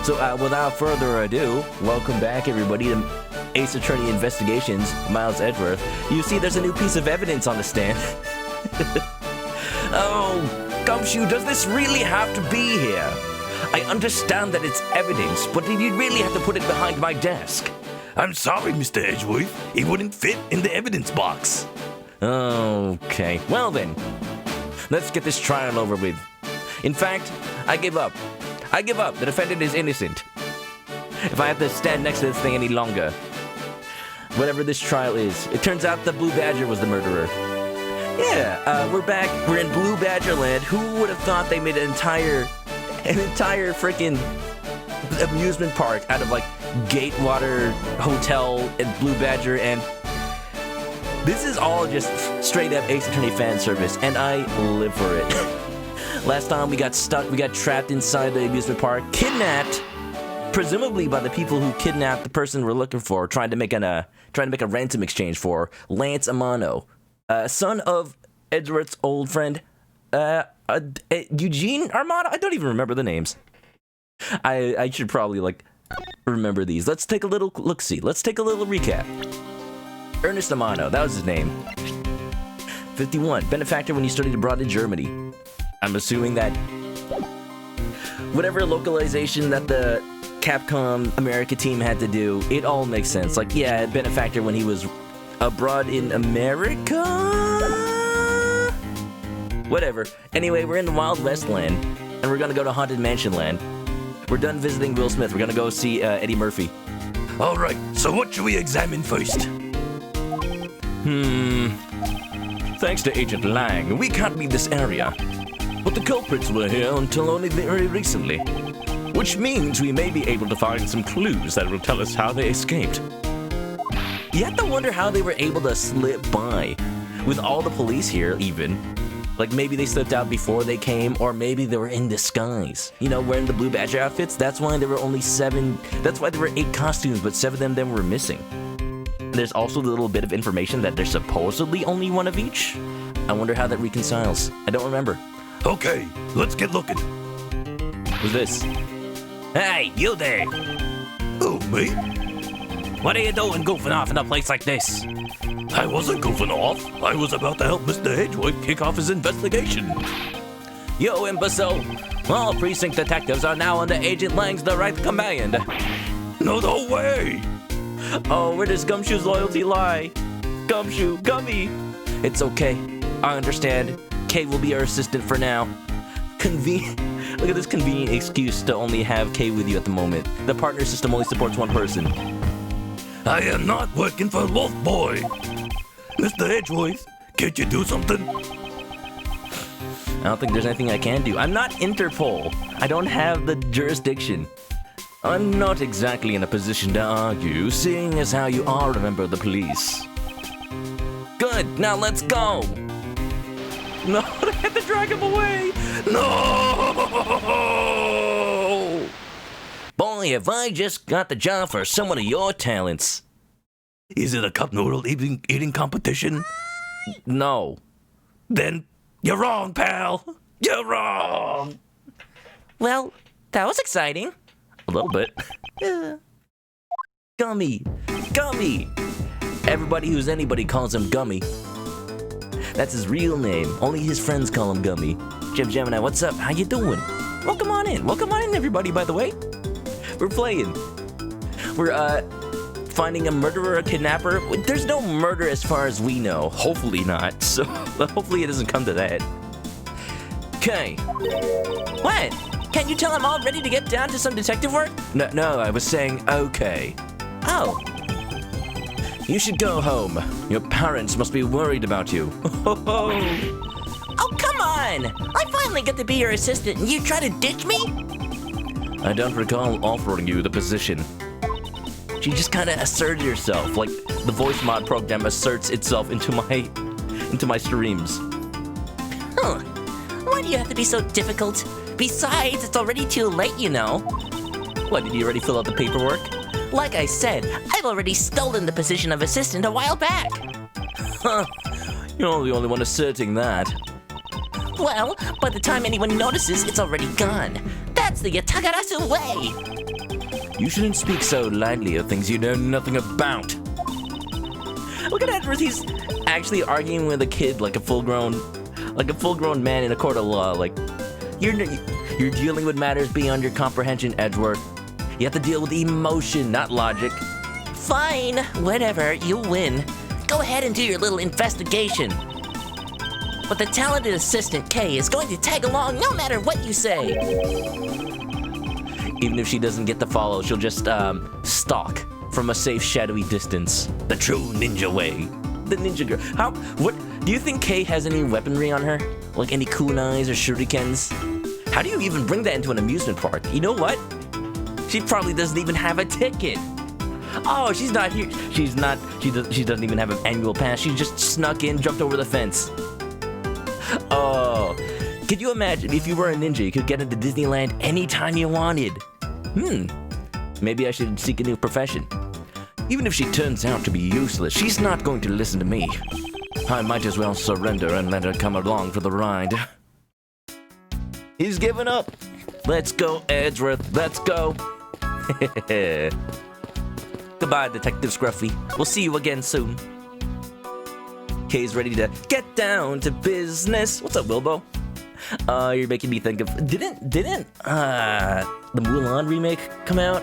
So without further ado, welcome back everybody to Ace Attorney Investigations, Miles Edgeworth. You see there's a new piece of evidence on the stand. Oh, Gumshoe, does this really have to be here? I understand that it's evidence, but did you really have to put it behind my desk? I'm sorry, Mr. Edgeworth. It wouldn't fit in the evidence box. Okay, well then, let's get this trial over with. In fact, I give up. The defendant is innocent. If I have to stand next to this thing any longer. Whatever this trial is, it turns out the Blue Badger was the murderer. Yeah, we're back. We're in Blue Badger Land. Who would have thought they made an entire freaking amusement park out of like Gatewater Hotel and Blue Badger, and this is all just straight up Ace Attorney fan service, and I live for it. Last time we got stuck, we got trapped inside the amusement park, kidnapped, presumably by the people who kidnapped the person we're looking for, trying to make a ransom exchange for Lance Amano, son of Edgeworth's old friend, Eugene Armada. I don't even remember the names. I should probably like remember these. Let's take a little look-see. Let's take a little recap. Ernest Amano, that was his name. 51, benefactor when he studied abroad in Germany. I'm assuming that whatever localization that the Capcom America team had to do, it all makes sense. Like, yeah, benefactor when he was abroad in America? Whatever. Anyway, we're in the Wild West Land, and we're gonna go to Haunted Mansion Land. We're done visiting Will Smith. We're gonna go see Eddie Murphy. Alright, so what should we examine first? Thanks to Agent Lang, we can't leave this area. But the culprits were here until only very recently. Which means we may be able to find some clues that will tell us how they escaped. You have to wonder how they were able to slip by. With all the police here, even. Like, maybe they slipped out before they came, or maybe they were in disguise. You know, wearing the Blue Badger outfits, that's why there were only 8 costumes, but 7 of them were missing. There's also the little bit of information that there's supposedly only one of each. I wonder how that reconciles. I don't remember. Okay, let's get looking. Who's this? Hey, you there! Oh, me? What are you doing goofing off in a place like this? I wasn't goofing off. I was about to help Mr. Edgeworth kick off his investigation. You imbecile! All precinct detectives are now under Agent Lang's direct command. No way! Oh, where does Gumshoe's loyalty lie? Gumshoe, Gummy! It's okay. I understand. Kay will be our assistant for now. Look at this convenient excuse to only have Kay with you at the moment. The partner system only supports one person. I am not working for Wolf Boy. Mr. Edgeworth, can't you do something? I don't think there's anything I can do. I'm not Interpol. I don't have the jurisdiction. I'm not exactly in a position to argue, seeing as how you are a member of the police. Good, now let's go! No, they had to drag him away! No! Boy, have I just got the job for someone of your talents. Is it a cup noodle eating competition? No. Then you're wrong, pal. You're wrong. Well, that was exciting. A little bit. Gummy. Gummy. Everybody who's anybody calls him Gummy. That's his real name. Only his friends call him Gummy. Gemini, what's up? How you doing? Welcome on in. Welcome on in, everybody, by the way. We're playing. We're, finding a murderer, a kidnapper. There's no murder as far as we know. Hopefully not. So, hopefully it doesn't come to that. Okay. What? Can't you tell I'm all ready to get down to some detective work? No, I was saying okay. Oh. You should go home. Your parents must be worried about you. Oh, come on! I finally get to be your assistant and you try to ditch me? I don't recall offering you the position. She just kind of asserted herself, like the voice mod program asserts itself into my streams. Huh. Why do you have to be so difficult? Besides, it's already too late, you know. What, did you already fill out the paperwork? Like I said, I've already stolen the position of assistant a while back. Huh. You're not the only one asserting that. Well, by the time anyone notices, it's already gone. That's That's the Yatagarasu way! You shouldn't speak so lightly of things you know nothing about. Look at Edgeworth, he's actually arguing with a kid like a full-grown man in a court of law. Like, you're dealing with matters beyond your comprehension, Edgeworth. You have to deal with emotion, not logic. Fine, whatever, you win. Go ahead and do your little investigation. But the talented assistant, Kay, is going to tag along no matter what you say. Even if she doesn't get to follow, she'll just, stalk from a safe, shadowy distance. The true ninja way. The ninja girl. What, do you think Kay has any weaponry on her? Like any kunais or shurikens? How do you even bring that into an amusement park? You know what? She probably doesn't even have a ticket. Oh, she's not here. She doesn't even have an annual pass. She just snuck in, jumped over the fence. Oh, could you imagine if you were a ninja, you could get into Disneyland anytime you wanted? Maybe I should seek a new profession. Even if she turns out to be useless, she's not going to listen to me. I might as well surrender and let her come along for the ride. He's given up. Let's go, Edgeworth. Let's go. Goodbye, Detective Scruffy. We'll see you again soon. Kay's ready to get down to business. What's up, Wilbo? You're making me think of... Didn't the Mulan remake come out?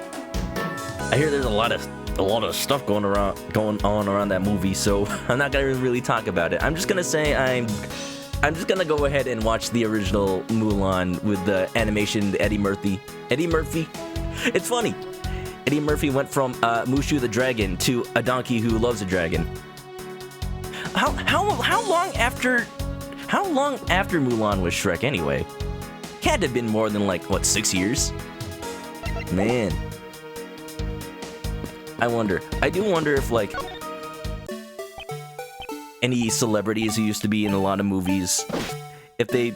I hear there's a lot of stuff going on around that movie, so I'm not gonna really talk about it. I'm just gonna say I'm just gonna go ahead and watch the original Mulan with the animation Eddie Murphy. It's funny. Eddie Murphy went from Mushu the dragon to a donkey who loves a dragon. How long after Mulan was Shrek anyway? Had to have been more than 6 years? Man. I do wonder if any celebrities who used to be in a lot of movies, if they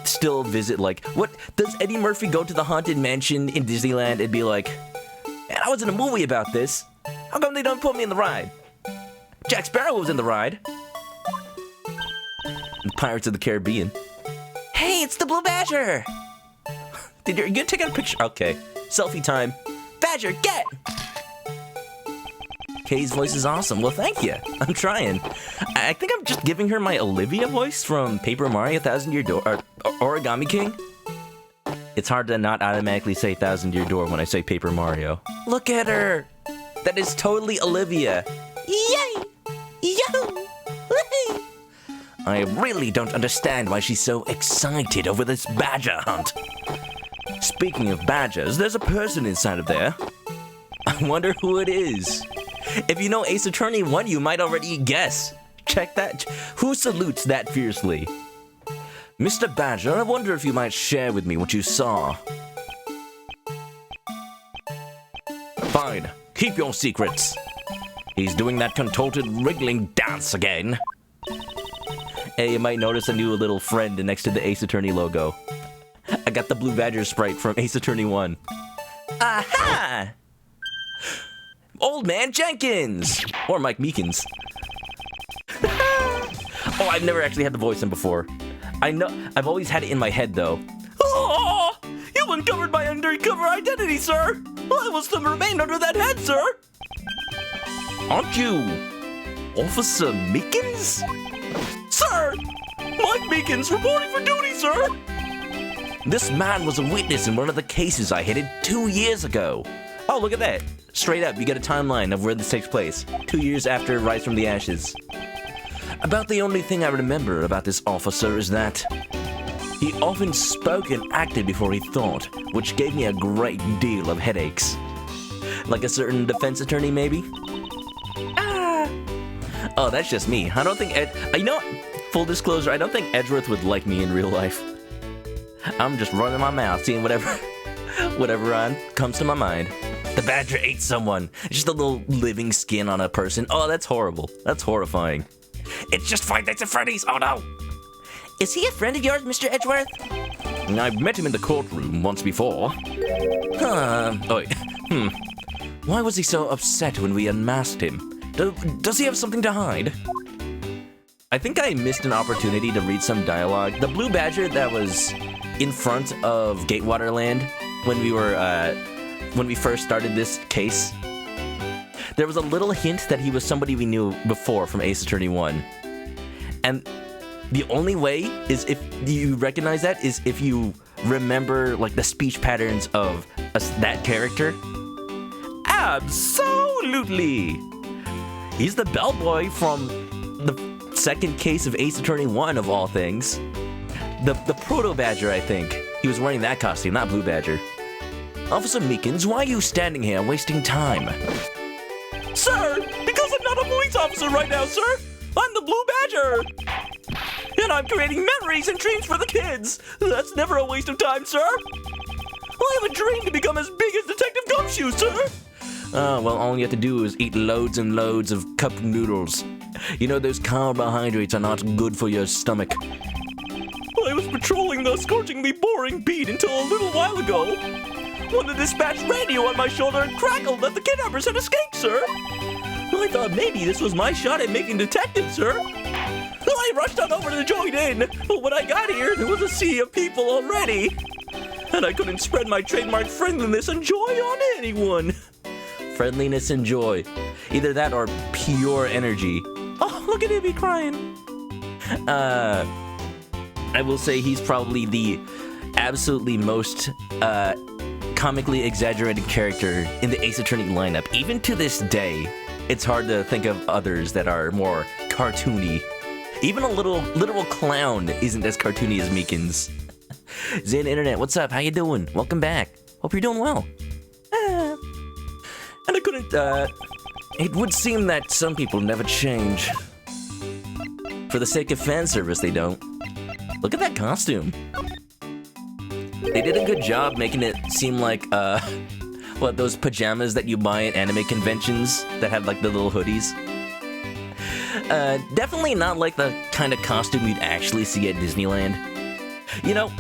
still visit what does Eddie Murphy go to the Haunted Mansion in Disneyland and be like, man, I was in a movie about this. How come they don't put me in the ride? Jack Sparrow was in the ride. Pirates of the Caribbean. Hey, it's the Blue Badger! You're gonna take a picture? Okay. Selfie time. Badger, get! Kay's voice is awesome. Well, thank you. I'm trying. I think I'm just giving her my Olivia voice from Paper Mario Thousand Year Door, or Origami King. It's hard to not automatically say Thousand Year Door when I say Paper Mario. Look at her! That is totally Olivia. Yay! Yahoo! Woohoo! I really don't understand why she's so excited over this badger hunt. Speaking of badgers, there's a person inside of there. I wonder who it is. If you know Ace Attorney 1, you might already guess. Check that. Who salutes that fiercely? Mr. Badger, I wonder if you might share with me what you saw. Fine. Keep your secrets. He's doing that contorted wriggling dance again. Hey, you might notice a new little friend next to the Ace Attorney logo. I got the Blue Badger sprite from Ace Attorney 1. Aha! Old Man Jenkins! Or Mike Meekins. Oh, I've never actually had the voice in before. I know, I've always had it in my head, though. Oh! You uncovered my undercover identity, sir! I will still remain under that head, sir! Aren't you Officer Meekins? Sir! Mike Meekins reporting for duty, sir! This man was a witness in one of the cases I headed 2 years ago. Oh, look at that. Straight up, you get a timeline of where this takes place. 2 years after Rise from the Ashes. About the only thing I remember about this officer is that he often spoke and acted before he thought, which gave me a great deal of headaches. Like a certain defense attorney, maybe? Ah! Oh, that's just me. I don't think full disclosure, I don't think Edgeworth would like me in real life. I'm just running my mouth, seeing whatever comes to my mind. The badger ate someone. It's just a little living skin on a person. Oh, that's horrible. That's horrifying. It's just Five Nights at Freddy's. Oh, no. Is he a friend of yours, Mr. Edgeworth? I've met him in the courtroom once before. Why was he so upset when we unmasked him? Does he have something to hide? I think I missed an opportunity to read some dialogue. The Blue Badger that was in front of Gatewater Land, when we first started this case, there was a little hint that he was somebody we knew before from Ace Attorney 1. And the only way is if you recognize that is if you remember like the speech patterns of that character. Absolutely! He's the bellboy from the second case of Ace Attorney 1 of all things. The Proto Badger, I think. He was wearing that costume, not Blue Badger. Officer Meekins, why are you standing here wasting time? Sir, because I'm not a police officer right now, sir. I'm the Blue Badger. And I'm creating memories and dreams for the kids. That's never a waste of time, sir. I have a dream to become as big as Detective Gumshoe, sir. Well, all you have to do is eat loads and loads of cup noodles. You know, those carbohydrates are not good for your stomach. I was patrolling the scorchingly boring beat until a little while ago, when the dispatch radio on my shoulder crackled that the kidnappers had escaped, sir. I thought maybe this was my shot at making detective, sir. I rushed on over to join in, but when I got here, there was a sea of people already. And I couldn't spread my trademark friendliness and joy on anyone. Friendliness and joy. Either that or pure energy. Oh, look at him, he's crying. I will say he's probably the absolutely most comically exaggerated character in the Ace Attorney lineup. Even to this day, it's hard to think of others that are more cartoony. Even a literal clown isn't as cartoony as Meekins. Zane Internet, what's up? How you doing? Welcome back. Hope you're doing well. And I couldn't, It would seem that some people never change. For the sake of fan service, they don't. Look at that costume. They did a good job making it seem like, those pajamas that you buy at anime conventions that have, like, the little hoodies. Definitely not like the kind of costume you'd actually see at Disneyland. You know,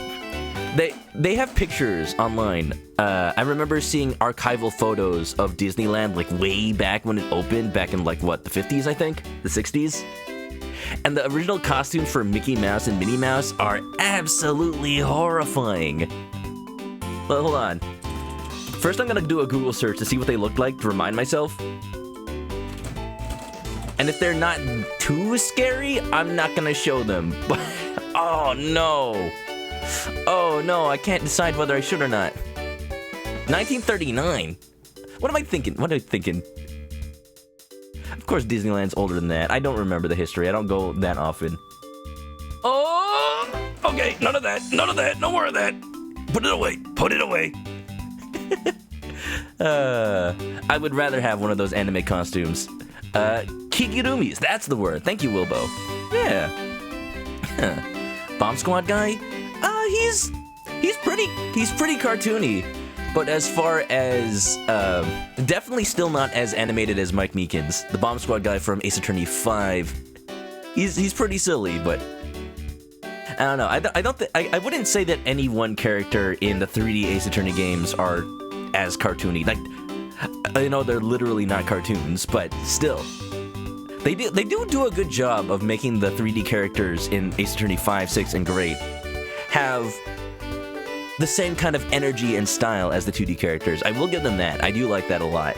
they have pictures online. I remember seeing archival photos of Disneyland, like, way back when it opened, back in, like, what, the 50s, I think? The 60s? And the original costumes for Mickey Mouse and Minnie Mouse are absolutely horrifying. But hold on. First, I'm gonna do a Google search to see what they look like to remind myself. And if they're not too scary, I'm not gonna show them. Oh no. Oh no, I can't decide whether I should or not. 1939? What am I thinking? Of course Disneyland's older than that. I don't remember the history. I don't go that often. oh, okay, none of that, no more of that. Put it away. I would rather have one of those anime costumes. Kigurumis, that's the word. Thank you, Wilbo. Yeah. Bomb Squad guy? He's pretty cartoony. But as far as, definitely still not as animated as Mike Meekins, the Bomb Squad guy from Ace Attorney 5. He's pretty silly, but I don't know. I wouldn't say that any one character in the 3D Ace Attorney games are as cartoony. Like, I know they're literally not cartoons, but still. They do a good job of making the 3D characters in Ace Attorney 5, 6, and Great have the same kind of energy and style as the 2D characters. I will give them that. I do like that a lot.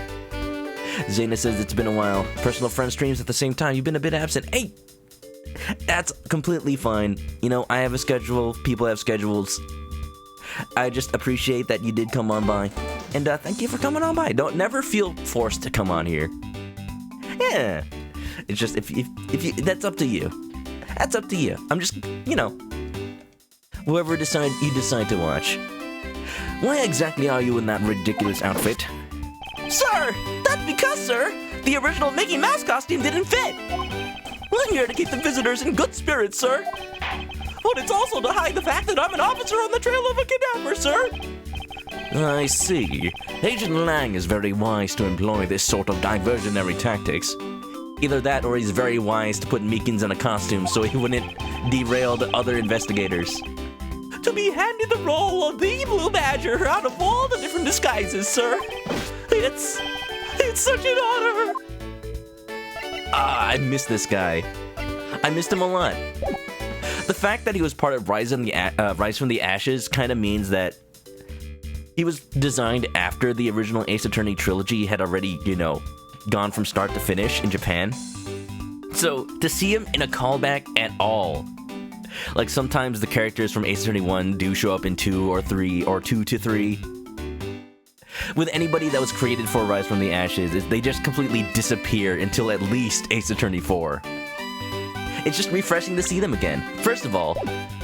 Zayna says it's been a while. Personal friend streams at the same time. You've been a bit absent. Hey! That's completely fine. You know, I have a schedule. People have schedules. I just appreciate that you did come on by. And thank you for coming on by. Don't never feel forced to come on here. Yeah. It's just, if you, that's up to you. That's up to you. I'm just, you know, whoever you decide to watch. Why exactly are you in that ridiculous outfit? Sir, that's because, sir, the original Mickey Mouse costume didn't fit. I'm here to keep the visitors in good spirits, sir. But it's also to hide the fact that I'm an officer on the trail of a kidnapper, sir. I see. Agent Lang is very wise to employ this sort of diversionary tactics. Either that or he's very wise to put Meekins in a costume so he wouldn't derail the other investigators. To be handed the role of the Blue Badger out of all the different disguises, sir. It's such an honor. I miss this guy. I missed him a lot. The fact that he was part of Rise from the Ashes kind of means that He was designed after the original Ace Attorney trilogy had already, gone from start to finish in Japan. So, to see him in a callback at all, like sometimes the characters from Ace Attorney 1 do show up in 2 or 3 or 2 to 3. With anybody that was created for Rise from the Ashes, they just completely disappear until at least Ace Attorney 4. It's just refreshing to see them again. First of all,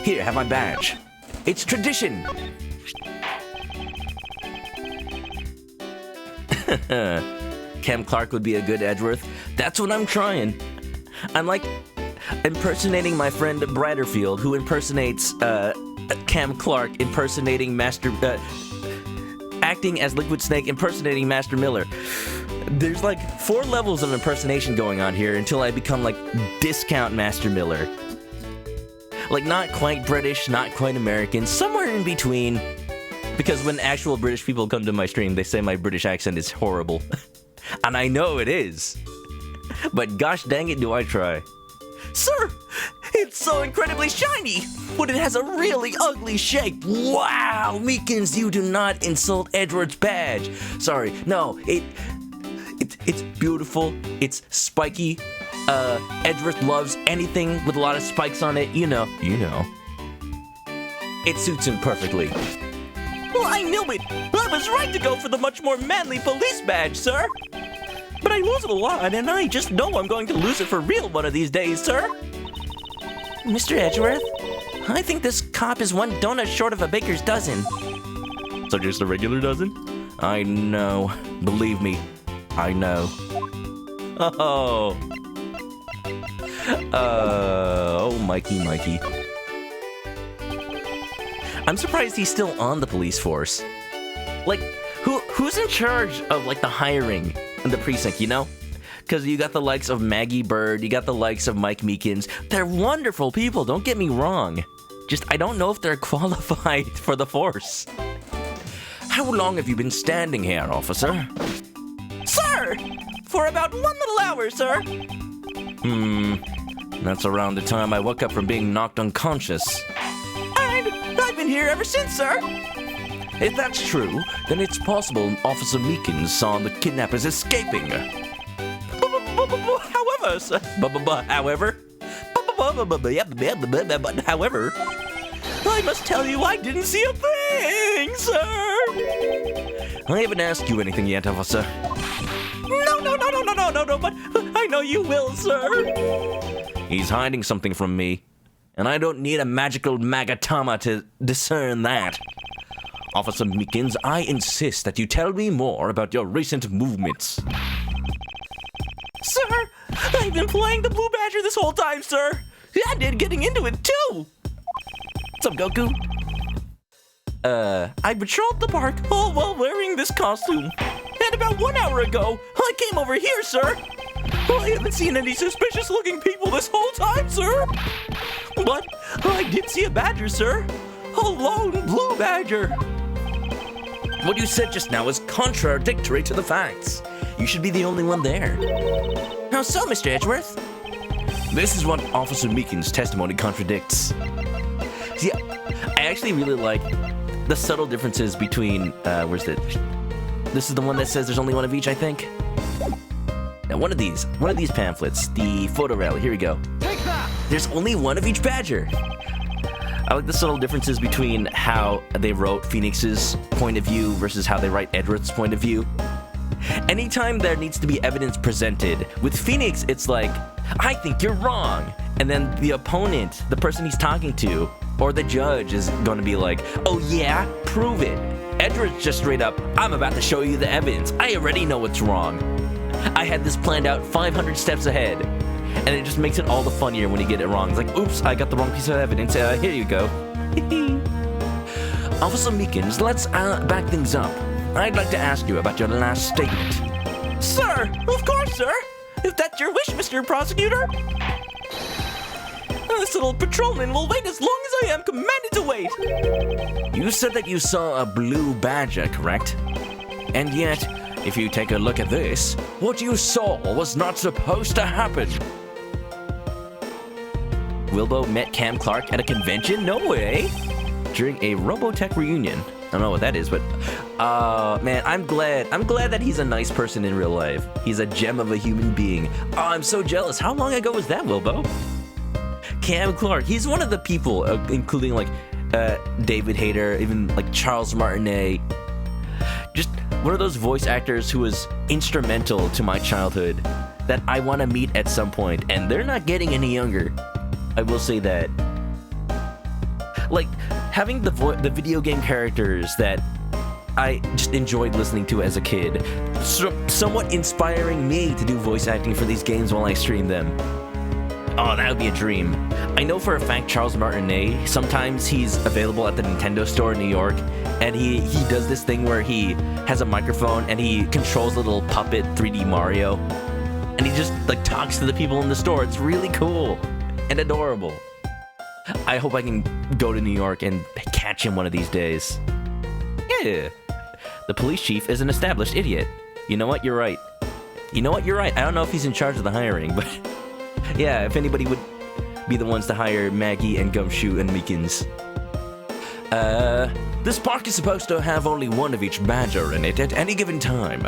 here, have my badge. It's tradition! Cam Clark would be a good Edgeworth. That's what I'm trying. I'm like impersonating my friend Brighterfield, who impersonates Cam Clark, acting as Liquid Snake, impersonating Master Miller. There's like 4 levels of impersonation going on here until I become like discount Master Miller. Like not quite British, not quite American, somewhere in between. Because when actual British people come to my stream, they say my British accent is horrible. And I know it is. But gosh dang it, do I try. Sir, it's so incredibly shiny, but it has a really ugly shape. Wow, Meekins, you do not insult Edgeworth's badge. Sorry, no, it's beautiful. It's spiky. Edgeworth loves anything with a lot of spikes on it. You know. It suits him perfectly. Well, I knew it. I was right to go for the much more manly police badge, sir. But I lose it a lot, and I just know I'm going to lose it for real one of these days, sir. Mr. Edgeworth, I think this cop is 1 donut short of a baker's dozen. So just a regular dozen? I know. Believe me, I know. Oh, Mikey. I'm surprised he's still on the police force. Like, who's in charge of, like, the hiring in the precinct, Because you got the likes of Maggie Bird, you got the likes of Mike Meekins. They're wonderful people, don't get me wrong. Just, I don't know if they're qualified for the force. How long have you been standing here, officer? Sir! For about 1 little hour, sir. That's around the time I woke up from being knocked unconscious. And I've been here ever since, sir. If that's true, then it's possible Officer Meekins saw the kidnappers escaping. However, sir. However, I must tell you I didn't see a thing, sir. I haven't asked you anything yet, officer. No, but I know you will, sir. He's hiding something from me, and I don't need a magical magatama to discern that. Officer Meekins, I insist that you tell me more about your recent movements. Sir, I've been playing the Blue Badger this whole time, sir. And getting into it, too. What's up, Goku? I patrolled the park all while wearing this costume. And about 1 hour ago, I came over here, sir. I haven't seen any suspicious-looking people this whole time, sir. But I did see a badger, sir. A lone blue badger. What you said just now is contradictory to the facts. You should be the only one there. How so, Mr. Edgeworth? This is what Officer Meekins' testimony contradicts. See, I actually really like the subtle differences between, where's it? This is the one that says there's only one of each, I think. Now, one of these pamphlets, the photo rally, here we go. Take that! There's only one of each badger. I like the subtle differences between how they wrote Phoenix's point of view versus how they write Edgeworth's point of view. Anytime there needs to be evidence presented, with Phoenix, it's like, I think you're wrong. And then the opponent, the person he's talking to, or the judge is going to be like, oh yeah, prove it. Edgeworth's just straight up, I'm about to show you the evidence. I already know what's wrong. I had this planned out 500 steps ahead. And it just makes it all the funnier when you get it wrong. It's like, oops, I got the wrong piece of evidence. Here you go. Officer Meekins, let's back things up. I'd like to ask you about your last statement. Sir, of course, sir. If that's your wish, Mr. Prosecutor. This little patrolman will wait as long as I am commanded to wait. You said that you saw a blue badger, correct? And yet, if you take a look at this, what you saw was not supposed to happen. Wilbo met Cam Clark at a convention? No way! During a Robotech reunion. I don't know what that is, but man, I'm glad that he's a nice person in real life. He's a gem of a human being. Oh, I'm so jealous. How long ago was that, Wilbo? Cam Clark. He's one of the people, including like David Hayter, even like Charles Martinet. Just one of those voice actors who was instrumental to my childhood that I want to meet at some point, and they're not getting any younger. I will say that. Like, having the video game characters that I just enjoyed listening to as a kid, somewhat inspiring me to do voice acting for these games while I stream them. Oh, that would be a dream. I know for a fact Charles Martinet, sometimes he's available at the Nintendo store in New York, and he does this thing where he has a microphone and he controls a little puppet 3D Mario, and he just like talks to the people in the store. It's really cool and adorable. I hope I can go to New York and catch him one of these days. Yeah. The police chief is an established idiot. You know what? You're right. I don't know if he's in charge of the hiring, but yeah, if anybody would be the ones to hire Maggie and Gumshoe and Meekins. This park is supposed to have only one of each badger in it at any given time.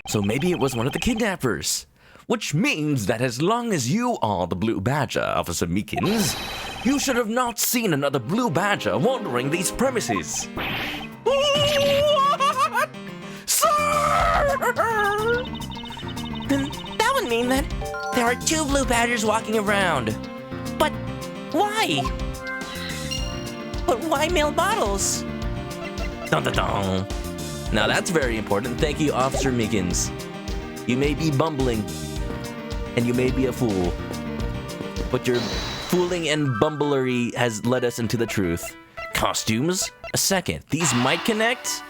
So maybe it was one of the kidnappers. Which means that as long as you are the blue badger, Officer Meekins, you should have not seen another blue badger wandering these premises. What? Sir! Then that would mean that there are 2 blue badgers walking around. But why? But why male models? Dun dun dun. Now that's very important. Thank you, Officer Meekins. You may be bumbling, and you may be a fool, but your fooling and bumblery has led us into the truth. Costumes? A second. These might connect?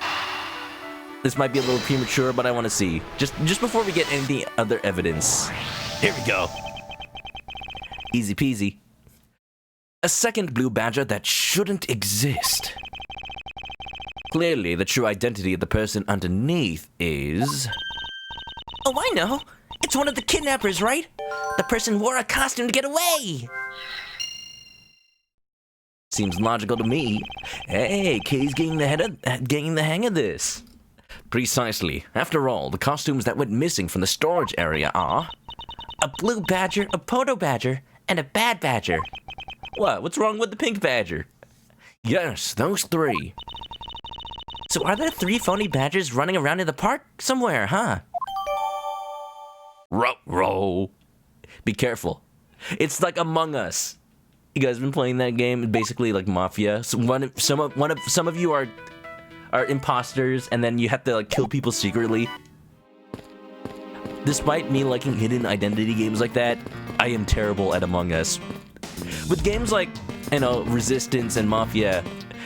This might be a little premature, but I want to see. Just before we get any other evidence. Here we go. Easy peasy. A second blue badger that shouldn't exist. Clearly, the true identity of the person underneath is... Oh, I know. It's one of the kidnappers, right? The person wore a costume to get away. Seems logical to me. Hey, Kay's getting the hang of this. Precisely. After all, the costumes that went missing from the storage area are... a blue badger, a poto badger, and a bad badger. What? What's wrong with the pink badger? Yes, those 3. So are there 3 phony badgers running around in the park somewhere, huh? Row. Be careful. It's like Among Us. You guys been playing that game? Basically like Mafia. So some of you are imposters, and then you have to like kill people secretly. Despite me liking hidden identity games like that, I am terrible at Among Us. With games like, Resistance and Mafia,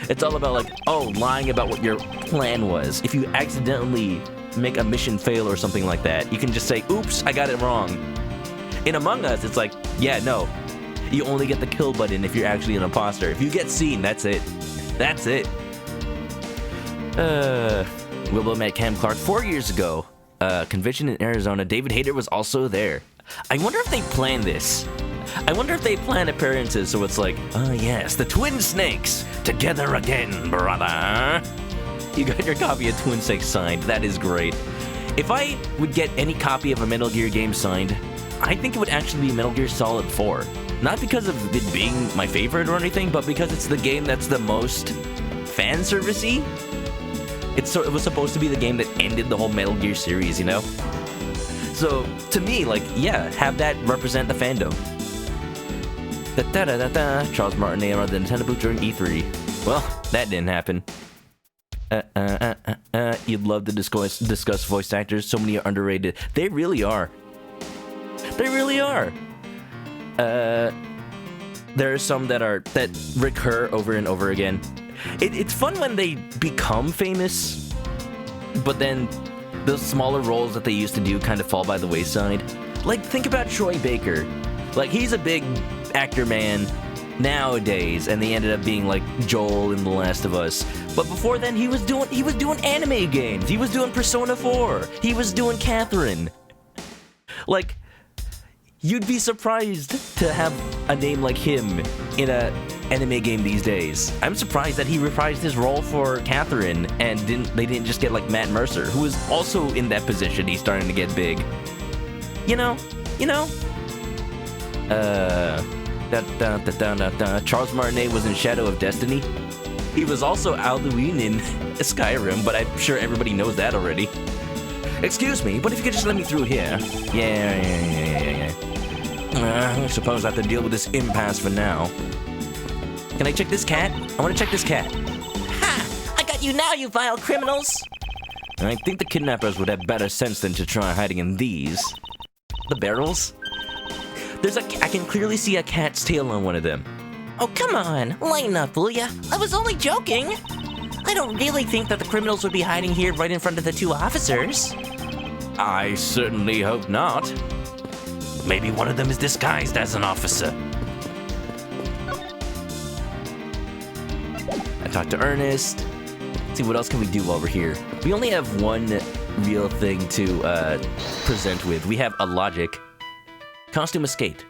it's all about like, lying about what your plan was. If you accidentally make a mission fail or something like that, you can just say, oops, I got it wrong. In Among Us, it's like, yeah, no. You only get the kill button if you're actually an imposter. If you get seen, that's it. That's it. Willow met Cam Clark 4 years ago. Convention in Arizona. David Hayter was also there. I wonder if they planned this. I wonder if they plan appearances so it's like, oh yes, the Twin Snakes, together again, brother. You got your copy of Twin Snakes signed. That is great. If I would get any copy of a Metal Gear game signed, I think it would actually be Metal Gear Solid 4. Not because of it being my favorite or anything, but because it's the game that's the most fan servicey. It was supposed to be the game that ended the whole Metal Gear series, you know? So, to me, like, yeah, have that represent the fandom. Charles Martinet on the Nintendo booth during E3. Well, that didn't happen. You'd love to discuss voice actors. So many are underrated. They really are. They really are. There are some that recur over and over again. It's fun when they become famous, but then those smaller roles that they used to do kind of fall by the wayside. Like, think about Troy Baker. Like, he's a big actor man nowadays, and they ended up being like Joel in The Last of Us. But before then, he was doing anime games. He was doing Persona 4. He was doing Catherine. Like, you'd be surprised to have a name like him in a anime game these days. I'm surprised that he reprised his role for Catherine and they didn't just get like Matt Mercer, who is also in that position. He's starting to get big. You know. Charles Martinet was in Shadow of Destiny. He was also Alduin in Skyrim, but I'm sure everybody knows that already. Excuse me, but if you could just let me through here. Yeah. I suppose I have to deal with this impasse for now. Can I check this cat? I want to check this cat. Ha! I got you now, you vile criminals! I think the kidnappers would have better sense than to try hiding in these. The barrels? I can clearly see a cat's tail on one of them. Oh, come on. Lighten up, will ya? I was only joking. I don't really think that the criminals would be hiding here right in front of the two officers. I certainly hope not. Maybe one of them is disguised as an officer. I talked to Ernest. Let's see, what else can we do while we're here? We only have one real thing to present with. We have a logic. Costume escaped.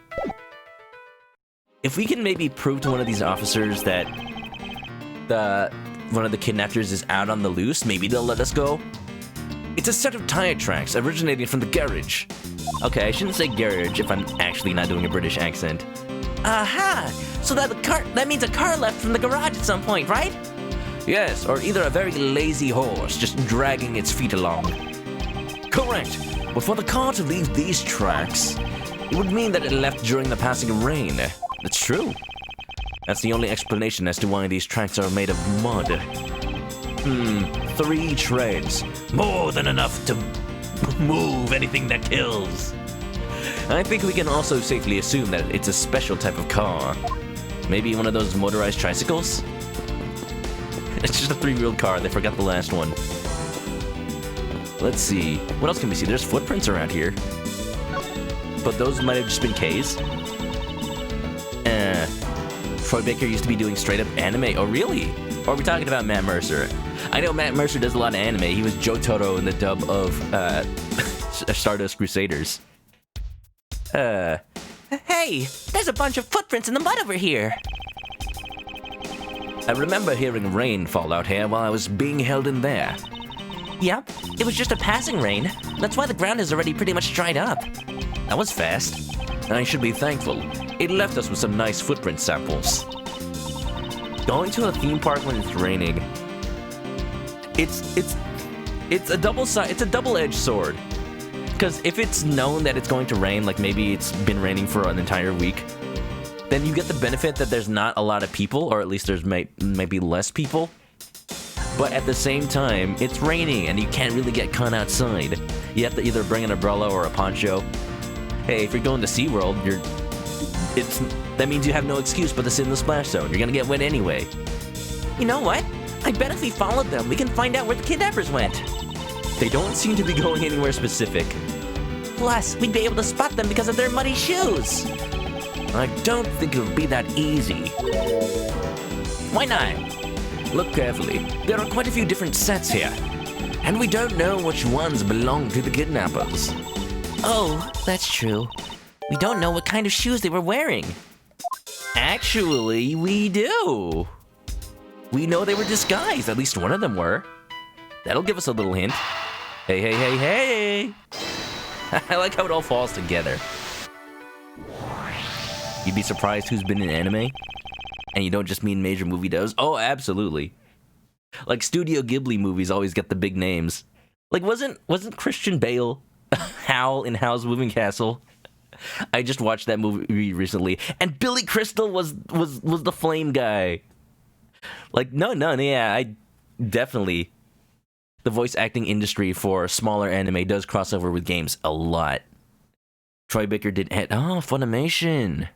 If we can maybe prove to one of these officers that one of the kidnappers is out on the loose, maybe they'll let us go. It's a set of tire tracks originating from the garage. Okay, I shouldn't say garage if I'm actually not doing a British accent. Aha! So that means a car left from the garage at some point, right? Yes, or either a very lazy horse just dragging its feet along. Correct. But for the car to leave these tracks, it would mean that it left during the passing of rain. That's true. That's the only explanation as to why these tracks are made of mud. 3 treads. More than enough to move anything that kills. I think we can also safely assume that it's a special type of car. Maybe one of those motorized tricycles? It's just a 3-wheeled car. They forgot the last one. Let's see. What else can we see? There's footprints around here. But those might have just been K's. Troy Baker used to be doing straight up anime. Oh, really? Or are we talking about Matt Mercer? I know Matt Mercer does a lot of anime. He was Jotaro in the dub of Stardust Crusaders. Hey, there's a bunch of footprints in the mud over here. I remember hearing rain fall out here while I was being held in there. Yep, it was just a passing rain. That's why the ground is already pretty much dried up. That was fast. I should be thankful. It left us with some nice footprint samples. Going to a theme park when it's raining. It's a double-edged sword. Because if it's known that it's going to rain, like maybe it's been raining for an entire week, then you get the benefit that there's not a lot of people, or at least there's maybe less people. But at the same time, it's raining and you can't really get caught outside. You have to either bring an umbrella or a poncho. Hey, if you're going to SeaWorld, that means you have no excuse but to sit in the splash zone. You're gonna get wet anyway. You know what? I bet if we followed them, we can find out where the kidnappers went. They don't seem to be going anywhere specific. Plus, we'd be able to spot them because of their muddy shoes. I don't think it would be that easy. Why not? Look carefully. There are quite a few different sets here. And we don't know which ones belong to the kidnappers. Oh, that's true. We don't know what kind of shoes they were wearing. Actually, we do. We know they were disguised. At least one of them were. That'll give us a little hint. Hey, hey, hey, hey! I like how it all falls together. You'd be surprised who's been in anime? And you don't just mean major movie does? Oh, absolutely. Like Studio Ghibli movies always get the big names. Like wasn't Christian Bale Hal in Howl's Moving Castle? I just watched that movie recently, and Billy Crystal was the flame guy. Like yeah, I definitely. The voice acting industry for smaller anime does cross over with games a lot. Troy Baker did Funimation.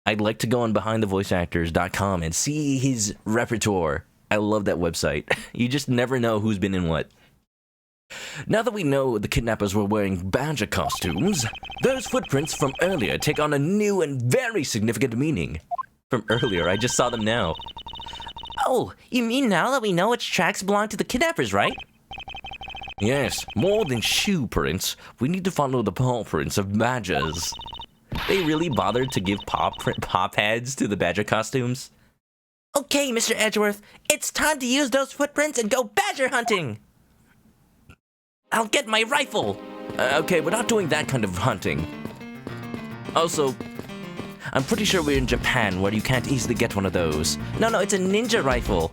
I'd like to go on behindthevoiceactors.com and see his repertoire. I love that website. You just never know who's been in what. Now that we know the kidnappers were wearing badger costumes, those footprints from earlier take on a new and very significant meaning. From earlier, I just saw them now. Oh, you mean now that we know which tracks belong to the kidnappers, right? Yes, more than shoe prints, we need to follow the paw prints of badgers. They really bothered to give pop heads to the badger costumes? Okay, Mr. Edgeworth, it's time to use those footprints and go badger hunting. I'll get my rifle. Okay, we're not doing that kind of hunting. Also, I'm pretty sure we're in Japan where you can't easily get one of those. No, it's a ninja rifle.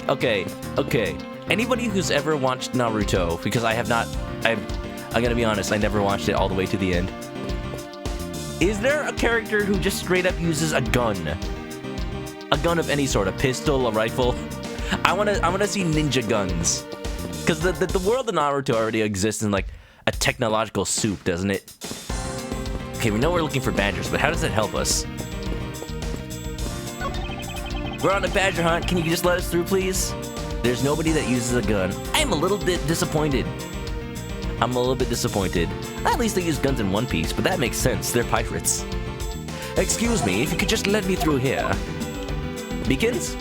Okay. Anybody who's ever watched Naruto, because I have not, I'm gonna be honest, I never watched it all the way to the end. Is there a character who just straight up uses a gun? A gun of any sort, a pistol, a rifle? I wanna see ninja guns. Because the world of Naruto already exists in like a technological soup, doesn't it? Okay, we know we're looking for badgers, but how does that help us? We're on a badger hunt. Can you just let us through, please? There's nobody that uses a gun. I'm a little bit disappointed. At least they use guns in One Piece, but that makes sense. They're pirates. Excuse me, if you could just let me through here. Beacons?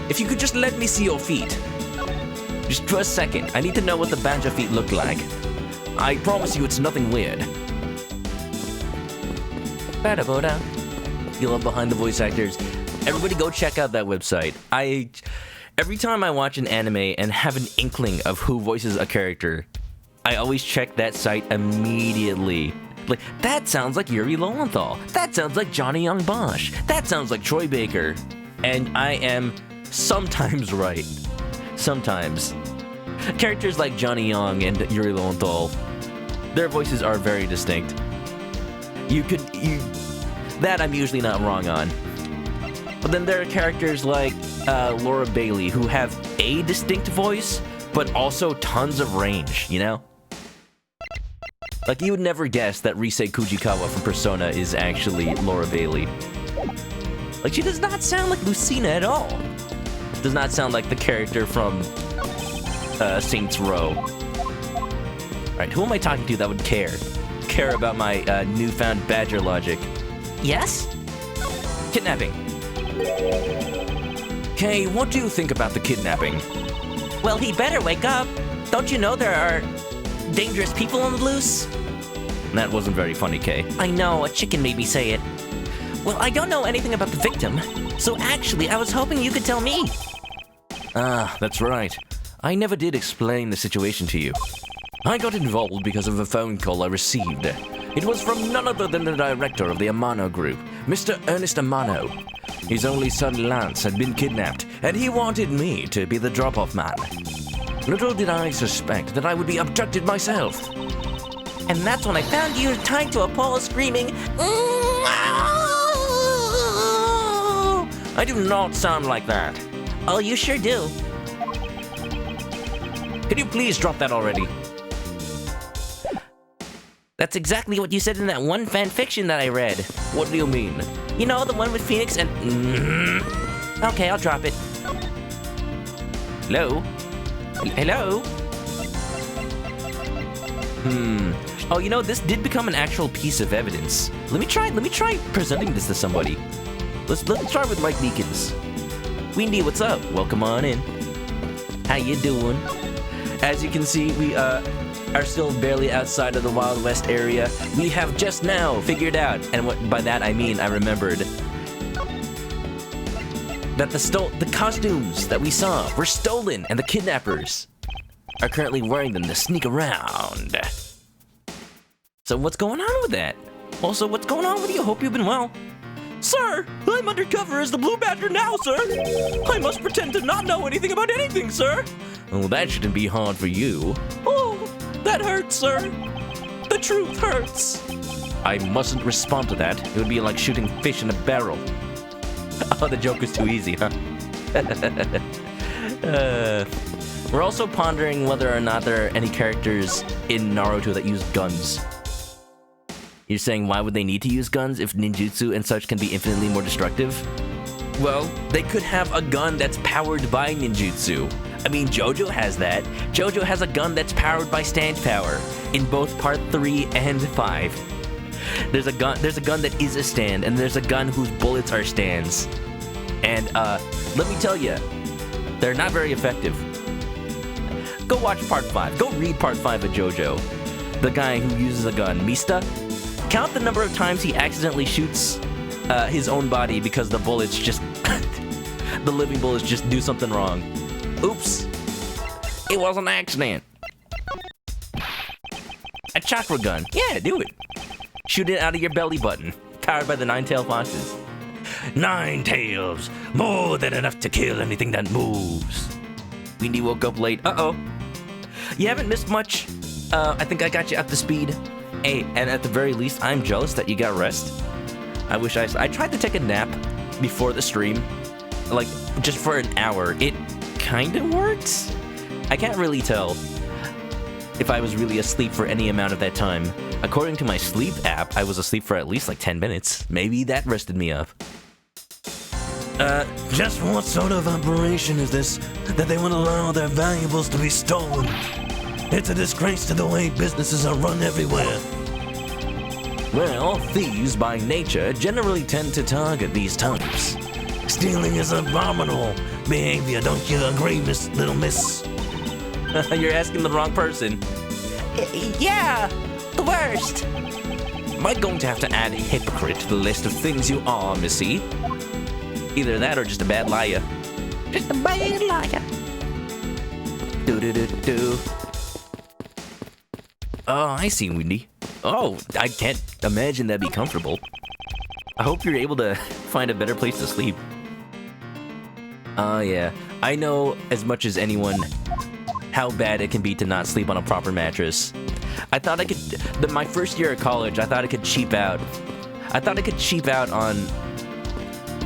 If you could just let me see your feet. Just for a second. I need to know what the badger feet look like. I promise you it's nothing weird. Bada-boda. You love behind the voice actors. Everybody go check out that website. Every time I watch an anime and have an inkling of who voices a character, I always check that site immediately. Like, that sounds like Yuri Lowenthal. That sounds like Johnny Young Bosch. That sounds like Troy Baker. And I am sometimes right. Sometimes. Characters like Johnny Young and Yuri Lowenthal, their voices are very distinct. That I'm usually not wrong on. But then there are characters like Laura Bailey who have a distinct voice, but also tons of range, you know? Like, you would never guess that Rise Kujikawa from Persona is actually Laura Bailey. Like, she does not sound like Lucina at all. Does not sound like the character from Saints Row. Alright, who am I talking to that would care about my newfound badger logic? Yes? Kidnapping. Kay, what do you think about the kidnapping? Well, he better wake up. Don't you know there are dangerous people on the loose? That wasn't very funny, Kay. I know, a chicken made me say it. Well, I don't know anything about the victim, so actually, I was hoping you could tell me. Ah, that's right. I never did explain the situation to you. I got involved because of a phone call I received. It was from none other than the director of the Amano Group, Mr. Ernest Amano. His only son Lance had been kidnapped, and he wanted me to be the drop-off man. Little did I suspect that I would be abducted myself. And that's when I found you tied to a pole screaming, I do not sound like that. Oh, you sure do. Could you please drop that already? That's exactly what you said in that one fan fiction that I read. What do you mean? You know, the one with Phoenix and... Okay, I'll drop it. Hello? Hello? Oh, you know, this did become an actual piece of evidence. Let me try presenting this to somebody. Let's try with Mike Meekins. Windy, what's up? Welcome on in. How you doing? As you can see, we are still barely outside of the Wild West area. We have just now figured out, and what by that I mean I remembered, that the costumes that we saw were stolen, and the kidnappers are currently wearing them to sneak around. So what's going on with that? Also, what's going on with you? Hope you've been well. Sir, I'm undercover as the Blue Badger now, sir. I must pretend to not know anything about anything, sir. Well, that shouldn't be hard for you. Oh, that hurts, sir. The truth hurts. I mustn't respond to that. It would be like shooting fish in a barrel. Oh, the joke is too easy, huh? We're also pondering whether or not there are any characters in Naruto that use guns. You're saying why would they need to use guns if ninjutsu and such can be infinitely more destructive? Well, they could have a gun that's powered by ninjutsu. I mean, JoJo has that. JoJo has a gun that's powered by stand power in both part 3 and 5. There's a gun that is a stand, and there's a gun whose bullets are stands. And let me tell you, they're not very effective. Go watch part 5. Go read part 5 of JoJo. The guy who uses a gun, Mista, Count the number of times he accidentally shoots his own body because the bullets just... the living bullets just do something wrong. Oops. It was an accident. A chakra gun. Yeah, do it. Shoot it out of your belly button. Powered by the 9-tailed foxes. 9 tails. More than enough to kill anything that moves. Windy woke up late. Uh-oh. You haven't missed much. I think I got you up to speed. Hey, and at the very least, I'm jealous that you got rest. I wish I tried to take a nap before the stream. Like, just for an hour. It kinda worked. I can't really tell if I was really asleep for any amount of that time. According to my sleep app, I was asleep for at least like 10 minutes. Maybe that rested me up. Just what sort of operation is this that they would allow their valuables to be stolen? It's a disgrace to the way businesses are run everywhere. Well, thieves by nature generally tend to target these types. Stealing is abominable behavior, don't you agree, Little Miss? You're asking the wrong person. Yeah, the worst. Am I going to have to add a hypocrite to the list of things you are, Missy? Either that or just a bad liar. Just a bad liar. Do. Oh, I see, Windy. Oh, I can't imagine that'd be comfortable. I hope you're able to find a better place to sleep. Yeah. I know as much as anyone how bad it can be to not sleep on a proper mattress. I thought I could... my first year of college, I thought I could cheap out. I thought I could cheap out on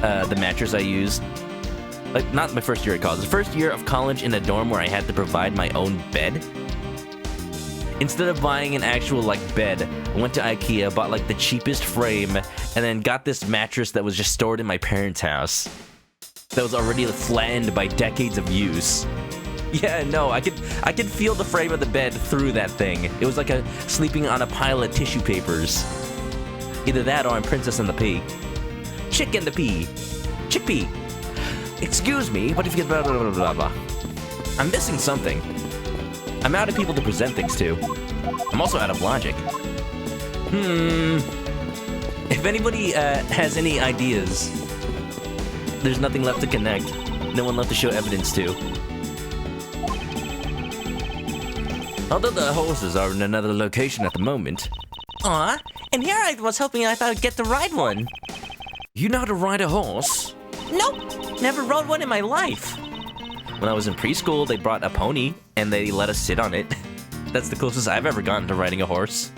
the mattress I used. Like, not my first year of college. The first year of college in a dorm where I had to provide my own bed. Instead of buying an actual, like, bed, I went to IKEA, bought, like, the cheapest frame, and then got this mattress that was just stored in my parents' house. That was already flattened by decades of use. Yeah, no, I could feel the frame of the bed through that thing. It was like sleeping on a pile of tissue papers. Either that or I'm Princess and the Pea. Chick and the Pea. Chickpea. Excuse me, but if you blah, blah, blah, blah, blah. I'm missing something. I'm out of people to present things to. I'm also out of logic. If anybody has any ideas, there's nothing left to connect. No one left to show evidence to. Although the horses are in another location at the moment. Aw, and here I was hoping I thought I'd get to ride one. You know how to ride a horse? Nope, never rode one in my life. When I was in preschool, they brought a pony, and they let us sit on it. That's the closest I've ever gotten to riding a horse.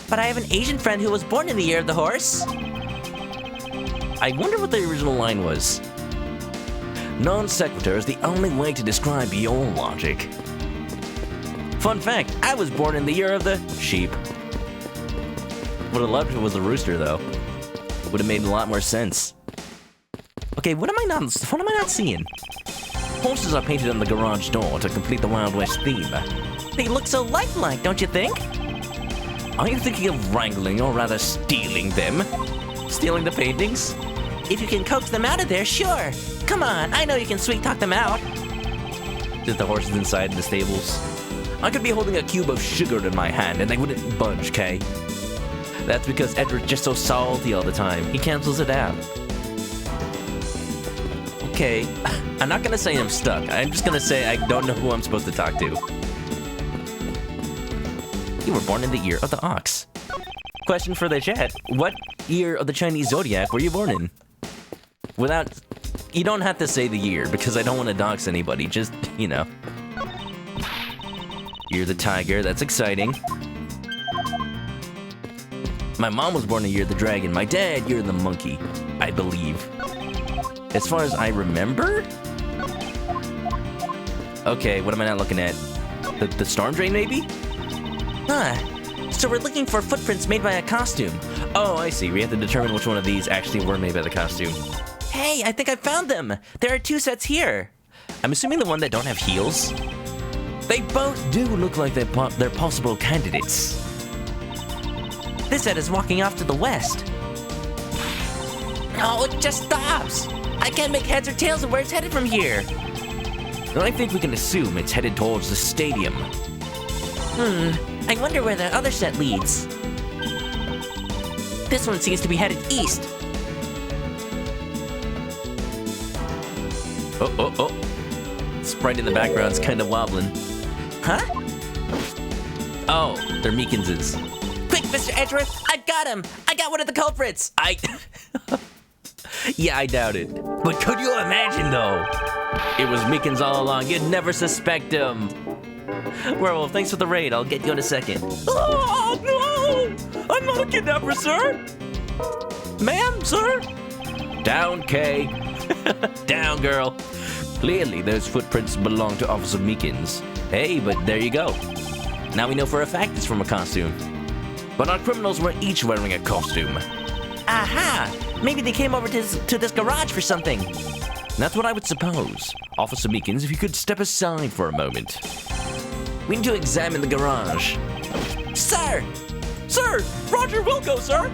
But I have an Asian friend who was born in the year of the horse. I wonder what the original line was. Non sequitur is the only way to describe your logic. Fun fact, I was born in the year of the sheep. Would have loved if it was a rooster, though. Would have made a lot more sense. Okay, what am I not seeing? Horses are painted on the garage door to complete the Wild West theme. They look so lifelike, don't you think? Are you thinking of wrangling or rather stealing them? Stealing the paintings? If you can coax them out of there, sure. Come on, I know you can sweet talk them out. Just the horses inside the stables. I could be holding a cube of sugar in my hand and they wouldn't budge, Kay. That's because Edgeworth's just so salty all the time. He cancels it out. Okay, I'm not gonna say I'm stuck. I'm just gonna say I don't know who I'm supposed to talk to. You were born in the year of the ox. Question for the chat. What year of the Chinese zodiac were you born in? You don't have to say the year because I don't want to dox anybody. Just, you know. You're the tiger. That's exciting. My mom was born in the year of the dragon. My dad, you're the monkey, I believe. As far as I remember? Okay, what am I not looking at? The storm drain, maybe? So we're looking for footprints made by a costume. Oh, I see. We have to determine which one of these actually were made by the costume. Hey, I think I found them. There are 2 sets here. I'm assuming the one that don't have heels. They both do look like they're possible candidates. This set is walking off to the west. Oh, it just stops. I can't make heads or tails of where it's headed from here. I think we can assume it's headed towards the stadium. I wonder where the other set leads. This one seems to be headed east. Oh. Sprite in the background's kind of wobbling. Huh? Oh, they're Meekinses. Quick, Mr. Edgeworth, I got him! I got one of the culprits! Yeah, I doubt it. But could you imagine, though? It was Meekins all along. You'd never suspect him. Werewolf, thanks for the raid. I'll get you in a second. Oh, no! I'm not a kidnapper, sir! Ma'am, sir? Down, Kay. Down, girl. Clearly, those footprints belong to Officer Meekins. Hey, but there you go. Now we know for a fact it's from a costume. But our criminals were each wearing a costume. Aha! Maybe they came over to this garage for something. That's what I would suppose. Officer Meekins, if you could step aside for a moment. We need to examine the garage. Sir! Sir! Roger Wilco, sir!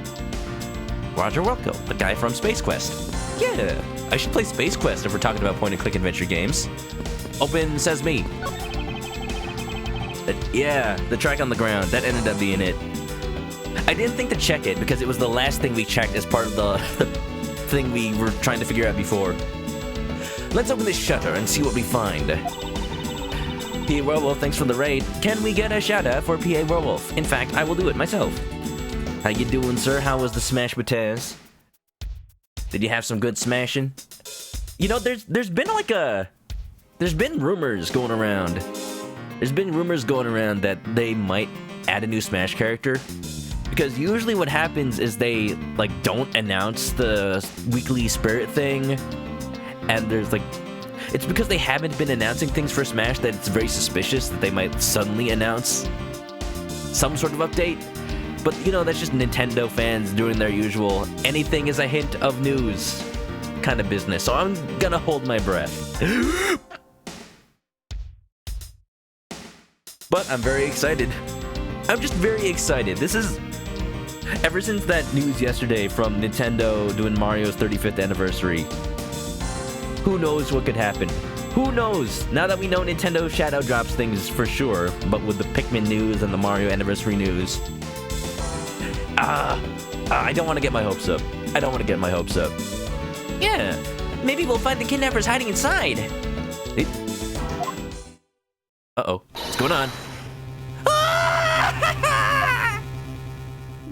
Roger Wilco, the guy from Space Quest. Yeah, I should play Space Quest if we're talking about point-and-click adventure games. Open Sesame. Yeah, the track on the ground, that ended up being it. I didn't think to check it because it was the last thing we checked as part of the thing we were trying to figure out before. Let's open this shutter and see what we find. PA Werewolf, thanks for the raid. Can we get a shout out for PA Werewolf? In fact, I will do it myself. How you doing, sir? How was the smash potatoes? Did you have some good smashing? You know, there's been rumors going around. There's been rumors going around that they might add a new Smash character. Because usually what happens is they, like, don't announce the weekly spirit thing. And there's, like... It's because they haven't been announcing things for Smash that it's very suspicious that they might suddenly announce some sort of update. But, you know, that's just Nintendo fans doing their usual anything is a hint of news kind of business. So I'm gonna hold my breath. But I'm very excited. I'm just very excited. This is... Ever since that news yesterday from Nintendo doing Mario's 35th anniversary, who knows what could happen? Who knows? Now that we know Nintendo shadow drops things for sure, but with the Pikmin news and the Mario anniversary news, I don't want to get my hopes up. I don't want to get my hopes up. Yeah, maybe we'll find the kidnappers hiding inside. Uh-oh. What's going on?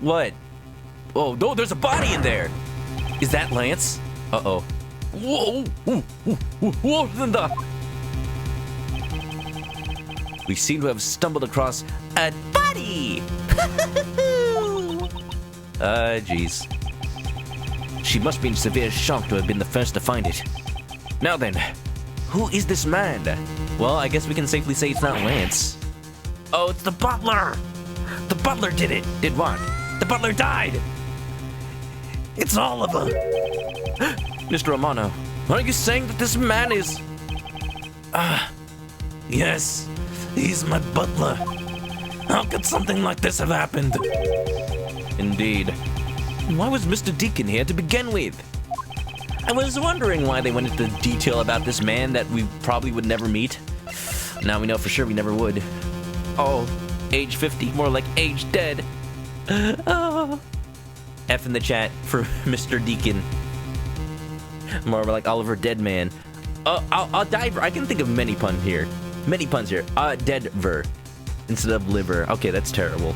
What? Oh, no, there's a body in there! Is that Lance? Uh-oh. Whoa! Whoa! We seem to have stumbled across a body! Jeez. She must be in severe shock to have been the first to find it. Now then, who is this man? Well, I guess we can safely say it's not Lance. Oh, it's the butler! The butler did it! Did what? The butler died! It's all of them! Mr. Romano, are you saying that this man is... Yes, he's my butler. How could something like this have happened? Indeed. Why was Mr. Deacon here to begin with? I was wondering why they went into detail about this man that we probably would never meet. Now we know for sure we never would. Oh, age 50, more like age dead. Oh. F in the chat for Mr. Deacon. More like Oliver Deadman. I'll dive. I can think of many puns here. Many puns here. Deadver instead of liver. Okay, that's terrible.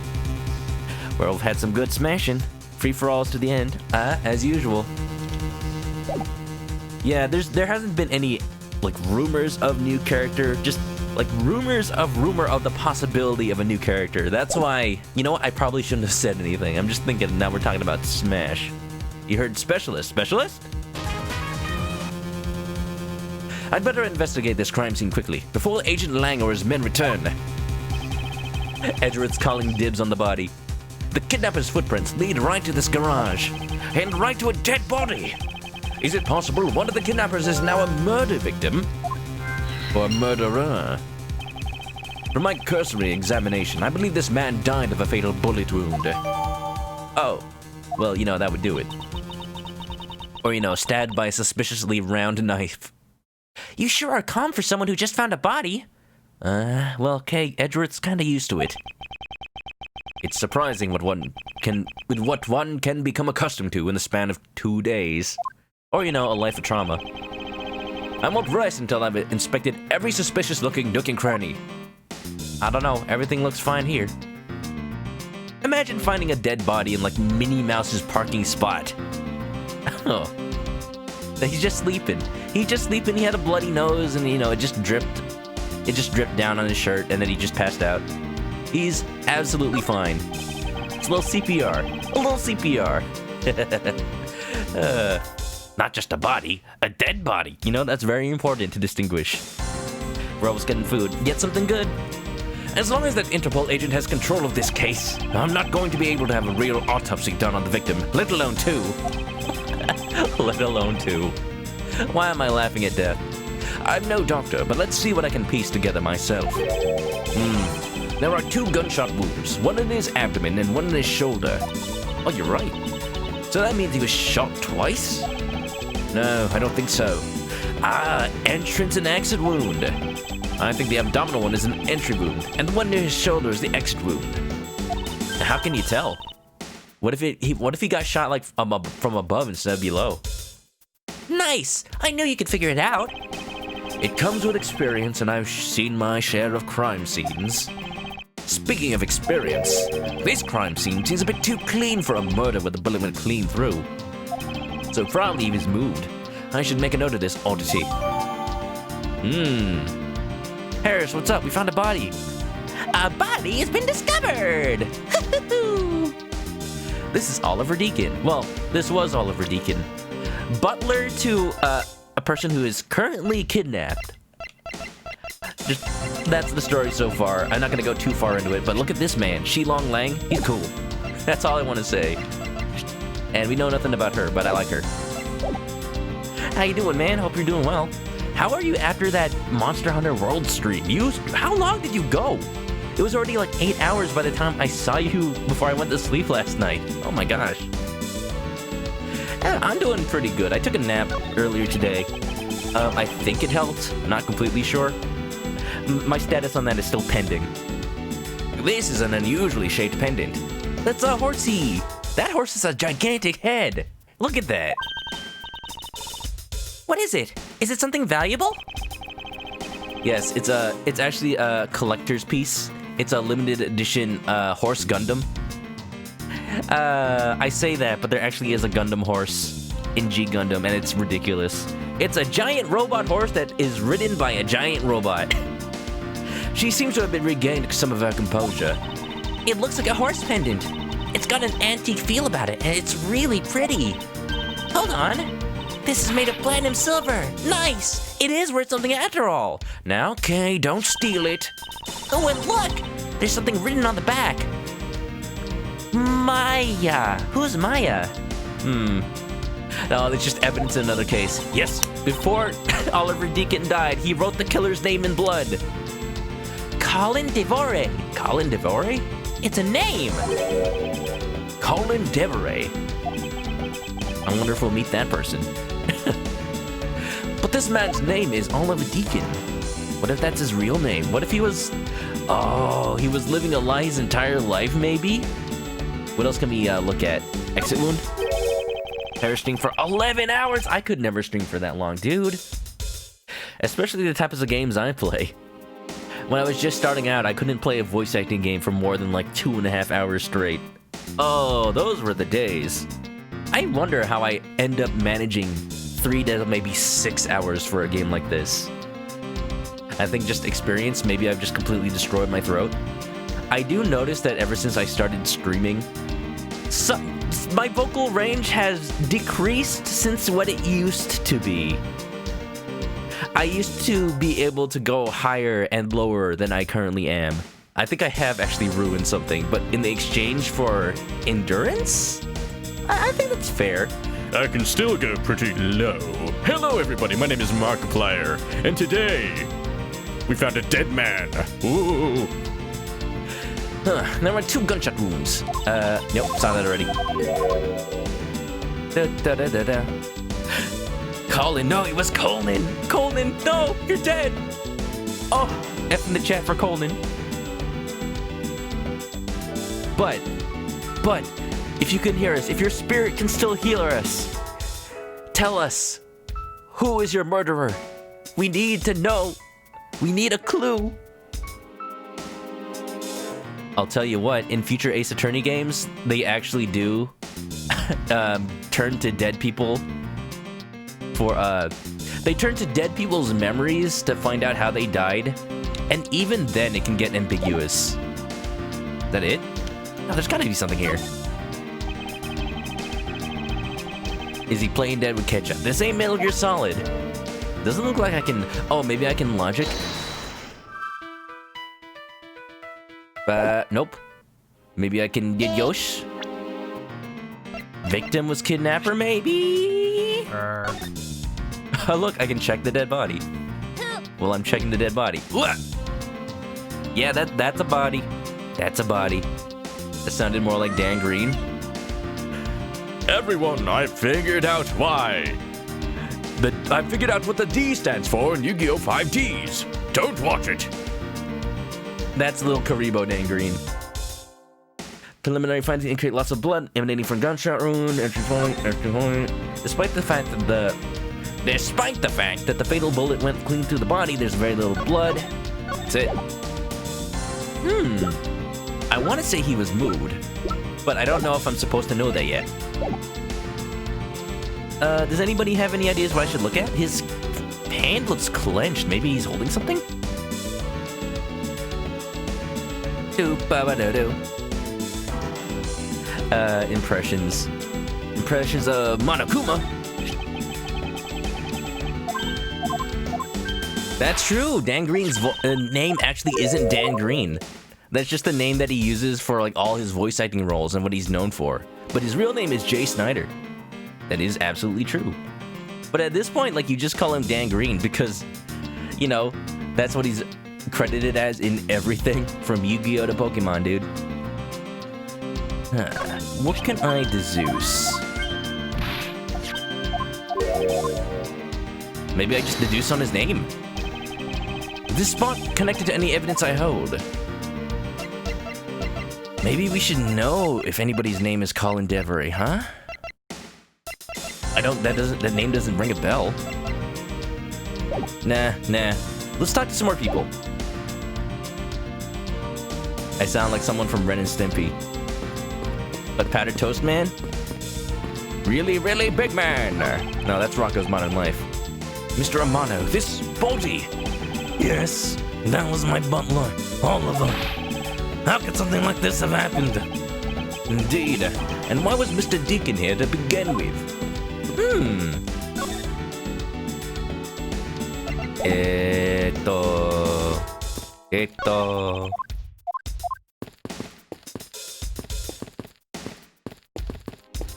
Well, we've had some good smashing. Free-for-alls to the end, as usual. Yeah, there hasn't been any, like, rumors of new character. Just, like, rumor of the possibility of a new character. That's why, you know what, I probably shouldn't have said anything. I'm just thinking now we're talking about Smash. You heard specialist. Specialist? I'd better investigate this crime scene quickly, before Agent Lang or his men return. Edgeworth's calling dibs on the body. The kidnapper's footprints lead right to this garage, and right to a dead body. Is it possible one of the kidnappers is now a murder victim? Or murderer? From my cursory examination, I believe this man died of a fatal bullet wound. Oh, well, you know, that would do it. Or, you know, stabbed by a suspiciously round knife. You sure are calm for someone who just found a body. Well, Kay, Edgeworth's kinda used to it. It's surprising what one can become accustomed to in the span of 2 days. Or, you know, a life of trauma. I won't rest until I've inspected every suspicious-looking nook and cranny. I don't know, everything looks fine here. Imagine finding a dead body in, like, Minnie Mouse's parking spot. Oh. He's just sleeping. He had a bloody nose, and, you know, it just dripped down on his shirt, and then he just passed out. He's absolutely fine. It's a little CPR. Not just a body, a dead body. You know, that's very important to distinguish. We're always getting food. Get something good. As long as that Interpol agent has control of this case, I'm not going to be able to have a real autopsy done on the victim, let alone two. Let alone two. Why am I laughing at death? I'm no doctor, but let's see what I can piece together myself. There are 2 gunshot wounds, one in his abdomen and one in his shoulder. Oh, you're right. So that means he was shot twice? No, I don't think so. Entrance and exit wound. I think the abdominal one is an entry wound, and the one near his shoulder is the exit wound. How can you tell? What if he got shot like from above instead of below? Nice! I knew you could figure it out. It comes with experience, and I've seen my share of crime scenes. Speaking of experience, this crime scene seems a bit too clean for a murder where the bullet went clean through. So probably he was moved. I should make a note of this oddity. Harris, what's up? We found a body. A body has been discovered! This is Oliver Deacon. Well, this was Oliver Deacon. Butler to a person who is currently kidnapped. That's the story so far. I'm not going to go too far into it, but look at this man. Shilong Lang. He's cool. That's all I want to say. And we know nothing about her, but I like her. How you doing, man? Hope you're doing well. How are you after that Monster Hunter World stream? How long did you go? It was already like 8 hours by the time I saw you before I went to sleep last night. Oh my gosh. I'm doing pretty good. I took a nap earlier today. I think it helped. I'm not completely sure. My status on that is still pending. This is an unusually shaped pendant. That's a horsey. That horse has a gigantic head. Look at that. What is it? Is it something valuable? Yes, it's actually a collector's piece. It's a limited edition horse Gundam. I say that, but there actually is a Gundam horse in G Gundam, and it's ridiculous. It's a giant robot horse that is ridden by a giant robot. She seems to have been regained some of her composure. It looks like a horse pendant. It's got an antique feel about it, and it's really pretty. Hold on. This is made of platinum silver. Nice! It is worth something after all. Now, okay, don't steal it. Oh, and look! There's something written on the back. Maya. Who's Maya? No, it's just evidence in another case. Yes, before Oliver Deacon died, he wrote the killer's name in blood. Colin Devore. Colin Devore? It's a name. Colin Devore. I wonder if we'll meet that person. But this man's name is Oliver Deacon. What if that's his real name? What if he was... Oh, he was living a lie his entire life, maybe? What else can we look at? Exit wound? Hair string for 11 hours? I could never string for that long, dude. Especially the types of games I play. When I was just starting out, I couldn't play a voice acting game for more than like 2.5 hours straight. Oh, those were the days. I wonder how I end up managing 3 to maybe 6 hours for a game like this. I think just experience, maybe I've just completely destroyed my throat. I do notice that ever since I started streaming, my vocal range has decreased since what it used to be. I used to be able to go higher and lower than I currently am. I think I have actually ruined something, but in the exchange for endurance? I think that's fair. I can still go pretty low. Hello everybody, my name is Markiplier, and today we found a dead man. Ooh. There were 2 gunshot wounds. Nope, saw that already. Colin, no, it was Coleman. Coleman, no, you're dead. Oh, F in the chat for Coleman. But, if you can hear us, if your spirit can still heal us, tell us, who is your murderer? We need to know. We need a clue. I'll tell you what, in future Ace Attorney games, they actually do turn to dead people they turn to dead people's memories to find out how they died. And even then, it can get ambiguous. Is that it? No, there's gotta be something here. Is he playing dead with ketchup? This ain't Metal Gear Solid. Doesn't look like I can... Oh, maybe I can logic? Nope. Maybe I can get Yosh? Victim was kidnapper, maybe? Oh, look, I can check the dead body. Well, I'm checking the dead body. Yeah, that's a body. That's a body. That sounded more like Dan Green. Everyone, I figured out why. I figured out what the D stands for in Yu-Gi-Oh! 5Ds. Don't watch it. That's little Karibo Dan Green. Preliminary findings indicate lots of blood emanating from gunshot wound. Entry point. Despite the fact that the fatal bullet went clean through the body, there's very little blood. That's it. I want to say he was moved, but I don't know if I'm supposed to know that yet. Does anybody have any ideas what I should look at? His hand looks clenched. Maybe he's holding something? Impressions. Impressions of Monokuma. That's true. Dan Green's name actually isn't Dan Green. That's just the name that he uses for like all his voice acting roles and what he's known for. But his real name is Jay Snyder. That is absolutely true. But at this point, like, you just call him Dan Green because, you know, that's what he's credited as in everything from Yu-Gi-Oh! To Pokemon, dude. What can I deduce? Maybe I just deduce on his name. Is this spot connected to any evidence I hold? Maybe we should know if anybody's name is Colin Devery, huh? That name doesn't ring a bell. Nah. Let's talk to some more people. I sound like someone from Ren and Stimpy. But Powdered Toast Man? Really, really big man! No, that's Rocco's Modern Life. Mr. Amano, this body! Yes, that was my butler. All of them. How could something like this have happened? Indeed. And why was Mr. Deacon here to begin with?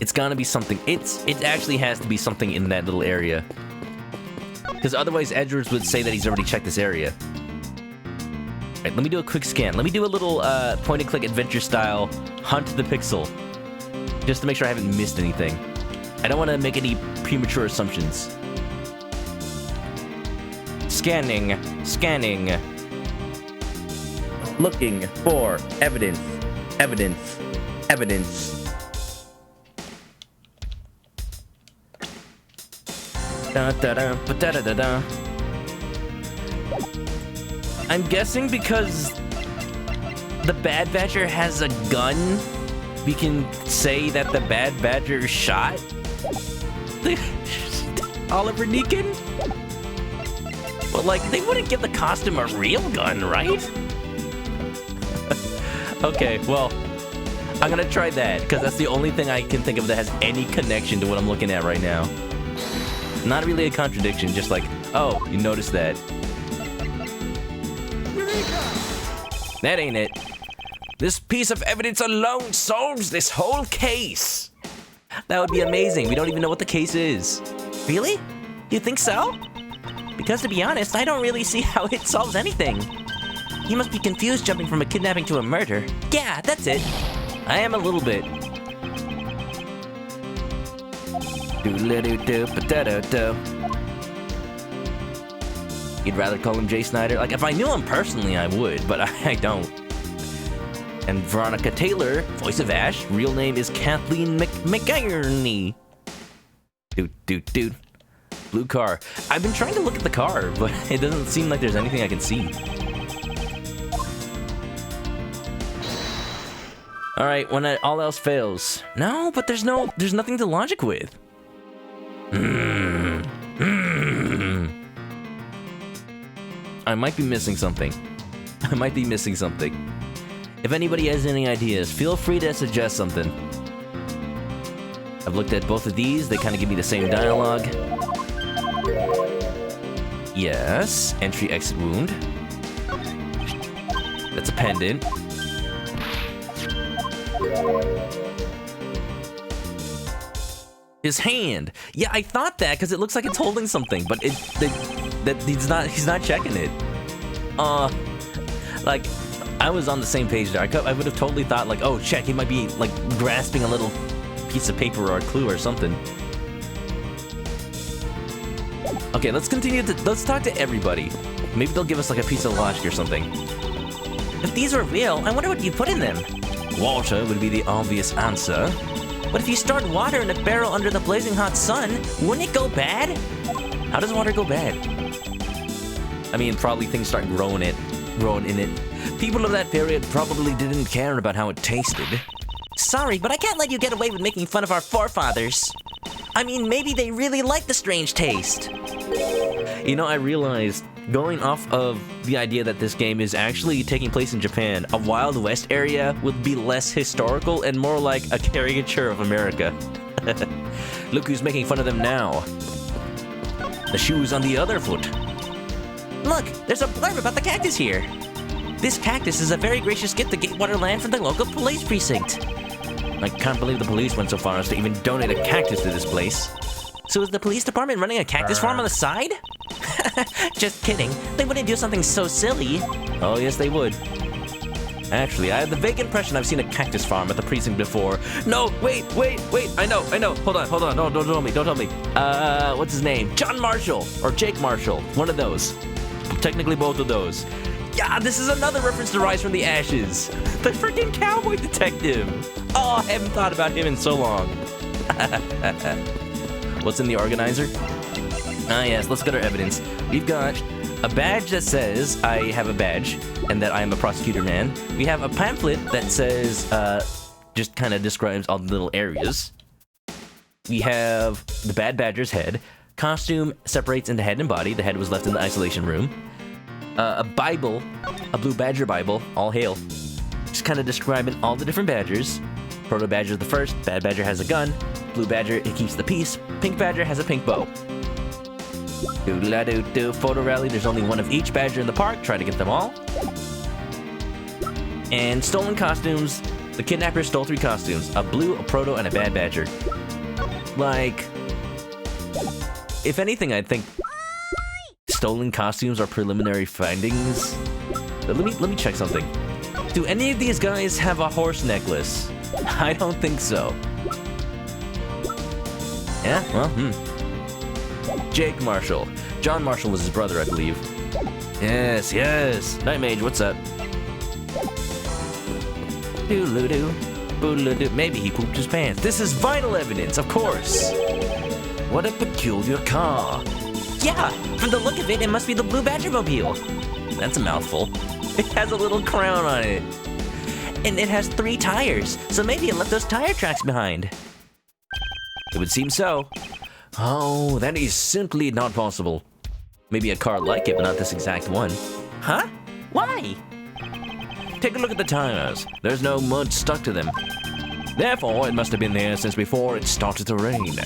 It's gonna be something. It actually has to be something in that little area. Because otherwise Edgeworth would say that he's already checked this area. Alright, let me do a quick scan. Let me do a little point-and-click adventure style hunt the pixel. Just to make sure I haven't missed anything. I don't want to make any premature assumptions. Scanning. Looking for evidence. Da-da-da. I'm guessing because the Bad Badger has a gun, we can say that the Bad Badger shot Oliver Deacon? But like, they wouldn't give the costume a real gun, right? Okay, well, I'm gonna try that, because that's the only thing I can think of that has any connection to what I'm looking at right now. Not really a contradiction, just like, oh, you noticed that. That ain't it. This piece of evidence alone solves this whole case. That would be amazing. We don't even know what the case is. Really? You think so? Because to be honest, I don't really see how it solves anything. You must be confused jumping from a kidnapping to a murder. Yeah, that's it. I am a little bit. You'd rather call him Jay Snyder? Like, if I knew him personally, I would, but I don't. And Veronica Taylor, voice of Ash, real name is Kathleen McInerney. Dude. Blue car. I've been trying to look at the car, but it doesn't seem like there's anything I can see. Alright, when all else fails. No, but there's nothing to logic with. I might be missing something. If anybody has any ideas, feel free to suggest something. I've looked at both of these. They kind of give me the same dialogue. Yes. Entry, exit, wound. That's a pendant. His hand. Yeah, I thought that because it looks like it's holding something, but he's not checking it. Like, I was on the same page there. I would have totally thought like, oh, check, he might be like grasping a little piece of paper or a clue or something. Okay, let's talk to everybody. Maybe they'll give us like a piece of logic or something. If these were real, I wonder what you put in them. Water would be the obvious answer. But if you stored water in a barrel under the blazing hot sun, wouldn't it go bad? How does water go bad? I mean, probably things start growing in it. People of that period probably didn't care about how it tasted. Sorry, but I can't let you get away with making fun of our forefathers. I mean, maybe they really like the strange taste. You know, I realized, going off of the idea that this game is actually taking place in Japan, a Wild West area would be less historical and more like a caricature of America. Look who's making fun of them now. The shoe's on the other foot. Look, there's a blurb about the cactus here. This cactus is a very gracious gift to Gatewater Land from the local police precinct. I can't believe the police went so far as to even donate a cactus to this place. So is the police department running a cactus farm on the side? Just kidding. They wouldn't do something so silly. Oh, yes, they would. Actually, I have the vague impression I've seen a cactus farm at the precinct before. No, wait. I know. Hold on. No, don't tell me. What's his name? John Marshall or Jake Marshall. One of those. Technically both of those. Yeah, this is another reference to Rise from the Ashes. The freaking cowboy detective. Oh, I haven't thought about him in so long. What's in the organizer? Ah, yes, let's get our evidence. We've got a badge that says I have a badge and that I am a prosecutor man. We have a pamphlet that says, just kind of describes all the little areas. We have the Bad Badger's head. Costume separates into head and body. The head was left in the isolation room. A Bible, a Blue Badger Bible, all hail. Just kind of describing all the different badgers. Proto Badger is the first. Bad Badger has a gun. Blue Badger, it keeps the peace. Pink Badger has a pink bow. Doodle-la-doo-doo. Photo rally, there's only one of each badger in the park. Try to get them all. And stolen costumes. The kidnapper stole 3 costumes. A blue, a proto, and a bad badger. Like, if anything, I think stolen costumes are preliminary findings. But let me check something. Do any of these guys have a horse necklace? I don't think so. Yeah, well, Jake Marshall. John Marshall was his brother, I believe. Yes. Night Mage, what's up? Doodle-doo, boodle-doo. Maybe he pooped his pants. This is vital evidence, of course. What a peculiar car. Yeah, from the look of it, it must be the Blue Badger Mobile. That's a mouthful. It has a little crown on it. And it has 3 tires, so maybe it left those tire tracks behind. It would seem so. Oh, that is simply not possible. Maybe a car like it, but not this exact one. Huh? Why? Take a look at the tires. There's no mud stuck to them. Therefore, it must have been there since before it started to rain.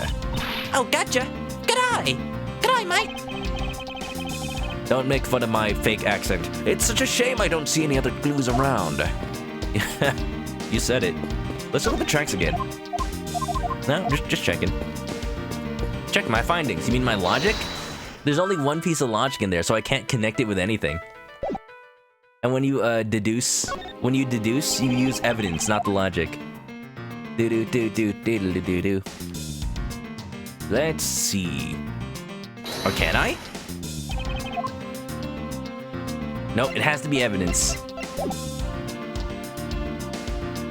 Oh, gotcha. G'day. G'day, mate. Don't make fun of my fake accent. It's such a shame I don't see any other clues around. You said it. Let's look at the tracks again. No, just checking. Check my findings. You mean my logic? There's only one piece of logic in there, so I can't connect it with anything. And when you deduce, you use evidence, not the logic. Do-do-do-do-do-do-do-do. Let's see. Or can I? Nope, it has to be evidence.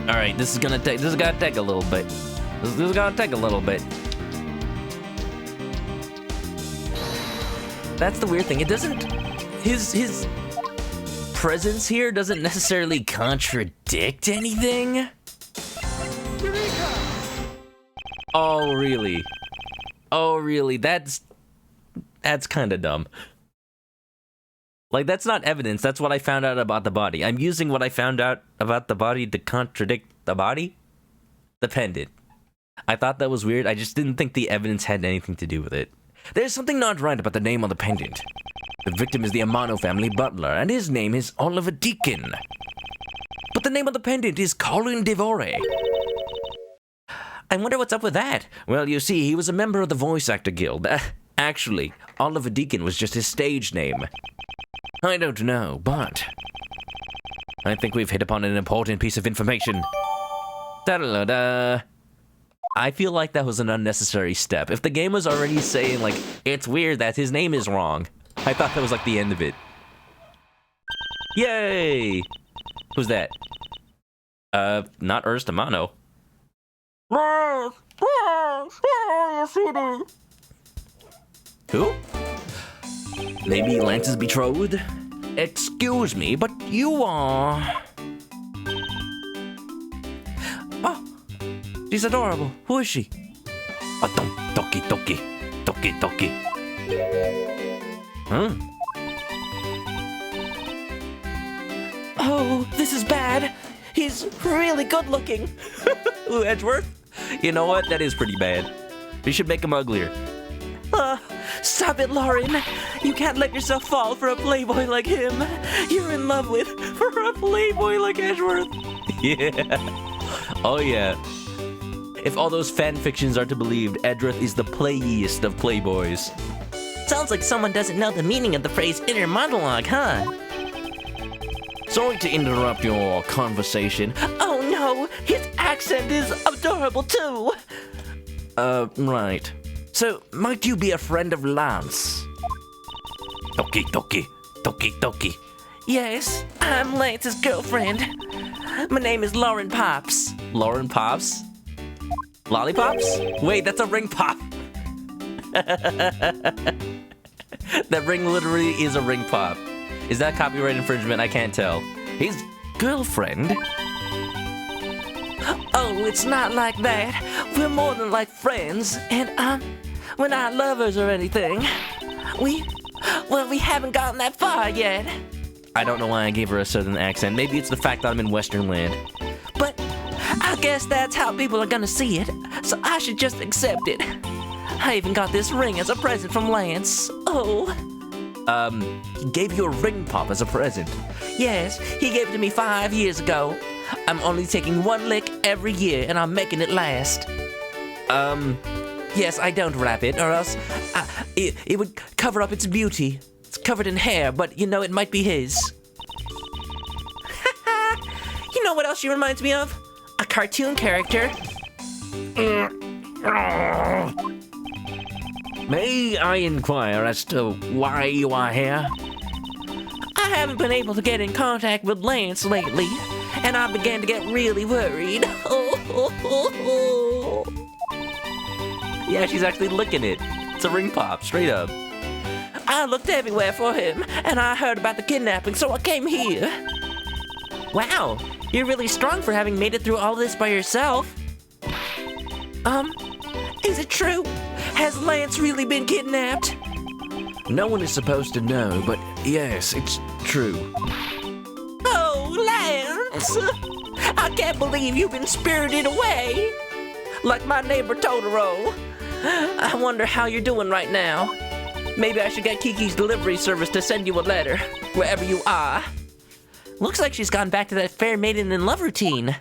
All right, this is gonna take a little bit. This is gonna take a little bit. That's the weird thing. It doesn't. His presence here doesn't necessarily contradict anything. Oh really? Oh really? That's kind of dumb. Like, that's not evidence. That's what I found out about the body. I'm using what I found out about the body to contradict the body? The pendant. I thought that was weird. I just didn't think the evidence had anything to do with it. There's something not right about the name on the pendant. The victim is the Amano family butler, and his name is Oliver Deacon. But the name of the pendant is Colin Devore. I wonder what's up with that. Well, you see, he was a member of the Voice Actor Guild. Actually, Oliver Deacon was just his stage name. I don't know, but I think we've hit upon an important piece of information. Da-da-da-da. I feel like that was an unnecessary step. If the game was already saying, like, it's weird that his name is wrong, I thought that was, like, the end of it. Yay! Who's that? Not Ernst Amano. Who? Maybe Lance's betrothed? Excuse me, but you are... Oh, she's adorable. Who is she? Toki. Huh? Oh, this is bad. He's really good looking. Ooh, Edgeworth? You know what? That is pretty bad. We should make him uglier. Stop it, Lauren. You can't let yourself fall for a playboy like him. You're in love with for a playboy like Edgeworth. Yeah. Oh, yeah. If all those fan fictions are to be believed, Edgeworth is the playiest of playboys. Sounds like someone doesn't know the meaning of the phrase inner monologue, huh? Sorry to interrupt your conversation. Oh no, his accent is adorable too. Right. So, might you be a friend of Lance? Toki. Yes, I'm Lance's girlfriend. My name is Lauren Pops. Lauren Pops? Lollipops? Wait, that's a ring pop. That ring literally is a ring pop. Is that copyright infringement? I can't tell. His girlfriend? Oh, it's not like that. We're more than like friends, and we're not lovers or anything. We haven't gotten that far yet. I don't know why I gave her a southern accent. Maybe it's the fact that I'm in Western land. But I guess that's how people are gonna see it, so I should just accept it. I even got this ring as a present from Lance. Oh. He gave you a ring pop as a present. Yes, he gave it to me 5 years ago. I'm only taking one lick every year, and I'm making it last. Yes, I don't wrap it, or else it would cover up its beauty. It's covered in hair, but you know, it might be his. You know what else she reminds me of? A cartoon character. May I inquire as to why you are here? I haven't been able to get in contact with Lance lately, and I began to get really worried. Yeah, she's actually licking it. It's a ring pop, straight up. I looked everywhere for him, and I heard about the kidnapping, so I came here. Wow, you're really strong for having made it through all this by yourself. Is it true? Has Lance really been kidnapped? No one is supposed to know, but yes, it's true. Oh, Lance! I can't believe you've been spirited away. Like my neighbor Totoro. I wonder how you're doing right now. Maybe I should get Kiki's delivery service to send you a letter, wherever you are. Looks like she's gone back to that fair maiden in love routine.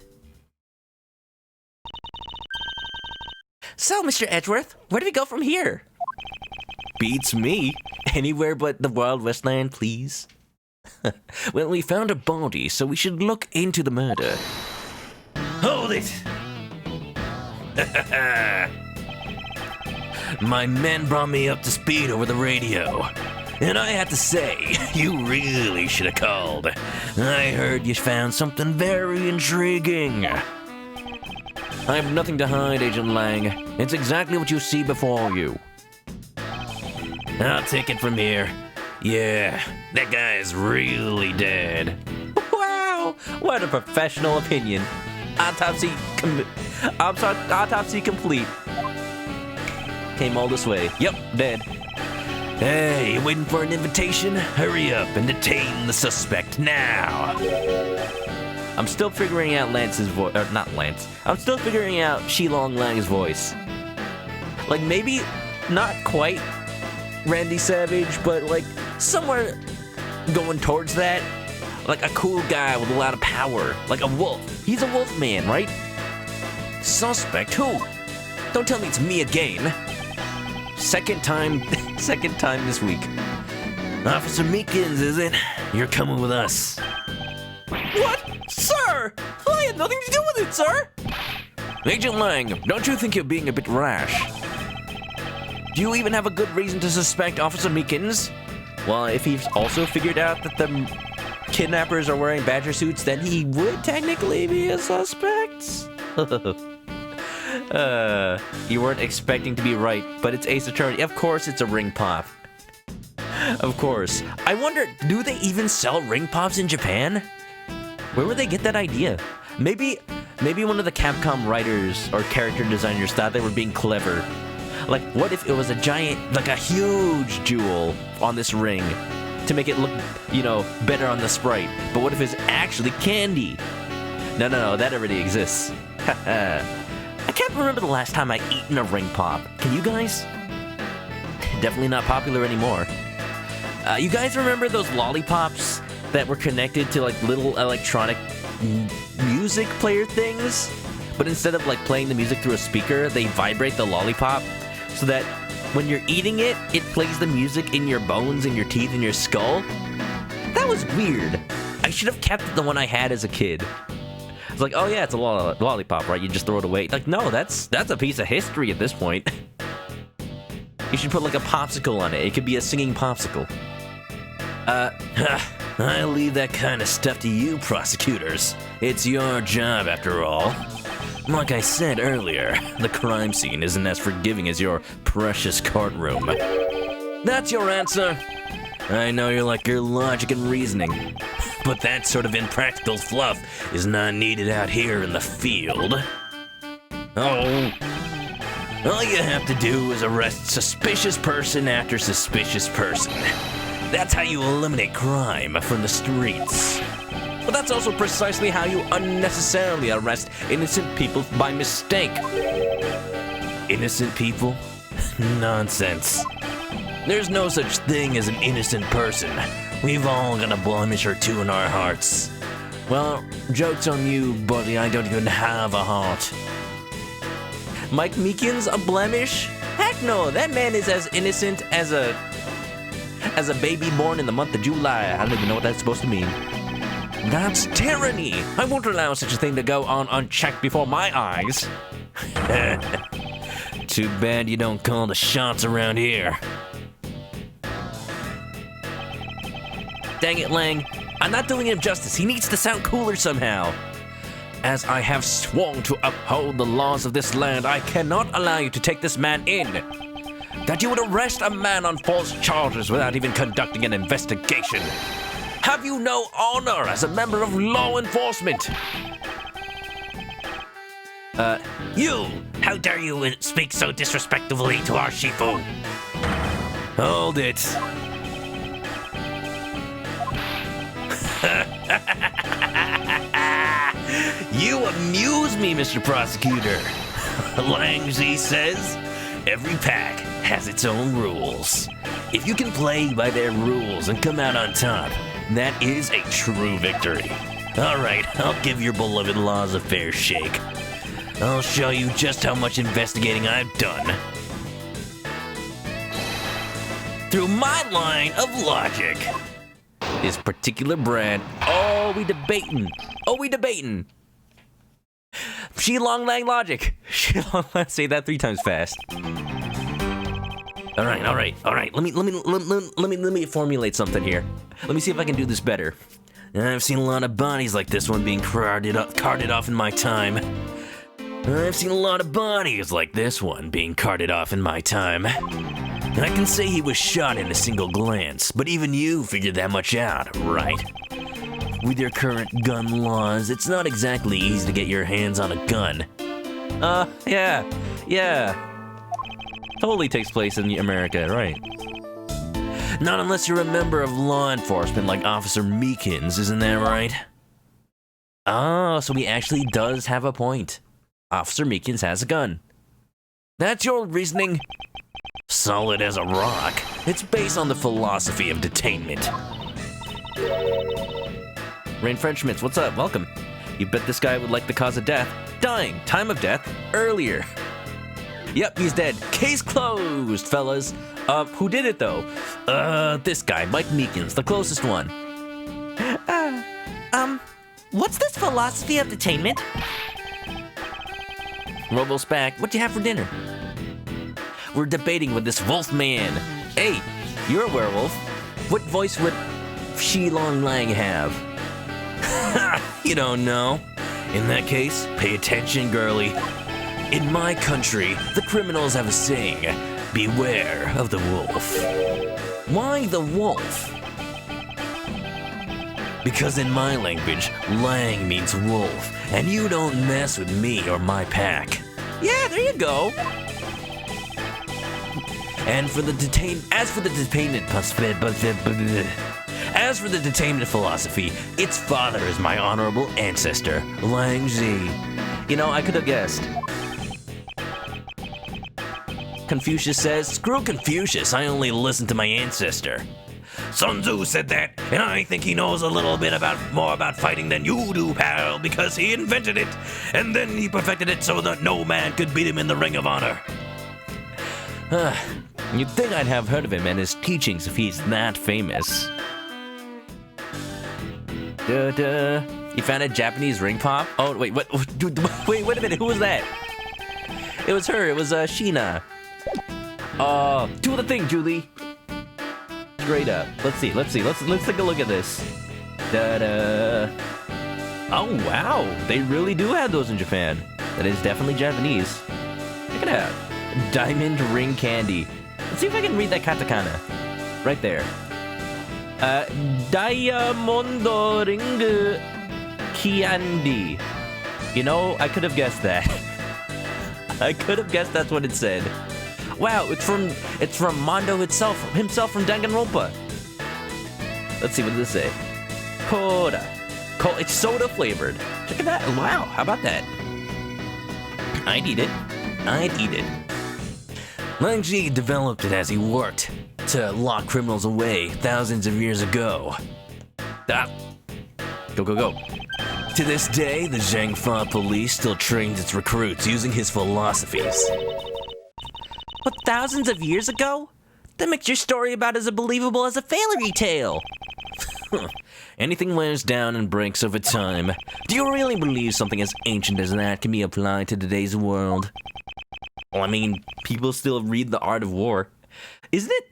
So, Mr. Edgeworth, where do we go from here? Beats me. Anywhere but the Wild West land, please. Well, we found a body, so we should look into the murder. Hold it! My men brought me up to speed over the radio. And I have to say, you really should have called. I heard you found something very intriguing. I have nothing to hide, Agent Lang. It's exactly what you see before you. I'll take it from here. Yeah, that guy is really dead. Wow, what a professional opinion. Autopsy complete. Came all this way. Yep, dead. Hey, you waiting for an invitation? Hurry up and detain the suspect now. I'm still figuring out Lance's voice, or not Lance. I'm still figuring out Shilong Lang's voice. Like, maybe not quite Randy Savage, but like somewhere going towards that. Like a cool guy with a lot of power. Like a wolf. He's a wolf man, right? Suspect who? Don't tell me it's me again. Second time this week. Officer Meekins, is it? You're coming with us. What? Sir! I had nothing to do with it, sir! Agent Lang, don't you think you're being a bit rash? Do you even have a good reason to suspect Officer Meekins? Well, if he's also figured out that the kidnappers are wearing badger suits, then he would technically be a suspect? You weren't expecting to be right, but it's Ace Attorney. Of course it's a ring pop. Of course. I wonder, do they even sell ring pops in Japan? Where would they get that idea? Maybe one of the Capcom writers or character designers thought they were being clever. Like, what if it was a giant, like a huge jewel on this ring to make it look, better on the sprite? But what if it's actually candy? No, that already exists. I can't remember the last time I eaten a ring pop. Can you guys? Definitely not popular anymore. You guys remember those lollipops that were connected to like little electronic music player things? But instead of like playing the music through a speaker, they vibrate the lollipop so that when you're eating it, it plays the music in your bones, in your teeth, in your skull. That was weird. I should have kept the one I had as a kid. It's like, oh yeah, it's a lollipop, right? You just throw it away. Like, no, that's a piece of history at this point. You should put like a popsicle on it. It could be a singing popsicle. I leave that kind of stuff to you, prosecutors. It's your job, after all. Like I said earlier, the crime scene isn't as forgiving as your precious courtroom. That's your answer. I know you like your logic and reasoning, but that sort of impractical fluff is not needed out here in the field. Oh, all you have to do is arrest suspicious person after suspicious person. That's how you eliminate crime from the streets. But that's also precisely how you unnecessarily arrest innocent people by mistake. Innocent people? Nonsense. There's no such thing as an innocent person. We've all got a blemish or two in our hearts. Well, joke's on you, buddy. I don't even have a heart. Mike Meekins, a blemish? Heck no, that man is as innocent as a baby born in the month of July. I don't even know what that's supposed to mean. That's tyranny. I won't allow such a thing to go on unchecked before my eyes. Too bad you don't call the shots around here. Dang it, Lang. I'm not doing him justice. He needs to sound cooler somehow. As I have sworn to uphold the laws of this land, I cannot allow you to take this man in. That you would arrest a man on false charges without even conducting an investigation. Have you no honor as a member of law enforcement? You! How dare you speak so disrespectfully to our Shifu? Hold it. You amuse me, Mr. Prosecutor. Langzy says, every pack has its own rules. If you can play by their rules and come out on top, that is a true victory. All right, I'll give your beloved laws a fair shake. I'll show you just how much investigating I've done. Through my line of logic. This particular brand. Oh, we debating. Shilong Lang logic. Say that 3 times fast. All right. Let me formulate something here. Let me see if I can do this better. I've seen a lot of bodies like this one being carted off in my time. I've seen a lot of bodies like this one being carted off in my time. And I can say he was shot in a single glance, but even you figured that much out, right? With your current gun laws, it's not exactly easy to get your hands on a gun. Yeah. Totally takes place in America, right? Not unless you're a member of law enforcement like Officer Meekins, isn't that right? Oh, so he actually does have a point. Officer Meekins has a gun. That's your reasoning? Solid as a rock. It's based on the philosophy of detainment. Rain Frenchmans, what's up? Welcome. You bet this guy would like the cause of death. Dying. Time of death. Earlier. Yep, he's dead. Case closed, fellas. Who did it, though? This guy, Mike Meekins, the closest one. What's this philosophy of detainment? Robo's back. What'd you have for dinner? We're debating with this wolf man. Hey, you're a werewolf. What voice would Shilong Lang have? You don't know. In that case, pay attention, girlie. In my country, the criminals have a saying, beware of the wolf. Why the wolf? Because in my language, Lang means wolf, and you don't mess with me or my pack. Yeah, there you go. As for the detainment philosophy, its father is my honorable ancestor, Lang Zi. You know, I could have guessed. Confucius says, screw Confucius, I only listen to my ancestor. Sun Tzu said that, and I think he knows a little bit more about fighting than you do, pal, because he invented it, and then he perfected it so that no man could beat him in the Ring of Honor. You'd think I'd have heard of him and his teachings if he's that famous. You found a Japanese ring pop? Oh, wait, what? Wait a minute, who was that? It was her, it was Sheena. Do the thing, Julie. Straight up. Let's see. Let's take a look at this. Oh, wow. They really do have those in Japan. That is definitely Japanese. Check it out. Diamond ring candy. Let's see if I can read that katakana. Right there. Diamondo ring candy. You know, I could have guessed that. I could have guessed that's what it said. Wow, it's from Mondo himself from Danganronpa. Let's see, what does this say? Coda. It's soda flavored. Check it out. Wow, how about that? I'd eat it. Lang Ji developed it as he worked to lock criminals away thousands of years ago. Go. To this day, the Zhangfa police still trains its recruits using his philosophies. But thousands of years ago? That makes your story about as believable as a fairy tale. Anything wears down and breaks over time. Do you really believe something as ancient as that can be applied to today's world? Well, I mean, people still read The Art of War. Isn't it?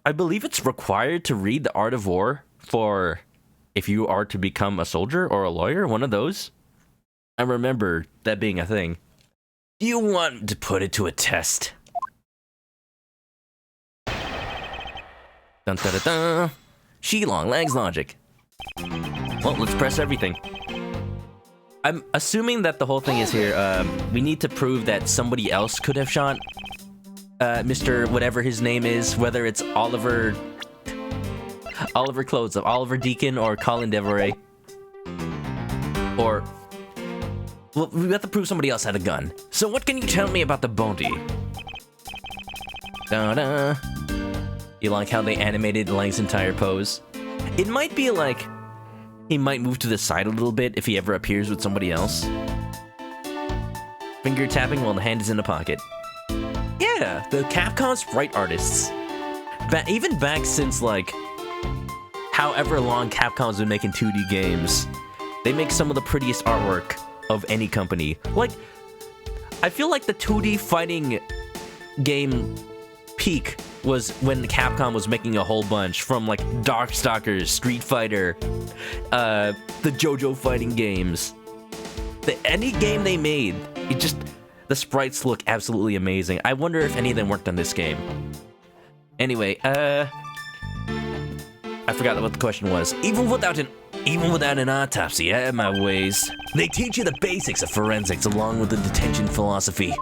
I believe it's required to read The Art of War for if you are to become a soldier or a lawyer, one of those. I remember that being a thing. Do you want to put it to a test? Dun dun dun dun. Shilong Lang's logic. Well, let's press everything. I'm assuming that the whole thing is here. We need to prove that somebody else could have shot Mr. whatever his name is, whether it's Oliver Clothes, Oliver Deacon, or Colin Devoray. Or, well, we have to prove somebody else had a gun. So what can you tell me about the body? Da-da. You like how they animated Lang's entire pose? It might be like he might move to the side a little bit if he ever appears with somebody else. Finger tapping while the hand is in the pocket. Yeah, the Capcom sprite artists. Even back since, like, however long Capcom's been making 2D games, they make some of the prettiest artwork of any company. Like, I feel like the 2D fighting game peak was when Capcom was making a whole bunch, from like Darkstalkers, Street Fighter, the JoJo fighting games. Any game they made, the sprites look absolutely amazing. I wonder if any of them worked on this game. Anyway, I forgot what the question was. Even without an autopsy, I have my ways. They teach you the basics of forensics along with the detention philosophy.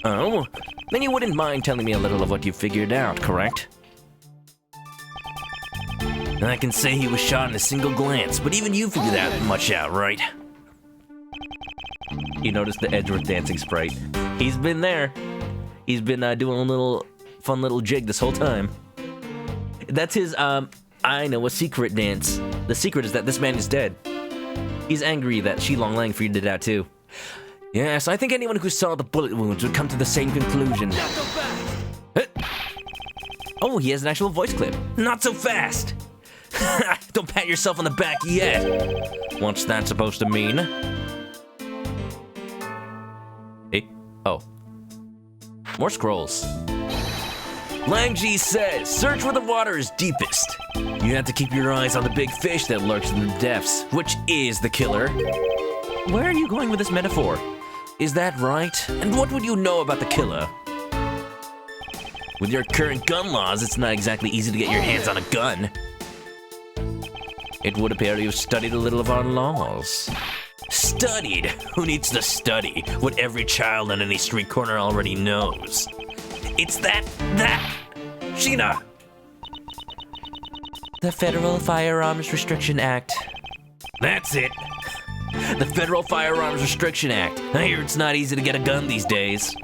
Oh, then you wouldn't mind telling me a little of what you figured out, correct? I can say he was shot in a single glance, but even you figured that much out, right? You noticed the Edgeworth dancing sprite. He's been there. He's been doing a little fun little jig this whole time. That's his, I know a secret dance. The secret is that this man is dead. He's angry that Shi Long Lang figured it out too. Yes, I think anyone who saw the bullet wounds would come to the same conclusion. Oh, he has an actual voice clip. Not so fast! Don't pat yourself on the back yet! What's that supposed to mean? Hey, oh. More scrolls. Lang Ji says, search where the water is deepest. You have to keep your eyes on the big fish that lurks in the depths, which is the killer. Where are you going with this metaphor? Is that right? And what would you know about the killer? With your current gun laws, it's not exactly easy to get your hands on a gun. It would appear you've studied a little of our laws. Studied? Who needs to study what every child on any street corner already knows? It's that, Sheena! The Federal Firearms Restriction Act. That's it. The Federal Firearms Restriction Act. I hear it's not easy to get a gun these days.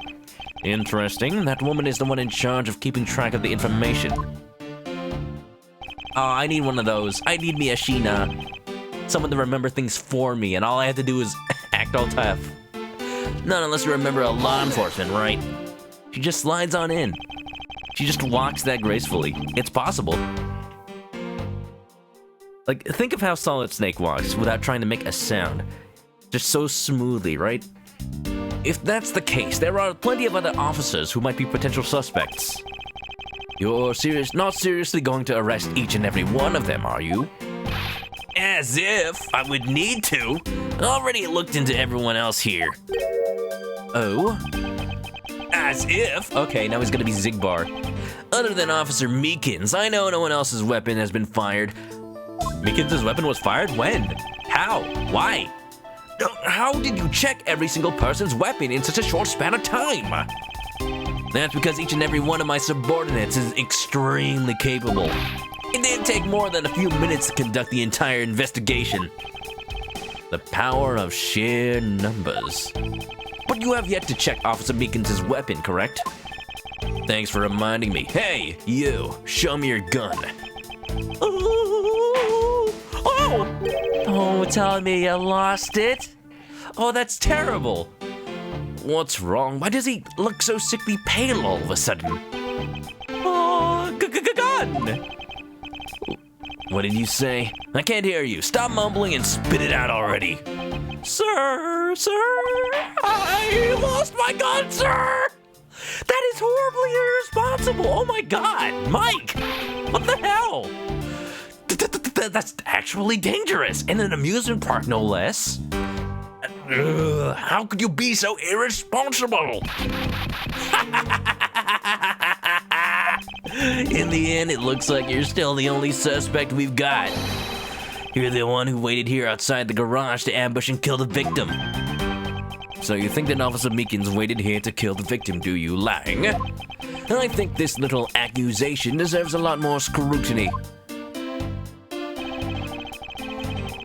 Interesting. That woman is the one in charge of keeping track of the information. Oh, I need one of those. I need me a Sheena. Someone to remember things for me, and all I have to do is act all tough. Not unless you remember a law enforcement, right? She just slides on in. She just walks that gracefully. It's possible. Like, think of how Solid Snake walks without trying to make a sound. Just so smoothly, right? If that's the case, there are plenty of other officers who might be potential suspects. You're not seriously going to arrest each and every one of them, are you? As if I would need to. I already looked into everyone else here. Oh? As if? Okay, now he's gonna be Zigbar. Other than Officer Meekins, I know no one else's weapon has been fired. Meekins' weapon was fired? When? How? Why? How did you check every single person's weapon in such a short span of time? That's because each and every one of my subordinates is extremely capable. It didn't take more than a few minutes to conduct the entire investigation. The power of sheer numbers. But you have yet to check Officer Meekins' weapon, correct? Thanks for reminding me. Hey, you, show me your gun. Oh, tell me you lost it? Oh, that's terrible. What's wrong? Why does he look so sickly pale all of a sudden? Oh, gun! What did you say? I can't hear you. Stop mumbling and spit it out already. Sir, I lost my gun, sir! That is horribly irresponsible. Oh my God, Mike! What the hell? That's actually dangerous. In an amusement park, no less. How could you be so irresponsible? In the end, it looks like you're still the only suspect we've got. You're the one who waited here outside the garage to ambush and kill the victim. So you think that Officer Meekins waited here to kill the victim, do you, Lang? I think this little accusation deserves a lot more scrutiny.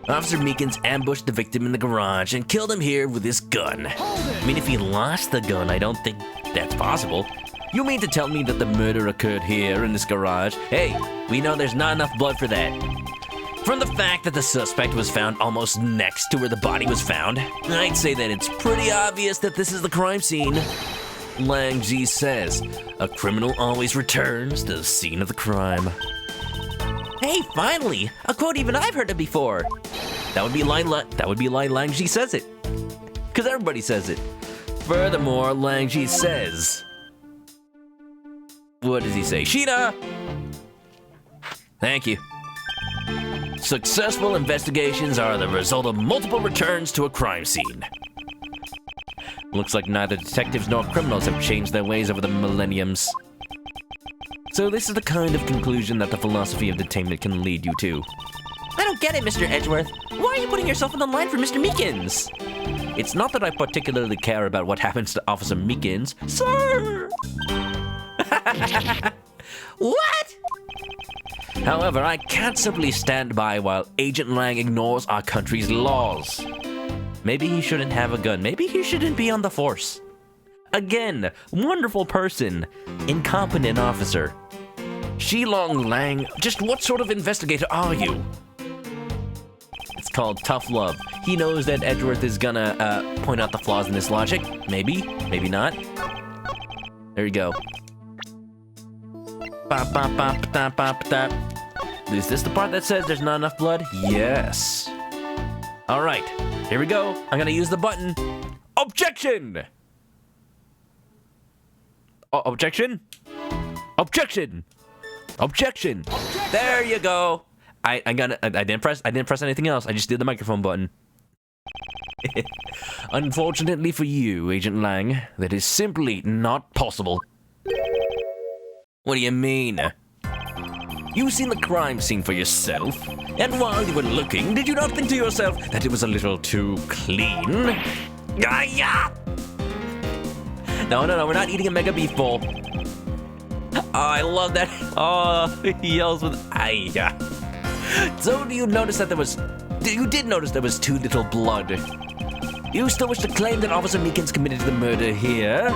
Officer Meekins ambushed the victim in the garage and killed him here with his gun. I mean, if he lost the gun, I don't think that's possible. You mean to tell me that the murder occurred here in this garage? Hey, we know there's not enough blood for that. From the fact that the suspect was found almost next to where the body was found, I'd say that it's pretty obvious that this is the crime scene. Lang Ji says, a criminal always returns to the scene of the crime. Hey, finally! A quote even I've heard it before. That would be Lang Ji says it. Because everybody says it. Furthermore, Lang Ji says, What does he say? Sheena! Thank you. Successful investigations are the result of multiple returns to a crime scene. Looks like neither detectives nor criminals have changed their ways over the millenniums. So this is the kind of conclusion that the philosophy of detainment can lead you to. I don't get it, Mr. Edgeworth. Why are you putting yourself on the line for Mr. Meekins? It's not that I particularly care about what happens to Officer Meekins. Sir! What? However, I can't simply stand by while Agent Lang ignores our country's laws. Maybe he shouldn't have a gun. Maybe he shouldn't be on the force. Again, wonderful person, incompetent officer. Shilong Lang, just what sort of investigator are you? It's called tough love. He knows that Edgeworth is gonna point out the flaws in this logic. Maybe, maybe not. There you go. Is this the part that says there's not enough blood? Yes. All right, here we go. I'm gonna use the button. Objection! Objection? Objection! Objection! There you go. I didn't press anything else. I just did the microphone button. Unfortunately for you, Agent Lang, that is simply not possible. What do you mean? You've seen the crime scene for yourself, and while you were looking, did you not think to yourself that it was a little too clean? Ah-ya! No, we're not eating a mega beef bowl. Oh, I love that. Oh, he yells with "Ay-ya." So you did notice there was too little blood. You still wish to claim that Officer Meekins committed the murder here?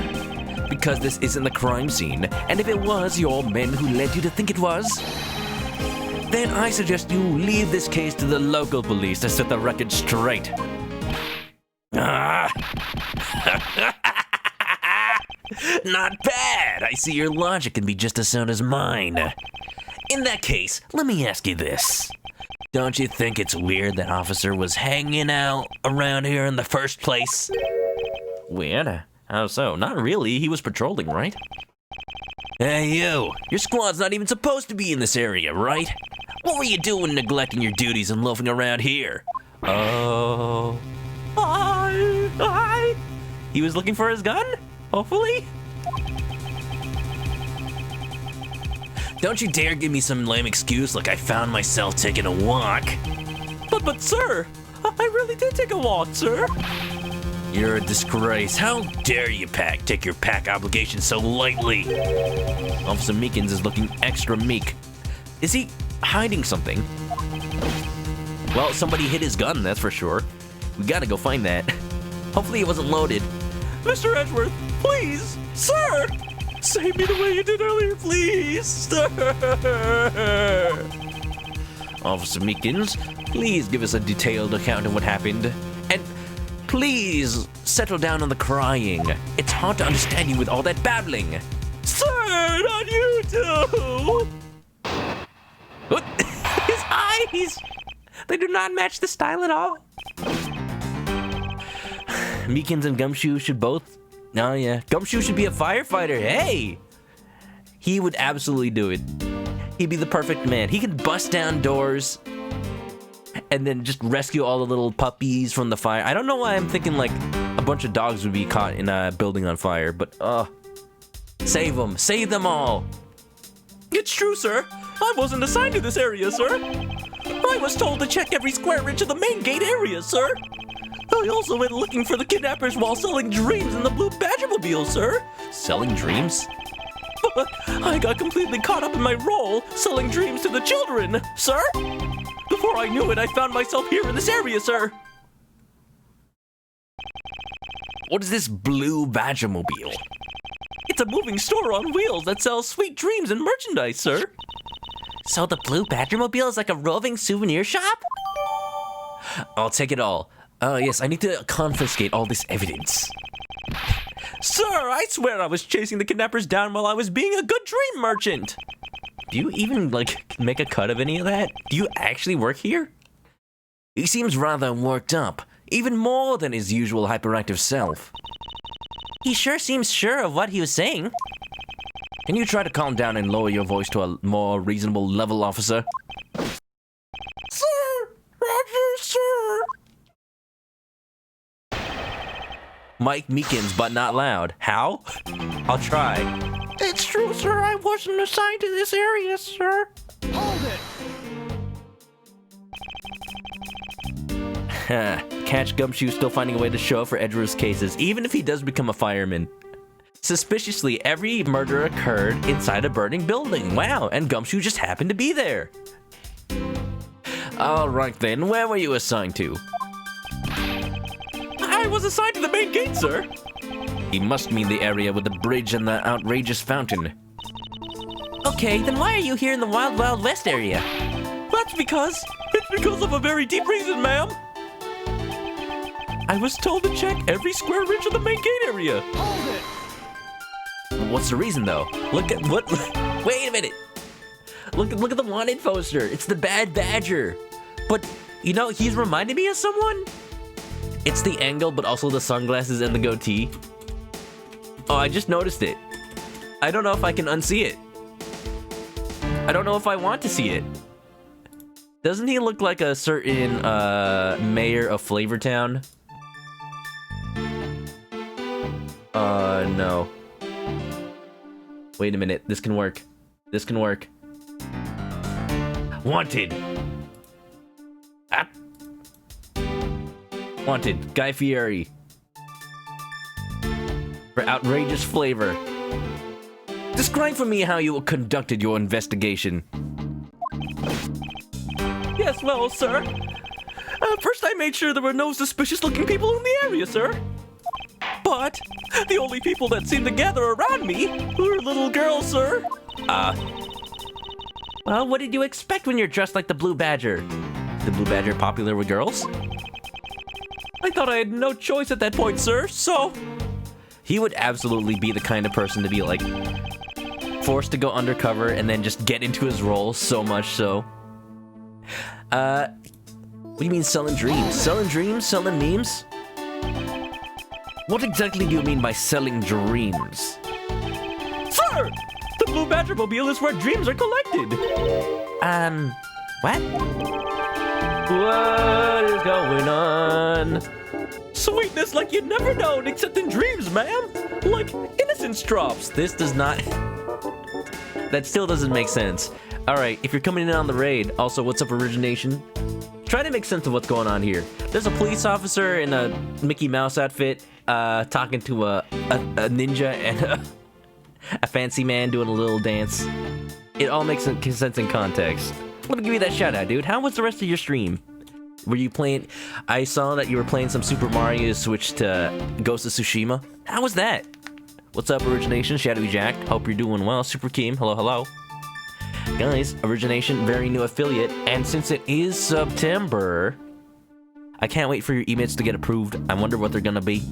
Because this isn't the crime scene, and if it was your men who led you to think it was, then I suggest you leave this case to the local police to set the record straight. Ah. Not bad. I see your logic can be just as sound as mine. In that case, let me ask you this. Don't you think it's weird that officer was hanging out around here in the first place? Weird? How so? Not really. He was patrolling, right? Hey, you. Your squad's not even supposed to be in this area, right? What were you doing neglecting your duties and loafing around here? Oh. Hi. He was looking for his gun? Hopefully? Don't you dare give me some lame excuse like I found myself taking a walk. But sir, I really did take a walk, sir. You're a disgrace. How dare you take your pack obligation so lightly? Officer Meekins is looking extra meek. Is he hiding something? Well, somebody hid his gun, that's for sure. We gotta go find that. Hopefully it wasn't loaded. Mr. Edgeworth, please, sir! Save me the way you did earlier, please, sir! Officer Meekins, please give us a detailed account of what happened. And please settle down on the crying. It's hard to understand you with all that babbling. Sir, not you too! What? His eyes! They do not match the style at all. Meekins and Gumshoe should both... Oh, yeah. Gumshoe should be a firefighter. Hey! He would absolutely do it. He'd be the perfect man. He could bust down doors and then just rescue all the little puppies from the fire. I don't know why I'm thinking, like, a bunch of dogs would be caught in a building on fire, but, save them. Save them all. It's true, sir. I wasn't assigned to this area, sir. I was told to check every square inch of the main gate area, sir. I also went looking for the kidnappers while selling dreams in the blue Badgermobile, sir. Selling dreams? But I got completely caught up in my role, selling dreams to the children, sir. Before I knew it, I found myself here in this area, sir. What is this blue Badgermobile? It's a moving store on wheels that sells sweet dreams and merchandise, sir. So the blue Badgermobile is like a roving souvenir shop? I'll take it all. Yes, I need to confiscate all this evidence. Sir, I swear I was chasing the kidnappers down while I was being a good dream merchant. Do you even, like, make a cut of any of that? Do you actually work here? He seems rather worked up, even more than his usual hyperactive self. He sure seems sure of what he was saying. Can you try to calm down and lower your voice to a more reasonable level, officer? Sir! Roger, sir! Mike Meekins, but not loud. How? I'll try. It's true, sir. I wasn't assigned to this area, sir. Catch Gumshoe still finding a way to show up for Edgeworth's cases, even if he does become a fireman. Suspiciously, every murder occurred inside a burning building. Wow, and Gumshoe just happened to be there. Alright then, where were you assigned to? I was assigned to the main gate, sir. He must mean the area with the bridge and the outrageous fountain. Okay, then why are you here in the Wild Wild West area? It's because of a very deep reason, ma'am. I was told to check every square inch of the main gate area. What's the reason though? Look at what? Wait a minute. Look at the wanted poster. It's the Bad Badger. But you know, he's reminding me of someone. It's the angle, but also the sunglasses and the goatee. Oh, I just noticed it. I don't know if I can unsee it. I don't know if I want to see it. Doesn't he look like a certain mayor of Flavortown? No. Wait a minute. This can work. This can work. Wanted. Ah. Wanted. Guy Fieri. For outrageous flavor. Describe for me how you conducted your investigation. Yes, well, sir. First I made sure there were no suspicious-looking people in the area, sir. But the only people that seemed to gather around me were little girls, sir. Well, what did you expect when you're dressed like the Blue Badger? The Blue Badger popular with girls? I thought I had no choice at that point, sir, so... He would absolutely be the kind of person to be, like, forced to go undercover and then just get into his role so much so. What do you mean selling dreams? Selling dreams? Selling memes? What exactly do you mean by selling dreams? Sir! The Blue Badger Mobile is where dreams are collected! What? What is going on? Sweetness like you'd never known except in dreams, ma'am! Like innocence drops! This does not... That still doesn't make sense. Alright, if you're coming in on the raid, also, what's up, Origination? Try to make sense of what's going on here. There's a police officer in a Mickey Mouse outfit, talking to a ninja and a fancy man doing a little dance. It all makes sense in context. Let me give you that shout out, dude. How was the rest of your stream? Were you playing... I saw that you were playing some Super Mario Switch to Ghost of Tsushima. How was that? What's up, Origination? Shadowy Jack. Hope you're doing well. Super Keem. Hello, hello. Guys, Origination, very new affiliate, and since it is September, I can't wait for your emails to get approved. I wonder what they're gonna be.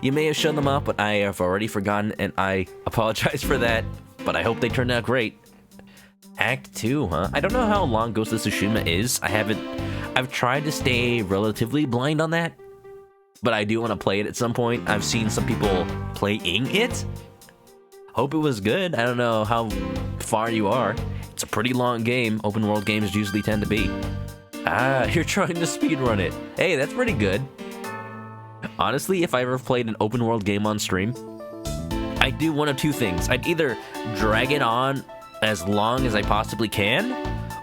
You may have shown them up, but I have already forgotten, and I apologize for that, but I hope they turned out great. Act 2, huh? I don't know how long Ghost of Tsushima is. I've tried to stay relatively blind on that, but I do want to play it at some point. I've seen some people playing it. Hope it was good. I don't know how far you are. It's a pretty long game. Open world games usually tend to be. You're trying to speedrun it. Hey, that's pretty good. Honestly, if I ever played an open world game on stream, I'd do one of two things. I'd either drag it on as long as I possibly can,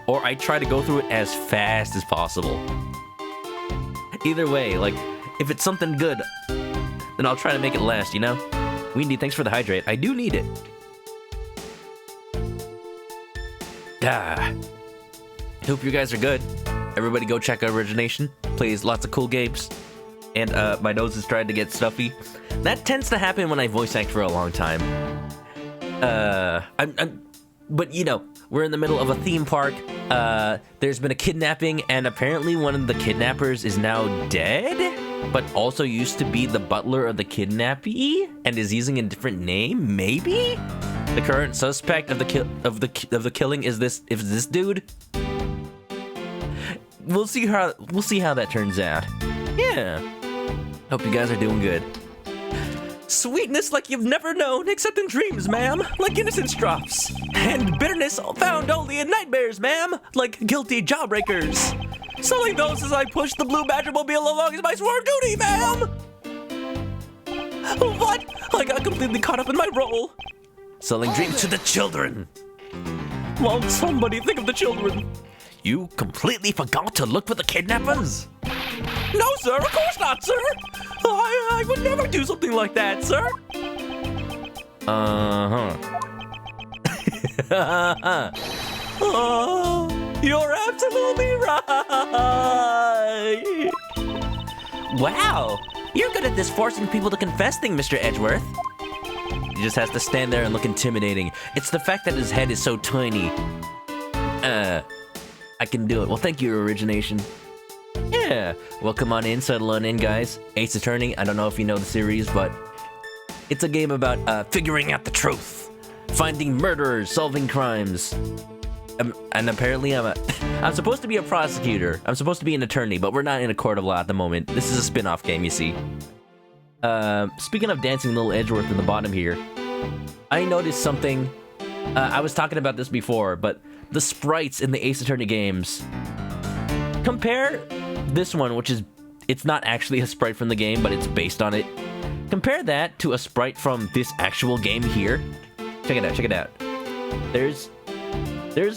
or I'd try to go through it as fast as possible. Either way, like, if it's something good, then I'll try to make it last, you know? Windy, thanks for the hydrate. I do need it. Hope you guys are good. Everybody go check out Origination. Plays lots of cool games. And my nose is trying to get stuffy. That tends to happen when I voice act for a long time. But you know, we're in the middle of a theme park. There's been a kidnapping, and apparently one of the kidnappers is now dead, but also used to be the butler of the kidnappee and is using a different name. Maybe the current suspect of the killing is this dude. We'll see how that turns out. Yeah. Hope you guys are doing good. Sweetness like you've never known except in dreams, ma'am, like innocence drops. And bitterness found only in nightmares, ma'am, like guilty jawbreakers. Selling those as I push the blue badger mobile along is my sworn duty, ma'am! What? I got completely caught up in my role. Selling dreams to the children. Won't somebody think of the children? You completely forgot to look for the kidnappers? No, sir, of course not, sir. I would never do something like that, sir. You're absolutely right. Wow, you're good at this forcing people to confess thing, Mr. Edgeworth. He just has to stand there and look intimidating. It's the fact that his head is so tiny. I can do it. Well, thank you, Origination. Yeah. Well, come on in, settle on in, guys. Ace Attorney, I don't know if you know the series, but it's a game about figuring out the truth, finding murderers, solving crimes. And apparently I'm supposed to be a prosecutor. I'm supposed to be an attorney, but we're not in a court of law at the moment. This is a spin-off game, you see. Speaking of dancing little Edgeworth in the bottom here, I noticed something. I was talking about this before, but the sprites in the Ace Attorney games. Compare this one, which is, it's not actually a sprite from the game, but it's based on it. Compare that to a sprite from this actual game here. Check it out, check it out. There's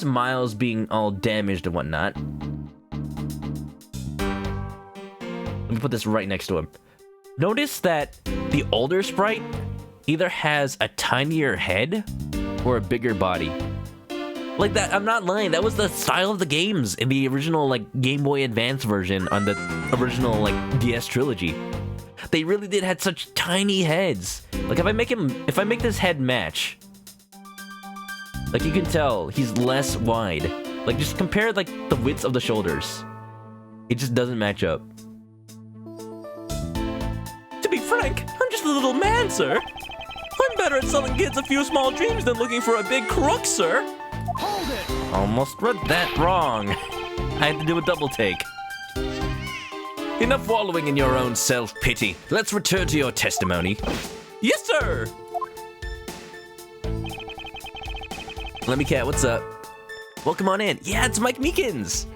Miles being all damaged and whatnot. Let me put this right next to him. Notice that the older sprite either has a tinier head or a bigger body. Like that, I'm not lying, that was the style of the games in the original like Game Boy Advance version on the original like DS trilogy. They really did had such tiny heads. Like if I make this head match, like you can tell he's less wide. Like just compare like the width of the shoulders. It just doesn't match up. To be frank, I'm just a little man, sir. I'm better at selling kids a few small dreams than looking for a big crook, sir. Hold it! Almost read that wrong. I had to do a double take. Enough wallowing in your own self-pity. Let's return to your testimony. Yes, sir! Lemmy Cat, what's up? Welcome on in. Yeah, it's Mike Meekins!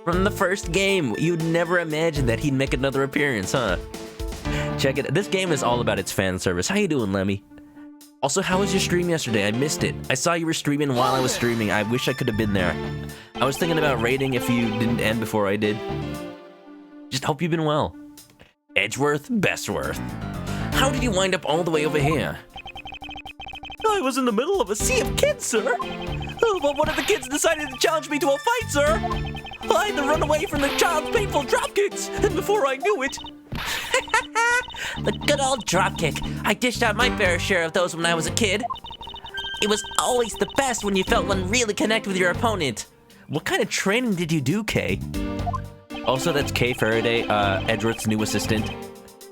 From the first game, you'd never imagine that he'd make another appearance, huh? Check it. This game is all about its fan service. How you doing, Lemmy? Also, how was your stream yesterday? I missed it. I saw you were streaming while I was streaming. I wish I could have been there. I was thinking about raiding if you didn't end before I did. Just hope you've been well. Edgeworth, Bestworth. How did you wind up all the way over here? I was in the middle of a sea of kids, sir. Oh, but one of the kids decided to challenge me to a fight, sir. I had to run away from the child's painful dropkicks, and before I knew it... The good old dropkick. I dished out my fair share of those when I was a kid. It was always the best when you felt one really connect with your opponent. What kind of training did you do, Kay? Also, that's Kay Faraday, Edgeworth's new assistant.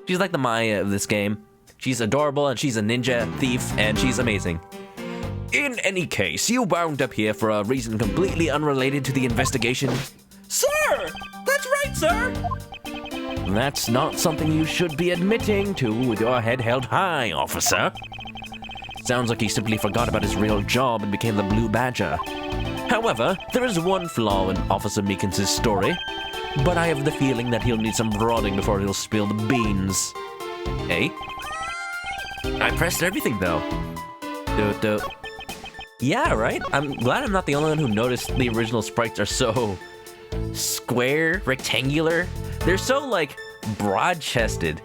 She's like the Maya of this game. She's adorable, and she's a ninja thief, and she's amazing. In any case, you wound up here for a reason completely unrelated to the investigation. Sir! That's right, sir! That's not something you should be admitting to with your head held high, officer. Sounds like he simply forgot about his real job and became the Blue Badger. However, there is one flaw in Officer Meekins' story, but I have the feeling that he'll need some prodding before he'll spill the beans. Hey? I pressed everything, though. Yeah, right? I'm glad I'm not the only one who noticed the original sprites are so square, rectangular. They're so, like, broad-chested.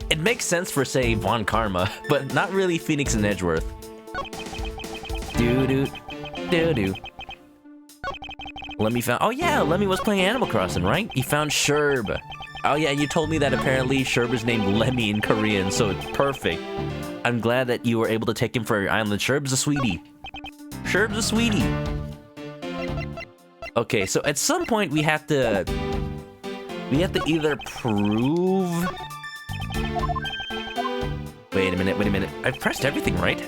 It makes sense for, say, Von Karma, but not really Phoenix and Edgeworth. Doo-doo. Lemmy found... Oh, yeah, Lemmy was playing Animal Crossing, right? He found Sherb. Oh, yeah, you told me that apparently Sherb is named Lemmy in Korean, so it's perfect. I'm glad that you were able to take him for your island. Sherb's a sweetie. Sherb's a sweetie. Okay, so at some point we have to either prove... Wait a minute. I've pressed everything, right?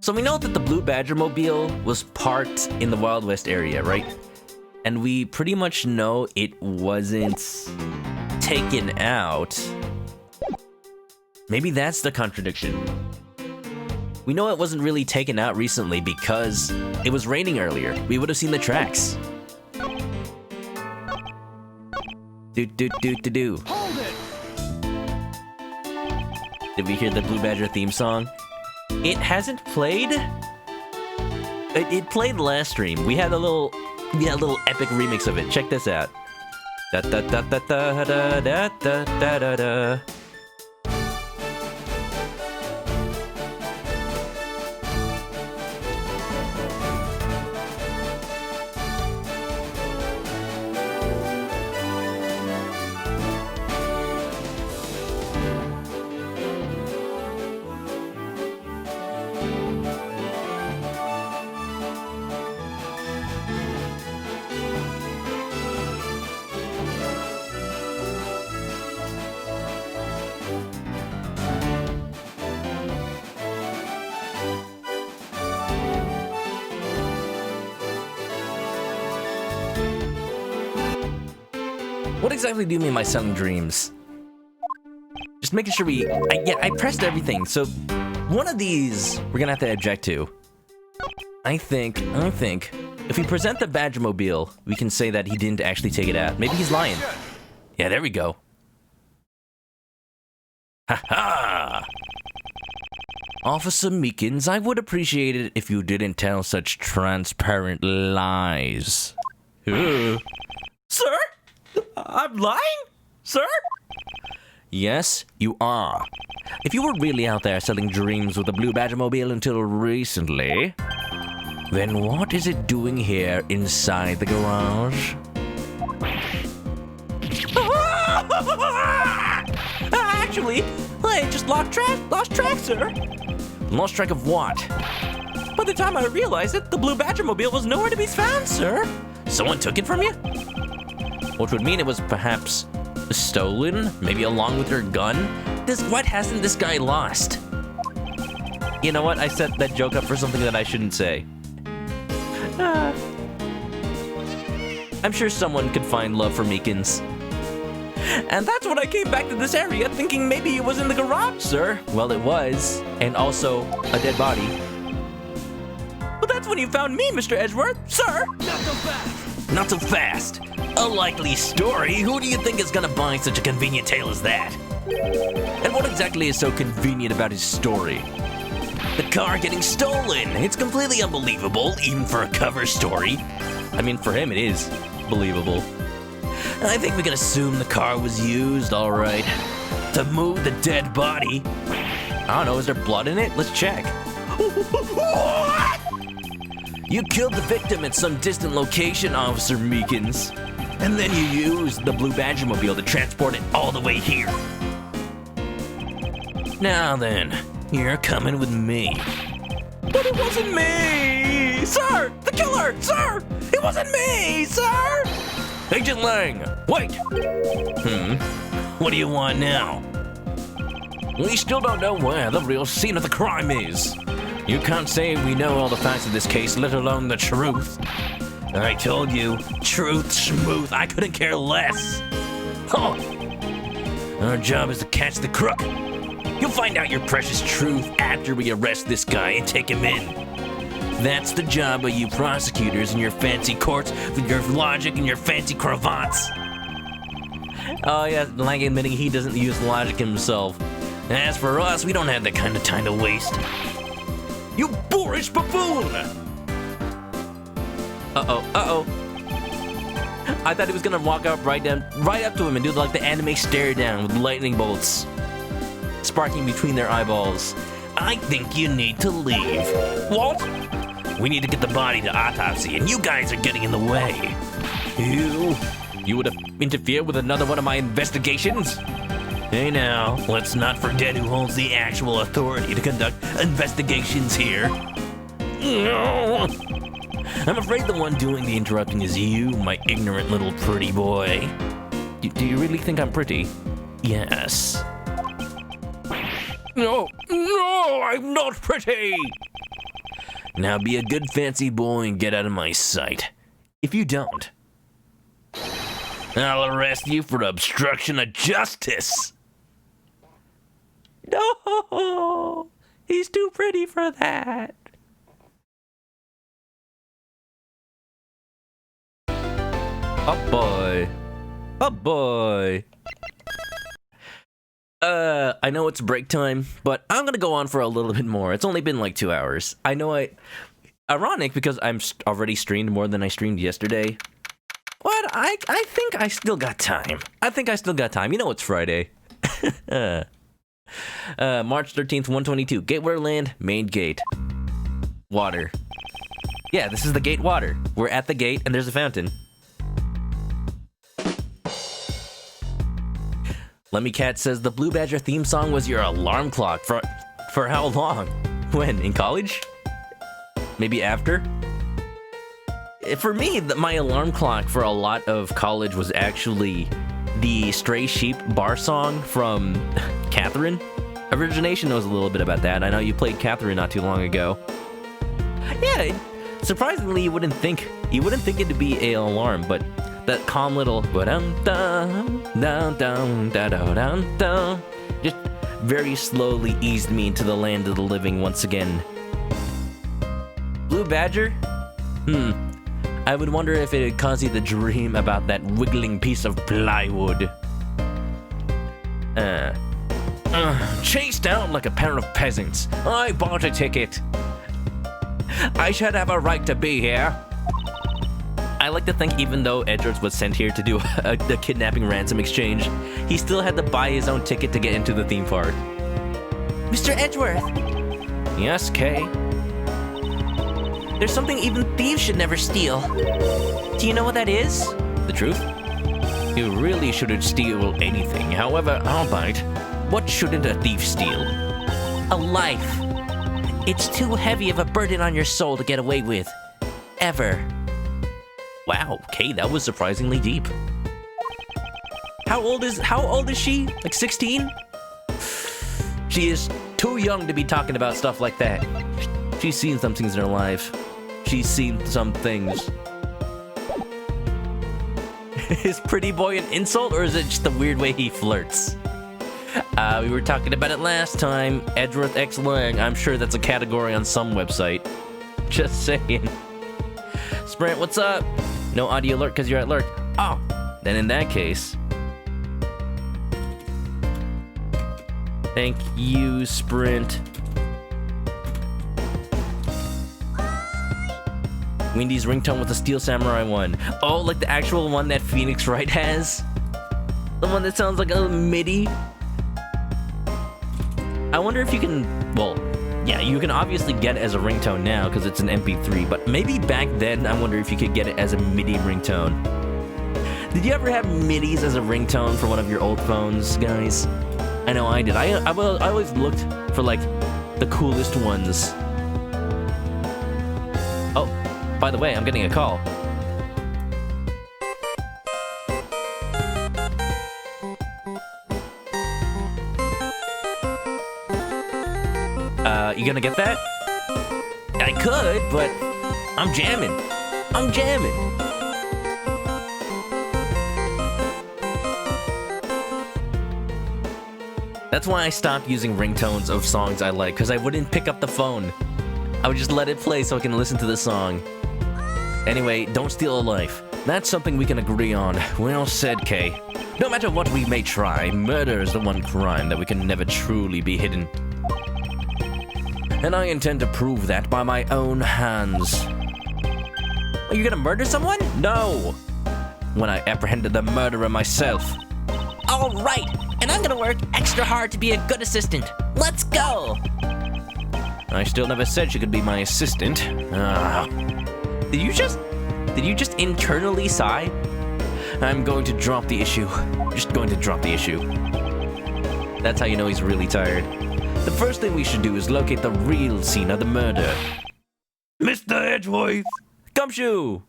So we know that the Blue Badger Mobile was parked in the Wild West area, right? And we pretty much know it wasn't taken out. Maybe that's the contradiction. We know it wasn't really taken out recently because it was raining earlier. We would have seen the tracks. Do. Hold it! Did we hear the Blue Badger theme song? It hasn't played? It played last stream. We had a little epic remix of it. Check this out. Da da da da da da da da da da. What exactly do you mean by selling dreams? Just making sure I pressed everything, so one of these we're gonna have to object to. I think, if we present the Badger Mobile, we can say that he didn't actually take it out. Maybe he's lying. Yeah, there we go. Ha-ha! Officer Meekins, I would appreciate it if you didn't tell such transparent lies. Sir? I'm lying? Sir? Yes, you are. If you were really out there selling dreams with the Blue Badger Mobile until recently, then what is it doing here inside the garage? Actually, I just lost track, sir. Lost track of what? By the time I realized it, the Blue Badger Mobile was nowhere to be found, sir. Someone took it from you? Which would mean it was perhaps stolen, maybe along with your gun? What hasn't this guy lost? You know what? I set that joke up for something that I shouldn't say. I'm sure someone could find love for Meekins. And that's when I came back to this area thinking maybe it was in the garage, sir. Well, it was, and also a dead body. But that's when you found me, Mr. Edgeworth, sir. Not so fast! Not so fast. A likely story? Who do you think is gonna buy such a convenient tale as that? And what exactly is so convenient about his story? The car getting stolen. It's completely unbelievable, even for a cover story. I mean, for him it is believable. I think we can assume the car was used, all right, to move the dead body. I don't know, is there blood in it? Let's check. What? You killed the victim at some distant location, Officer Meekins. And then you used the Blue Badger Mobile to transport it all the way here. Now then, you're coming with me. But it wasn't me! Sir! The killer! Sir! It wasn't me! Sir! Agent Lang, wait! What do you want now? We still don't know where the real scene of the crime is. You can't say we know all the facts of this case, let alone the truth. I told you, truth, smooth, I couldn't care less. Oh. Our job is to catch the crook. You'll find out your precious truth after we arrest this guy and take him in. That's the job of you prosecutors in your fancy courts with your logic and your fancy cravats. Oh yeah, Lang admitting he doesn't use logic himself. As for us, we don't have that kind of time to waste. You boorish buffoon! Uh-oh. I thought he was gonna walk up right up to him and do like the anime stare down with lightning bolts sparking between their eyeballs. I think you need to leave. What? We need to get the body to autopsy, and you guys are getting in the way. You would have interfered with another one of my investigations? Hey now, let's not forget who holds the actual authority to conduct investigations here. I'm afraid the one doing the interrupting is you, my ignorant little pretty boy. Do you really think I'm pretty? Yes. No, I'm not pretty! Now be a good fancy boy and get out of my sight. If you don't, I'll arrest you for obstruction of justice. No, he's too pretty for that. Oh boy. Oh boy. I know it's break time, but I'm gonna go on for a little bit more. It's only been like 2 hours. I know ironic because I'm already streamed more than I streamed yesterday. But I think I still got time. You know it's Friday. March 13th, 122. Gateway Land, main gate. Water. Yeah, this is the gate water. We're at the gate and there's a fountain. Lemmy Cat says the Blue Badger theme song was your alarm clock for how long? When? In college? Maybe after? For me, my alarm clock for a lot of college was actually the Stray Sheep bar song from Catherine. Origination knows a little bit about that. I know you played Catherine not too long ago. Yeah, surprisingly, you wouldn't think it'd be an alarm, but that calm little just very slowly eased me into the land of the living once again. Blue Badger? I would wonder if it had caused you to dream about that wiggling piece of plywood. Chased out like a pair of peasants. I bought a ticket. I should have a right to be here. I like to think even though Edgeworth was sent here to do a kidnapping ransom exchange, he still had to buy his own ticket to get into the theme park. Mr. Edgeworth, Yes, Kay? there's something even thieves should never steal. Do you know what that is? The truth? You really shouldn't steal anything. However, I'll bite. What shouldn't a thief steal? A life. It's too heavy of a burden on your soul to get away with. Ever. Wow, Kay, that was surprisingly deep. How old is she? Like 16? She is too young to be talking about stuff like that. She's seen some things in her life. She's seen some things. Is pretty boy an insult, or is it just the weird way he flirts? We were talking about it last time. Edgeworth X Lang. I'm sure that's a category on some website. Just saying. Sprint, what's up? No audio alert because you're at lurk. Oh, then in that case. Thank you, Sprint. Wendy's ringtone with the Steel Samurai one. Oh, like the actual one that Phoenix Wright has? The one that sounds like a MIDI? I wonder if you can, well, yeah, you can obviously get it as a ringtone now because it's an MP3, but maybe back then I wonder if you could get it as a MIDI ringtone. Did you ever have MIDIs as a ringtone for one of your old phones, guys? I know I did. I always looked for, like, the coolest ones. Oh, by the way, I'm getting a call. You gonna get that? I could, but I'm jamming. That's why I stopped using ringtones of songs I like, because I wouldn't pick up the phone. I would just let it play so I can listen to the song. Anyway, don't steal a life. That's something we can agree on. Well said, Kay. No matter what we may try, murder is the one crime that we can never truly be hidden. And I intend to prove that by my own hands. Are you gonna murder someone? No! When I apprehended the murderer myself. All right, and I'm gonna work extra hard to be a good assistant. Let's go! I still never said she could be my assistant. Did you just internally sigh? I'm going to drop the issue. Just going to drop the issue. That's how you know he's really tired. The first thing we should do is locate the real scene of the murder. Mr. Edgeworth! Gumshoe!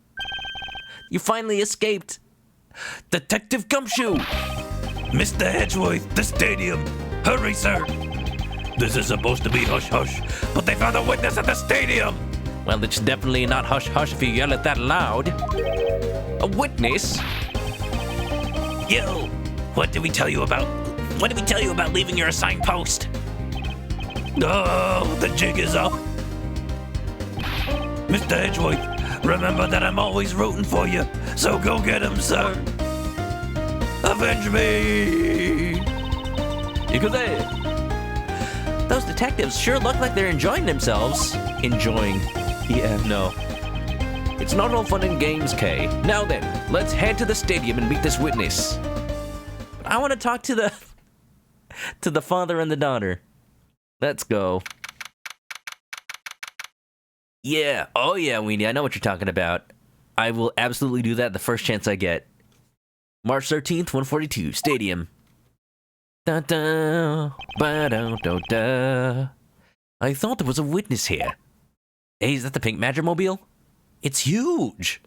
You finally escaped! Detective Gumshoe! Mr. Edgeworth, the stadium! Hurry, sir! This is supposed to be hush-hush, but they found a witness at the stadium! Well, it's definitely not hush-hush if you yell it that loud. A witness? Yo, what did we tell you about? What did we tell you about leaving your assigned post? Oh, the jig is up. Mr. Edgeworth, remember that I'm always rooting for you, so go get him, sir. Avenge me! Those detectives sure look like they're enjoying themselves. Enjoying. Yeah, no. It's not all fun and games, Kay. Now then, let's head to the stadium and meet this witness. But I want to talk to the father and the daughter. Let's go. Yeah, oh yeah, Weenie, I know what you're talking about. I will absolutely do that the first chance I get. March 13th, 142, Stadium. Da-da, ba-da-da-da. I thought there was a witness here. Hey, is that the Pink Magimobile? It's huge!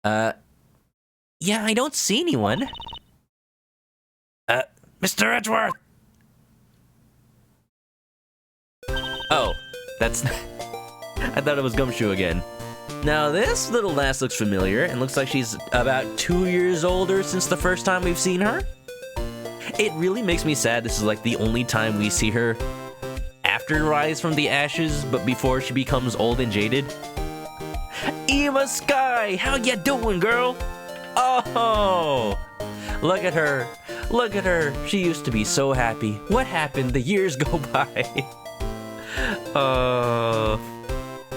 Yeah, I don't see anyone. Mr. Edgeworth! Oh, that's... I thought it was Gumshoe again. Now, this little lass looks familiar, and looks like she's about 2 years older since the first time we've seen her. It really makes me sad this is like the only time we see her after Rise from the Ashes, but before she becomes old and jaded. Ema Sky, how ya doing, girl? Oh, look at her. Look at her. She used to be so happy. What happened? The years go by.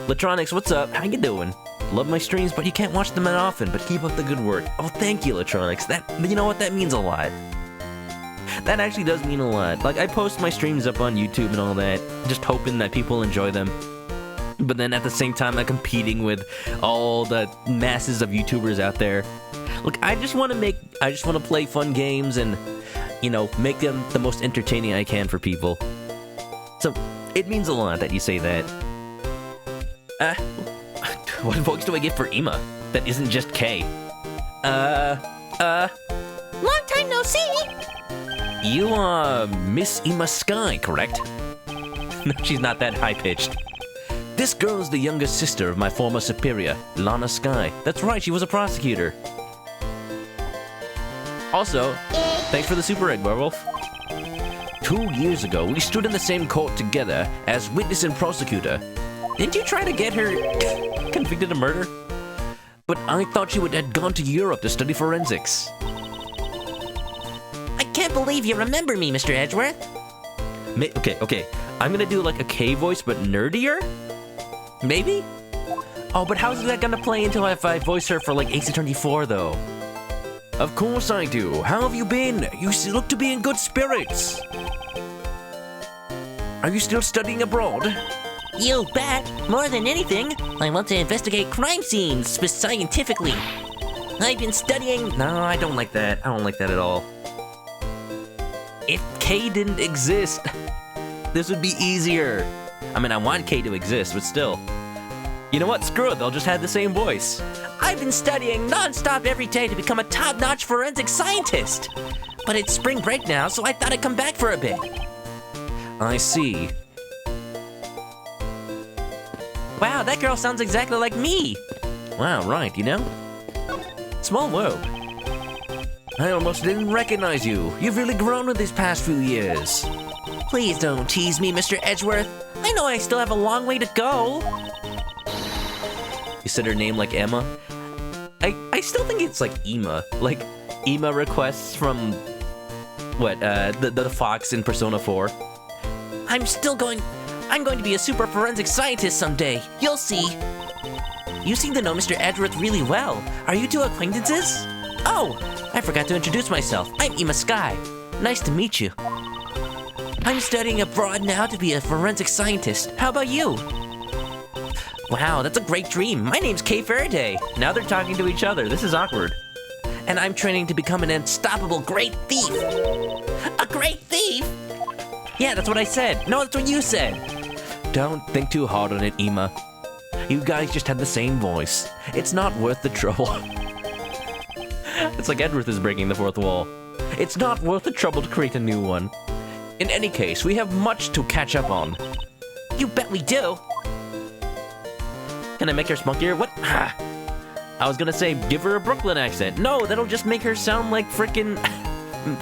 Latronics, what's up? How you doing? Love my streams, but you can't watch them that often, but keep up the good work. Oh, thank you, Latronics. You know what? That means a lot. That actually does mean a lot. Like, I post my streams up on YouTube and all that, just hoping that people enjoy them. But then at the same time, I'm competing with all the masses of YouTubers out there. Look, I just want to play fun games and, you know, make them the most entertaining I can for people. So, it means a lot that you say that. What voice do I get for Ema? That isn't just K. Long time no see. You are Miss Ema Sky, correct? No, she's not that high-pitched. This girl is the youngest sister of my former superior, Lana Sky. That's right, she was a prosecutor. Also, thanks for the super egg, Werewolf. 2 years ago, we stood in the same court together as witness and prosecutor. Didn't you try to get her convicted of murder? But I thought she had gone to Europe to study forensics. I can't believe you remember me, Mr. Edgeworth. Okay. I'm gonna do like a K voice, but nerdier? Maybe? Oh, but how's that gonna play into if I voice her for like Ace Attorney 4, though? Of course I do. How have you been? You look to be in good spirits. Are you still studying abroad? You bet. More than anything, I want to investigate crime scenes scientifically. I've been studying... No, I don't like that. I don't like that at all. If K didn't exist, this would be easier. I mean, I want K to exist, but still. You know what? Screw it. They'll just have the same voice. I've been studying non-stop every day to become a top-notch forensic scientist. But it's spring break now, so I thought I'd come back for a bit. I see. Wow, that girl sounds exactly like me. Wow, right, you know? Small world. I almost didn't recognize you. You've really grown in these past few years. Please don't tease me, Mr. Edgeworth. I know I still have a long way to go. You said her name like Emma? I still think it's like Ema. Like, Ema requests from, what, the fox in Persona 4. I'm going to be a super forensic scientist someday. You'll see. You seem to know Mr. Edgeworth really well. Are you two acquaintances? Oh, I forgot to introduce myself. I'm Ema Sky. Nice to meet you. I'm studying abroad now to be a forensic scientist. How about you? Wow, that's a great dream. My name's Kay Faraday. Now they're talking to each other. This is awkward. And I'm training to become an unstoppable great thief. A great thief? Yeah, that's what I said. No, that's what you said. Don't think too hard on it, Ema. You guys just had the same voice. It's not worth the trouble. It's like Edgeworth is breaking the fourth wall. It's not worth the trouble to create a new one. In any case, we have much to catch up on. You bet we do. Can I make her spunkier? What? I was gonna say give her a Brooklyn accent. No, that'll just make her sound like frickin'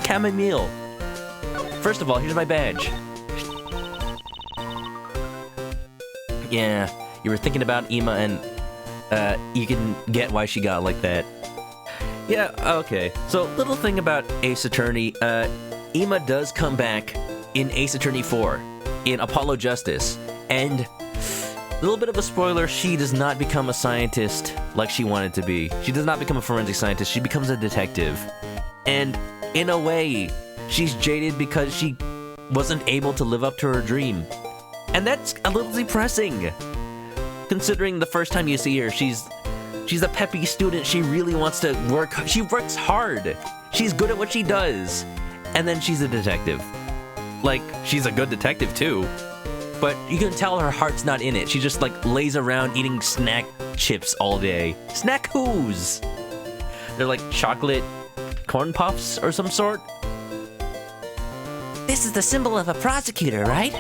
chamomile. First of all, here's my badge. Yeah, you were thinking about Ima, and you can get why she got like that. Yeah, okay. So, little thing about Ace Attorney, Ima does come back in Ace Attorney 4, in Apollo Justice, and a little bit of a spoiler, she does not become a scientist like she wanted to be. She does not become a forensic scientist, she becomes a detective. And in a way, she's jaded because she wasn't able to live up to her dream. And that's a little depressing, considering the first time you see her, she's a peppy student, she really wants to work, she works hard, she's good at what she does, and then she's a detective. Like, she's a good detective too, but you can tell her heart's not in it. She just like lays around eating snack chips all day. Snack who's? They're like chocolate corn puffs or some sort. This is the symbol of a prosecutor, right?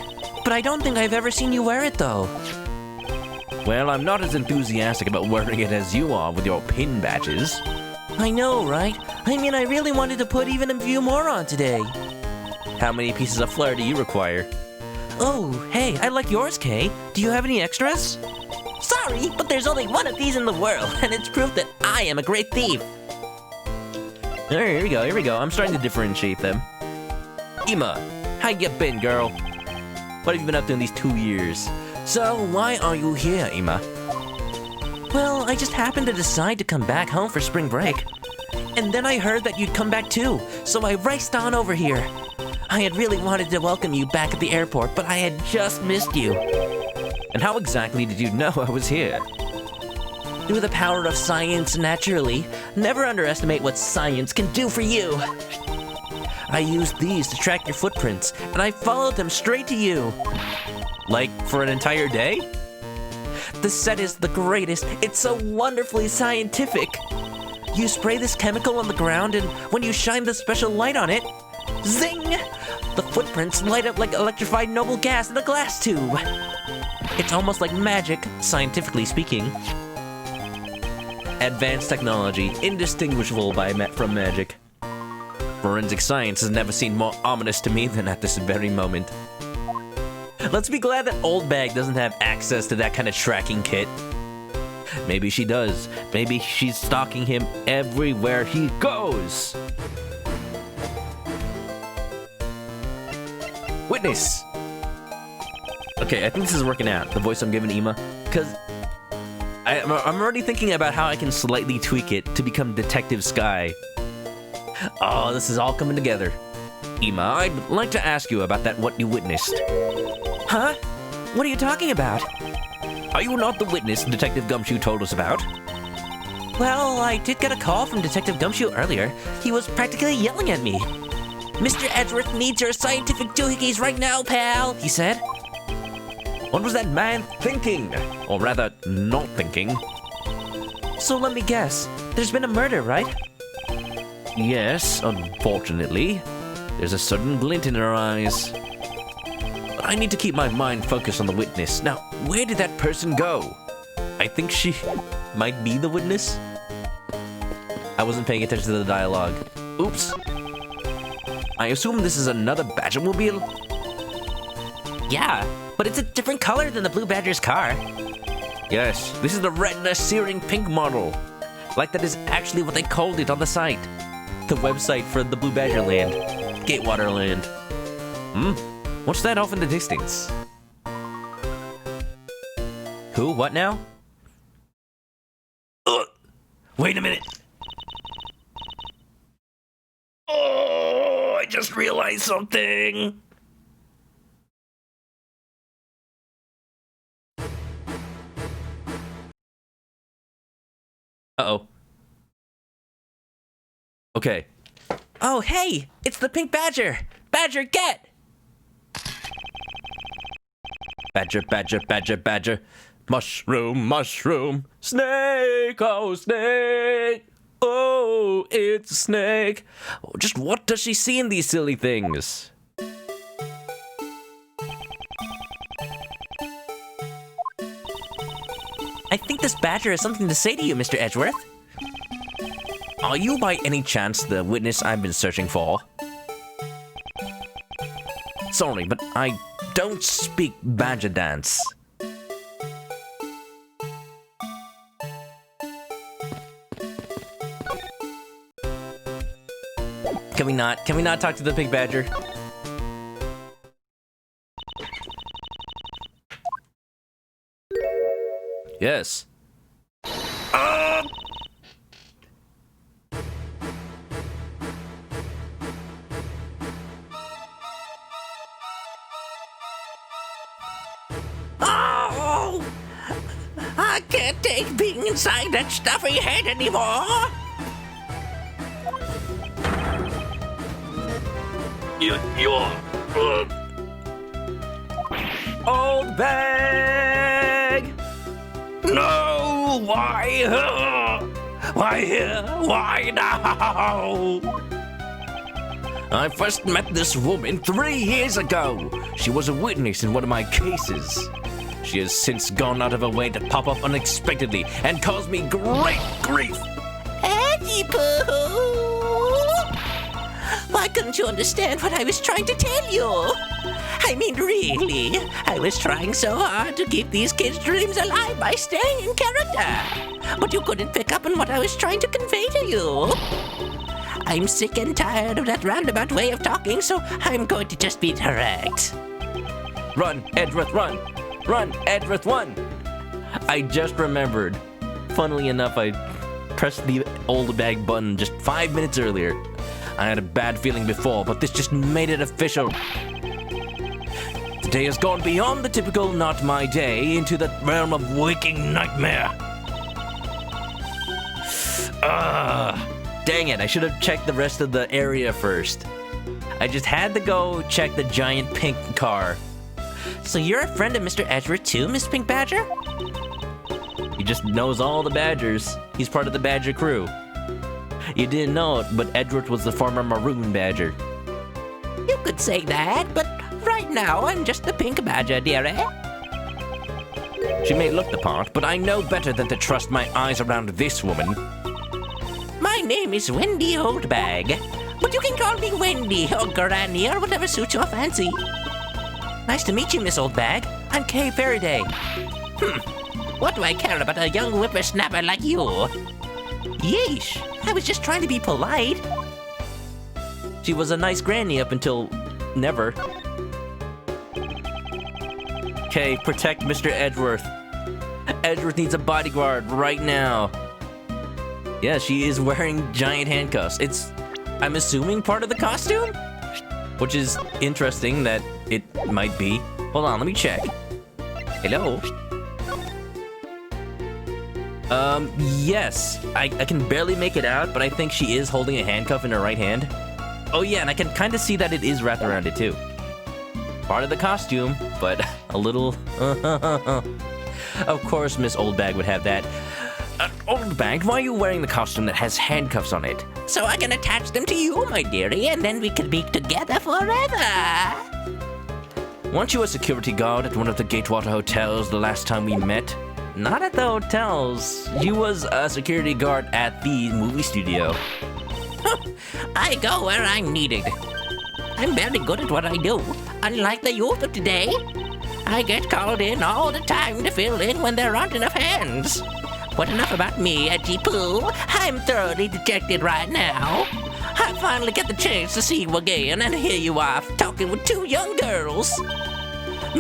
But I don't think I've ever seen you wear it, though. Well, I'm not as enthusiastic about wearing it as you are with your pin badges. I know, right? I mean, I really wanted to put even a few more on today. How many pieces of flair do you require? Oh, hey, I like yours, Kay. Do you have any extras? Sorry, but there's only one of these in the world, and it's proof that I am a great thief. Here we go. I'm starting to differentiate them. Ima, how you been, girl? What have you been up to in these 2 years? So, why are you here, Ima? Well, I just happened to decide to come back home for spring break. And then I heard that you'd come back too, so I raced on over here. I had really wanted to welcome you back at the airport, but I had just missed you. And how exactly did you know I was here? Through the power of science, naturally. Never underestimate what science can do for you. I used these to track your footprints, and I followed them straight to you. Like, for an entire day? The set is the greatest. It's so wonderfully scientific. You spray this chemical on the ground, and when you shine the special light on it, zing! The footprints light up like electrified noble gas in a glass tube. It's almost like magic, scientifically speaking. Advanced technology, indistinguishable from magic. Forensic science has never seemed more ominous to me than at this very moment. Let's be glad that Old Bag doesn't have access to that kind of tracking kit. Maybe she does. Maybe she's stalking him everywhere he goes. Witness! Okay, I think this is working out, the voice I'm giving Ima, because I'm already thinking about how I can slightly tweak it to become Detective Sky. Oh, this is all coming together. Ima, I'd like to ask you about that what you witnessed. Huh? What are you talking about? Are you not the witness Detective Gumshoe told us about? Well, I did get a call from Detective Gumshoe earlier. He was practically yelling at me. Mr. Edgeworth needs your scientific doohickeys right now, pal, he said. What was that man thinking? Or rather, not thinking? So let me guess. There's been a murder, right? Yes, unfortunately. There's a sudden glint in her eyes. But I need to keep my mind focused on the witness. Now, where did that person go? I think she might be the witness. I wasn't paying attention to the dialogue. Oops. I assume this is another Badgermobile? Yeah, but it's a different color than the Blue Badger's car. Yes, this is the red and a searing pink model. Like that is actually what they called it on the site. The website for the Blue Badger Land. Gatewater Land. What's that off in the distance? Who? What now? Wait a minute. Oh, I just realized something. Uh-oh. Okay. Oh, hey! It's the Pink Badger! Badger, get! Badger, badger, badger, badger. Mushroom, mushroom. Snake, oh, snake. Oh, it's a snake. Oh, just what does she see in these silly things? this badger has something to say to you, Mr. Edgeworth. Are you by any chance the witness I've been searching for? Sorry, but I don't speak badger dance. Can we not talk to the pig badger? Yes. Oh! I can't take being inside that stuffy head anymore. Old bag! No! Why? Why here? Why now? I first met this woman 3 years ago. She was a witness in one of my cases. She has since gone out of her way to pop up unexpectedly and cause me great grief. Eddie Pooh! Why couldn't you understand what I was trying to tell you? I mean, really, I was trying so hard to keep these kids' dreams alive by staying in character. But you couldn't pick up on what I was trying to convey to you. I'm sick and tired of that roundabout way of talking, so I'm going to just be direct. Run, Edgeworth, run! Run, Edgeworth, run! I just remembered. Funnily enough, I pressed the old bag button just 5 minutes earlier. I had a bad feeling before, but this just made it official. Today has gone beyond the typical not my day into the realm of waking nightmare. Dang it, I should have checked the rest of the area first. I just had to go check the giant pink car. So you're a friend of Mr. Edgeworth too, Miss Pink Badger? He just knows all the badgers. He's part of the badger crew. You didn't know it, but Edgeworth was the former maroon badger. You could say that, but right now I'm just the Pink Badger, dearie. She may look the part, but I know better than to trust my eyes around this woman. My name is Wendy Oldbag, but you can call me Wendy or Granny or whatever suits your fancy. Nice to meet you, Miss Oldbag. I'm Kay Faraday. What do I care about a young whippersnapper like you? Yeesh, I was just trying to be polite. She was a nice granny up until never. Kay, protect Mr. Edgeworth. Edgeworth needs a bodyguard right now. Yeah, she is wearing giant handcuffs. It's, I'm assuming, part of the costume? Which is interesting that it might be. Hold on, let me check. Hello? Yes. I can barely make it out, but I think she is holding a handcuff in her right hand. Oh yeah, and I can kind of see that it is wrapped around it too. Part of the costume, but a little... Of course Miss Oldbag would have that. Oldbag, why are you wearing the costume that has handcuffs on it? So I can attach them to you, my dearie, and then we can be together forever. Weren't you a security guard at one of the Gatewater hotels the last time we met? Not at the hotels. You was a security guard at the movie studio. I go where I'm needed. I'm very good at what I do. Unlike the youth of today, I get called in all the time to fill in when there aren't enough hands. But enough about me, Edgy Poo. I'm thoroughly dejected right now. I finally get the chance to see you again, and here you are talking with 2 young girls.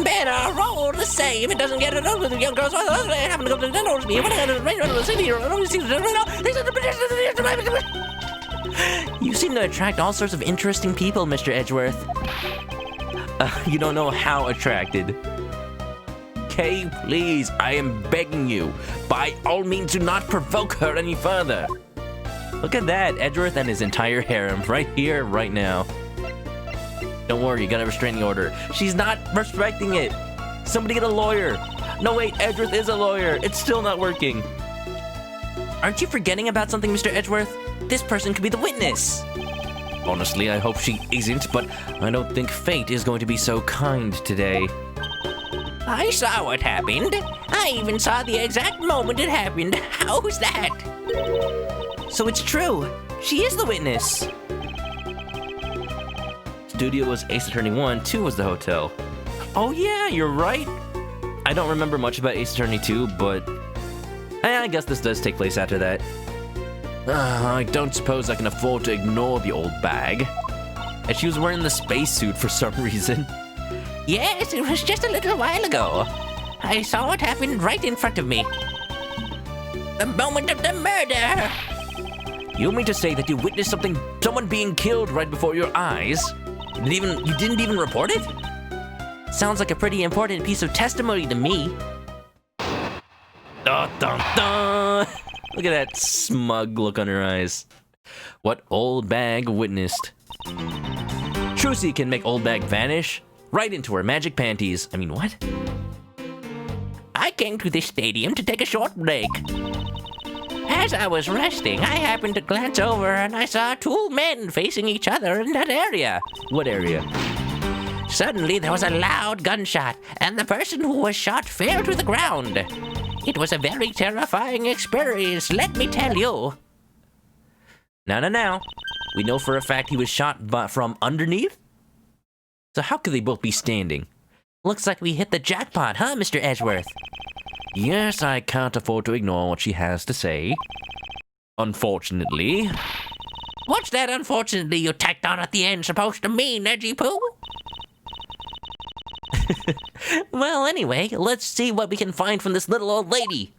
Better roll the same. It doesn't get it over the young girls. They happen to go to the notice me. You seem to attract all sorts of interesting people, Mr. Edgeworth. You don't know how attracted. Kay, please, I am begging you. By all means, do not provoke her any further. Look at that, Edgeworth and his entire harem right here, right now. Don't worry, you got a restraining order. She's not respecting it. Somebody get a lawyer. No, wait, Edgeworth is a lawyer. It's still not working. Aren't you forgetting about something, Mr. Edgeworth? This person could be the witness. Honestly, I hope she isn't, but I don't think fate is going to be so kind today. I saw what happened. I even saw the exact moment it happened. How's that? So it's true. She is the witness. Studio was Ace Attorney 1, 2 was the hotel. Oh yeah, you're right. I don't remember much about Ace Attorney 2, but I guess this does take place after that. I don't suppose I can afford to ignore the old bag. And she was wearing the spacesuit for some reason. Yes, it was just a little while ago. I saw it happen right in front of me. The moment of the murder! You mean to say that you witnessed someone being killed right before your eyes? You didn't even report it? Sounds like a pretty important piece of testimony to me. Dun, dun, dun. Look at that smug look on her eyes. What old bag witnessed? Trucy can make old bag vanish right into her magic panties. I mean, what? I came to this stadium to take a short break. As I was resting, I happened to glance over and I saw two men facing each other in that area. What area? Suddenly, there was a loud gunshot, and the person who was shot fell to the ground. It was a very terrifying experience, let me tell you. Now. We know for a fact he was shot from underneath? So how could they both be standing? Looks like we hit the jackpot, huh, Mr. Edgeworth? Yes, I can't afford to ignore what she has to say. Unfortunately. What's that unfortunately you tacked on at the end supposed to mean, Edgy Poo? Well, anyway, let's see what we can find from this little old lady.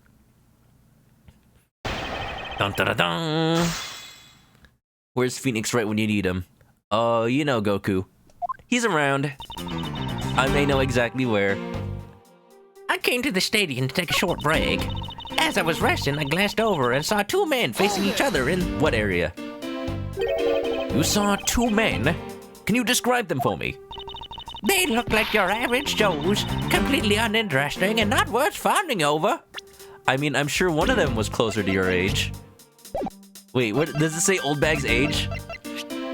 Dun dun dun dun. Where's Phoenix right when you need him? Oh, you know Goku. He's around. I may know exactly where. I came to the stadium to take a short break. As I was resting, I glanced over and saw two men facing each other in... What area? You saw two men? Can you describe them for me? They look like your average Joes, completely uninteresting and not worth fawning over. I mean, I'm sure one of them was closer to your age. Wait, what does it say? Old bag's age?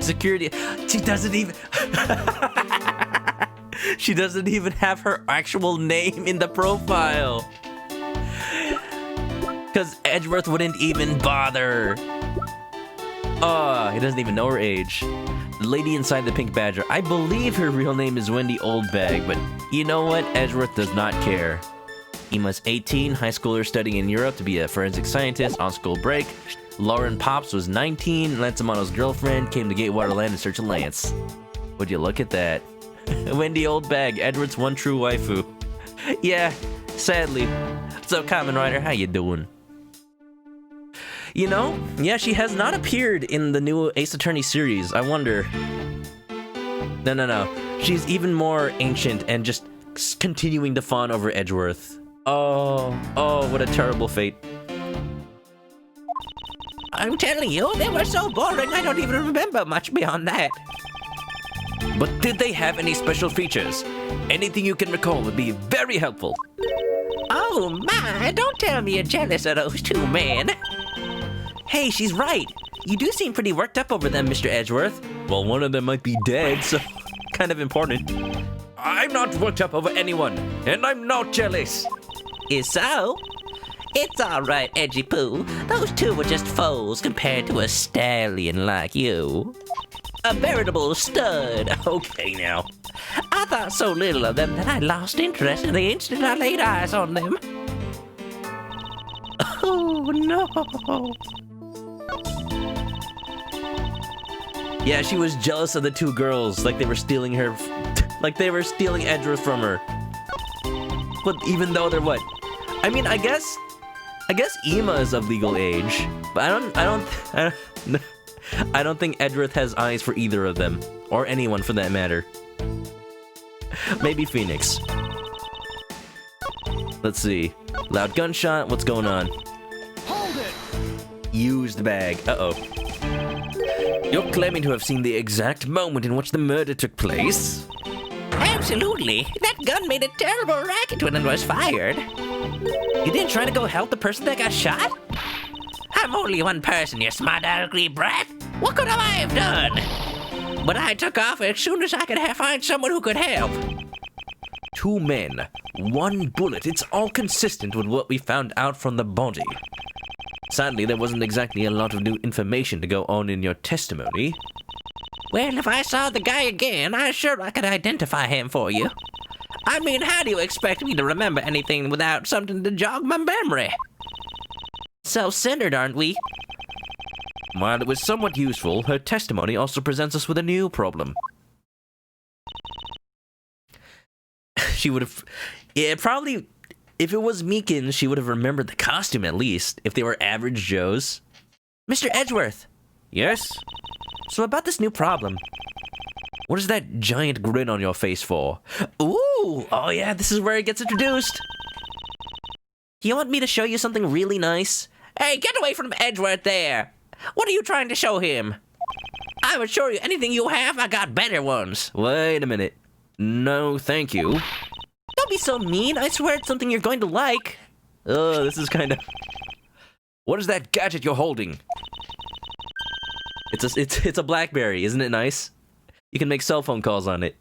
Security. She doesn't even. She doesn't even have her actual name in the profile. Because Edgeworth wouldn't even bother. Oh, he doesn't even know her age. The lady inside the pink badger. I believe her real name is Wendy Oldbag, but you know what? Edgeworth does not care. Emma's 18, high schooler studying in Europe to be a forensic scientist on school break. Lauren Pops was 19, Lance Amano's girlfriend, came to Gatewater Land in search of Lance. Would you look at that? Wendy Oldbag, Edward's one true waifu. Yeah, sadly. What's up, Kamen Rider? How you doing? You know, yeah, she has not appeared in the new Ace Attorney series. I wonder. No. She's even more ancient and just continuing to fawn over Edgeworth. Oh, what a terrible fate. I'm telling you, they were so boring I don't even remember much beyond that. But did they have any special features? Anything you can recall would be very helpful. Oh my, don't tell me you're jealous of those two men. Hey, she's right. You do seem pretty worked up over them, Mr. Edgeworth. Well, one of them might be dead, so kind of important. I'm not worked up over anyone, and I'm not jealous. Is so? It's all right, Edgy Poo. Those two were just foes compared to a stallion like you. A veritable stud. Okay, now. I thought so little of them that I lost interest in the instant I laid eyes on them. Oh, no. Yeah, she was jealous of the two girls, like they were stealing her, like they were stealing Edgeworth from her. But even though they're what? I mean, I guess Emma is of legal age, but I don't think Edgeworth has eyes for either of them, or anyone for that matter. Maybe Phoenix. Let's see. Loud gunshot. What's going on? Hold it! Used bag. Uh-oh. You're claiming to have seen the exact moment in which the murder took place? Absolutely. That gun made a terrible racket when it was fired. You didn't try to go help the person that got shot? I'm only one person, you smart ugly brat. What could I have done? But I took off as soon as I could find someone who could help. 2 men, 1 bullet. It's all consistent with what we found out from the body. Sadly, there wasn't exactly a lot of new information to go on in your testimony. Well, if I saw the guy again, I'm sure I could identify him for you. I mean, how do you expect me to remember anything without something to jog my memory? Self-centered, aren't we? While it was somewhat useful, her testimony also presents us with a new problem. She would have... Yeah, probably... If it was Meekins, she would have remembered the costume at least, if they were average Joes. Mr. Edgeworth! Yes? So about this new problem. What is that giant grin on your face for? Ooh! Oh yeah, this is where it gets introduced. You want me to show you something really nice? Hey, get away from Edgeworth there! What are you trying to show him? I would show you anything you have, I got better ones. Wait a minute. No, thank you. Don't be so mean, I swear it's something you're going to like. Oh, this is kind of... What is that gadget you're holding? It's a BlackBerry, isn't it nice? You can make cell phone calls on it.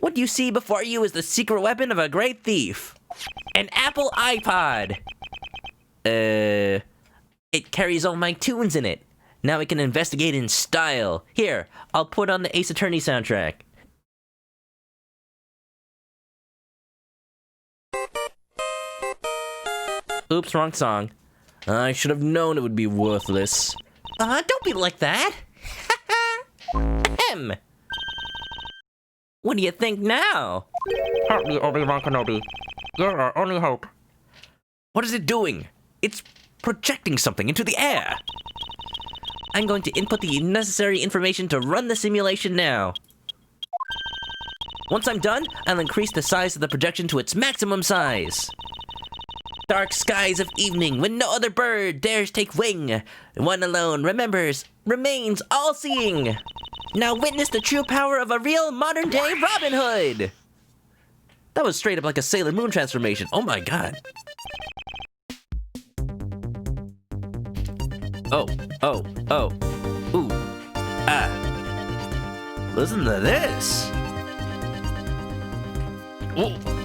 What you see before you is the secret weapon of a great thief. An Apple iPod. It carries all my tunes in it. Now we can investigate in style. Here, I'll put on the Ace Attorney soundtrack. Oops, wrong song. I should have known it would be worthless. Don't be like that. Ahem. What do you think now? Help me, Obi-Wan Kenobi. You're our only hope. What is it doing? It's projecting something into the air. I'm going to input the necessary information to run the simulation now. Once I'm done, I'll increase the size of the projection to its maximum size. Dark skies of evening, when no other bird dares take wing. One alone remains all-seeing. Now witness the true power of a real modern-day Robin Hood. That was straight up like a Sailor Moon transformation. Oh my god. Oh. Ooh. Ah. Listen to this.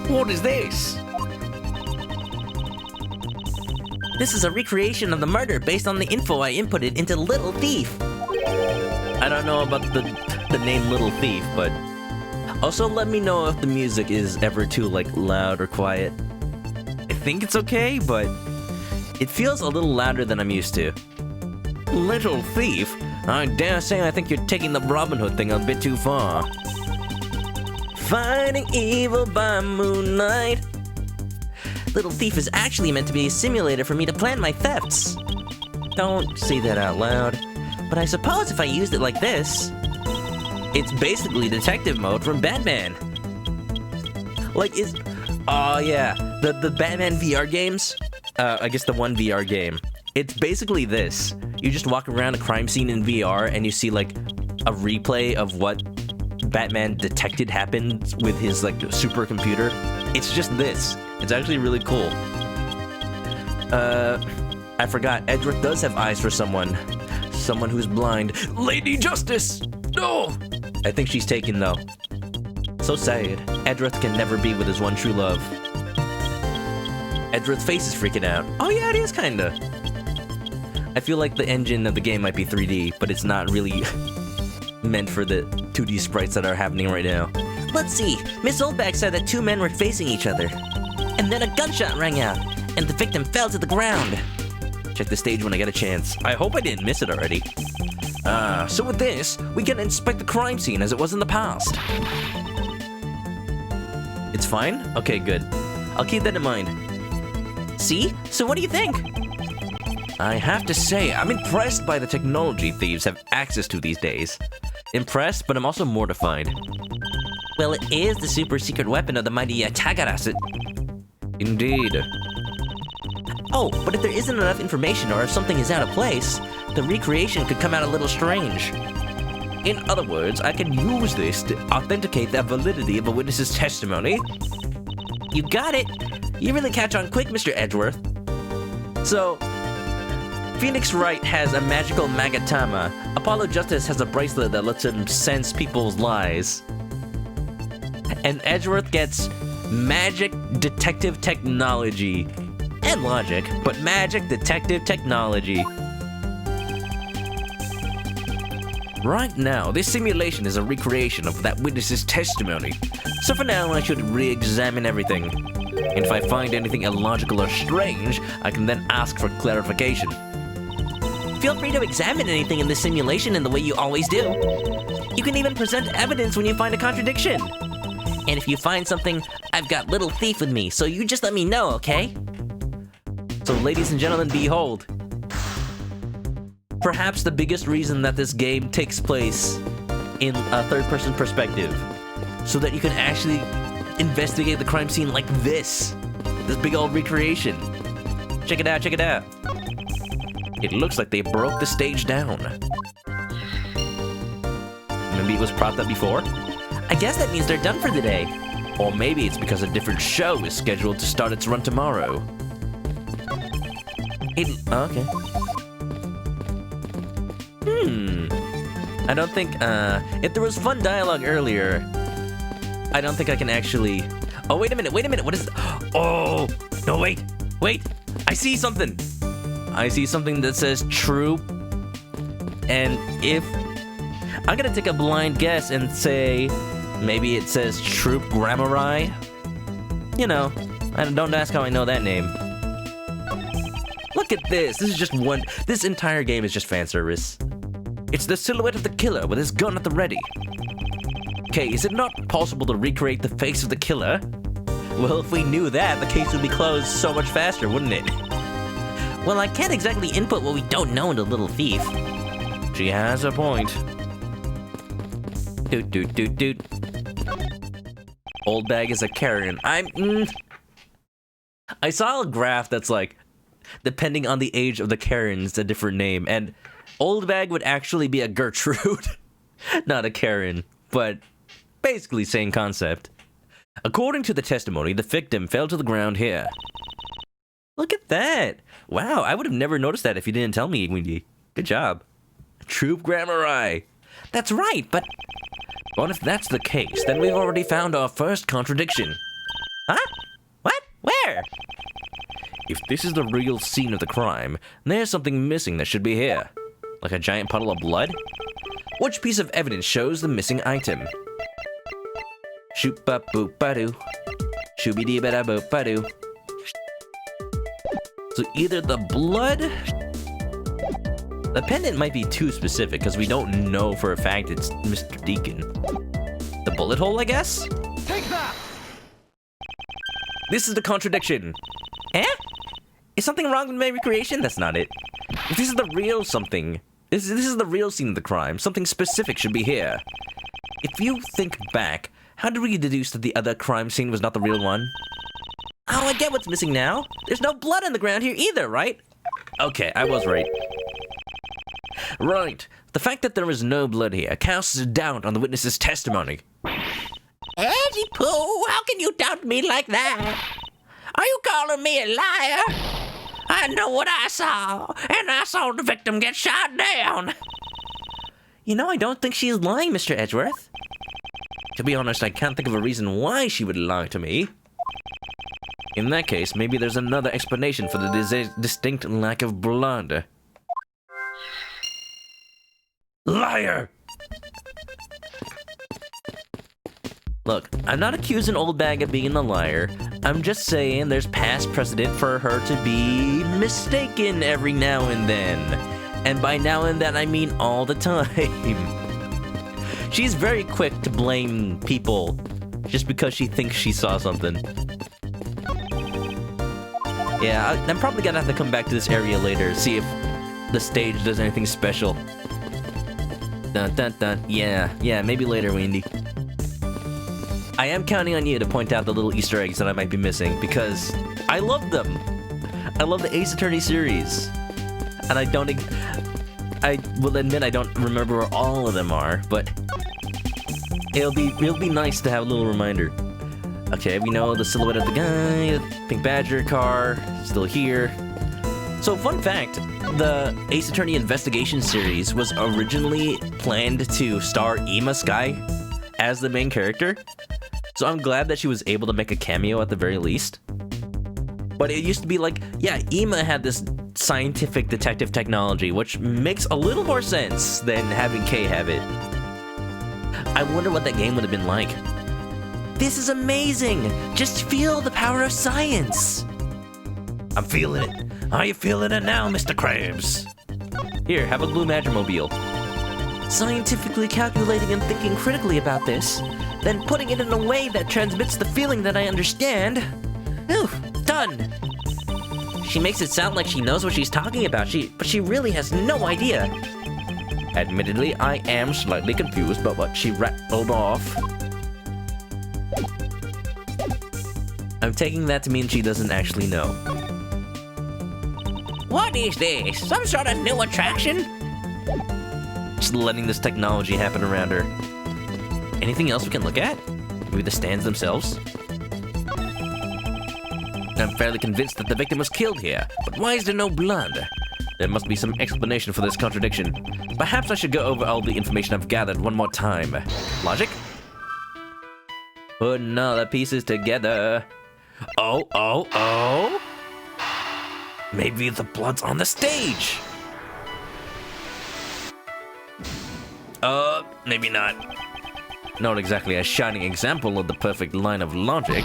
What is this? This is a recreation of the murder based on the info I inputted into Little Thief. I don't know about the name Little Thief, but also let me know if the music is ever too loud or quiet. I think it's okay, but it feels a little louder than I'm used to. Little Thief? I dare say I think you're taking the Robin Hood thing a bit too far. Fighting evil by moonlight. Little Thief is actually meant to be a simulator for me to plan my thefts. Don't say that out loud. But I suppose if I used it like this... It's basically detective mode from Batman. Oh yeah, the Batman VR games? I guess the one VR game. It's basically this. You just walk around a crime scene in VR and you see a replay of what Batman detected happened with his supercomputer. It's just this. It's actually really cool. I forgot. Edgeworth does have eyes for someone who's blind. Lady Justice! No! I think she's taken though. So sad. Edgeworth can never be with his one true love. Edgeworth's face is freaking out. Oh yeah, it is kinda. I feel like the engine of the game might be 3D, but it's not really meant for the 2D sprites that are happening right now. Let's see. Miss Oldbag said that 2 men were facing each other. And then a gunshot rang out, and the victim fell to the ground. Check the stage when I get a chance. I hope I didn't miss it already. So with this, we can inspect the crime scene as it was in the past. It's fine? Okay, good. I'll keep that in mind. See? So what do you think? I have to say, I'm impressed by the technology thieves have access to these days. Impressed, but I'm also mortified. Well, it is the super secret weapon of the mighty Tagarasu. Indeed. Oh, but if there isn't enough information or if something is out of place, the recreation could come out a little strange. In other words, I can use this to authenticate the validity of a witness's testimony. You got it! You really catch on quick, Mr. Edgeworth. So, Phoenix Wright has a magical Magatama. Apollo Justice has a bracelet that lets him sense people's lies. And Edgeworth gets magic detective technology. And logic, but magic detective technology. Right now, this simulation is a recreation of that witness's testimony. So for now, I should re-examine everything. And if I find anything illogical or strange, I can then ask for clarification. Feel free to examine anything in this simulation in the way you always do. You can even present evidence when you find a contradiction. And if you find something, I've got Little Thief with me, so you just let me know, okay? So ladies and gentlemen, behold. Perhaps the biggest reason that this game takes place in a third-person perspective. So that you can actually investigate the crime scene like this. This big old recreation. Check it out, check it out. It looks like they broke the stage down. Maybe it was propped up before? I guess that means they're done for the day. Or maybe it's because a different show is scheduled to start its run tomorrow. Okay. I don't think, if there was fun dialogue earlier, I don't think I can actually... Oh, wait a minute, what is... Oh, no, wait, I see something. I see something that says troop, and if... I'm gonna take a blind guess and say, maybe it says Troop Grammari? You know, don't ask how I know that name. Look at this, this entire game is just fan service. It's the silhouette of the killer with his gun at the ready. Okay, is it not possible to recreate the face of the killer? Well, if we knew that, the case would be closed so much faster, wouldn't it? Well, I can't exactly input what we don't know into Little Thief. She has a point. Doot. Old bag is a Karen. I saw a graph that's like, depending on the age of the Karens, a different name, and old bag would actually be a Gertrude, not a Karen, but basically same concept. According to the testimony, the victim fell to the ground here. Look at that! Wow, I would have never noticed that if you didn't tell me, Windy. Good job. Troop Grammari. That's right, but what if that's the case? Then we've already found our first contradiction. Huh? What? Where? If this is the real scene of the crime, there's something missing that should be here. Like a giant puddle of blood? Which piece of evidence shows the missing item? Shoop-ba-boop-ba-doo. Shooby-dee-ba-da-boop-ba-doo. So either the blood... The pendant might be too specific because we don't know for a fact it's Mr. Deacon. The bullet hole, I guess? Take that! This is the contradiction. Eh? Is something wrong with my recreation? That's not it. If this is the real something, this is the real scene of the crime, something specific should be here. If you think back, how did we deduce that the other crime scene was not the real one? Oh, I get what's missing now. There's no blood on the ground here either, right? Okay, I was right. Right. The fact that there is no blood here casts doubt on the witness's testimony. Eddie Pooh, how can you doubt me like that? Are you calling me a liar? I know what I saw, and I saw the victim get shot down. You know, I don't think she's lying, Mr. Edgeworth. To be honest, I can't think of a reason why she would lie to me. In that case, maybe there's another explanation for the distinct lack of blood. Liar! Look, I'm not accusing Old Bag of being a liar. I'm just saying there's past precedent for her to be mistaken every now and then. And by now and then, I mean all the time. She's very quick to blame people just because she thinks she saw something. Yeah, I'm probably gonna have to come back to this area later, see if the stage does anything special. Dun dun dun. Yeah, maybe later, Wendy. I am counting on you to point out the little Easter eggs that I might be missing, because I love them. I love the Ace Attorney series. And I will admit I don't remember where all of them are, but it'll be nice to have a little reminder. Okay, we know the silhouette of the guy, the Pink Badger car, still here. So, fun fact, the Ace Attorney Investigation series was originally planned to star Ema Sky as the main character. So I'm glad that she was able to make a cameo at the very least. But it used to be like, yeah, Ima had this scientific detective technology, which makes a little more sense than having Kay have it. I wonder what that game would have been like. This is amazing! Just feel the power of science! I'm feeling it. Are you feeling it now, Mr. Krabs? Here, have a blue Magimobile. Scientifically calculating and thinking critically about this, then putting it in a way that transmits the feeling that I understand. Ooh, done! She makes it sound like she knows what she's talking about, but she really has no idea. Admittedly, I am slightly confused by what she rattled off. I'm taking that to mean she doesn't actually know. What is this? Some sort of new attraction? Just letting this technology happen around her. Anything else we can look at? Maybe the stands themselves? I'm fairly convinced that the victim was killed here, but why is there no blood? There must be some explanation for this contradiction. Perhaps I should go over all the information I've gathered one more time. Logic? Putting all the pieces together. Oh. Maybe the blood's on the stage. Maybe not. Not exactly a shining example of the perfect line of logic.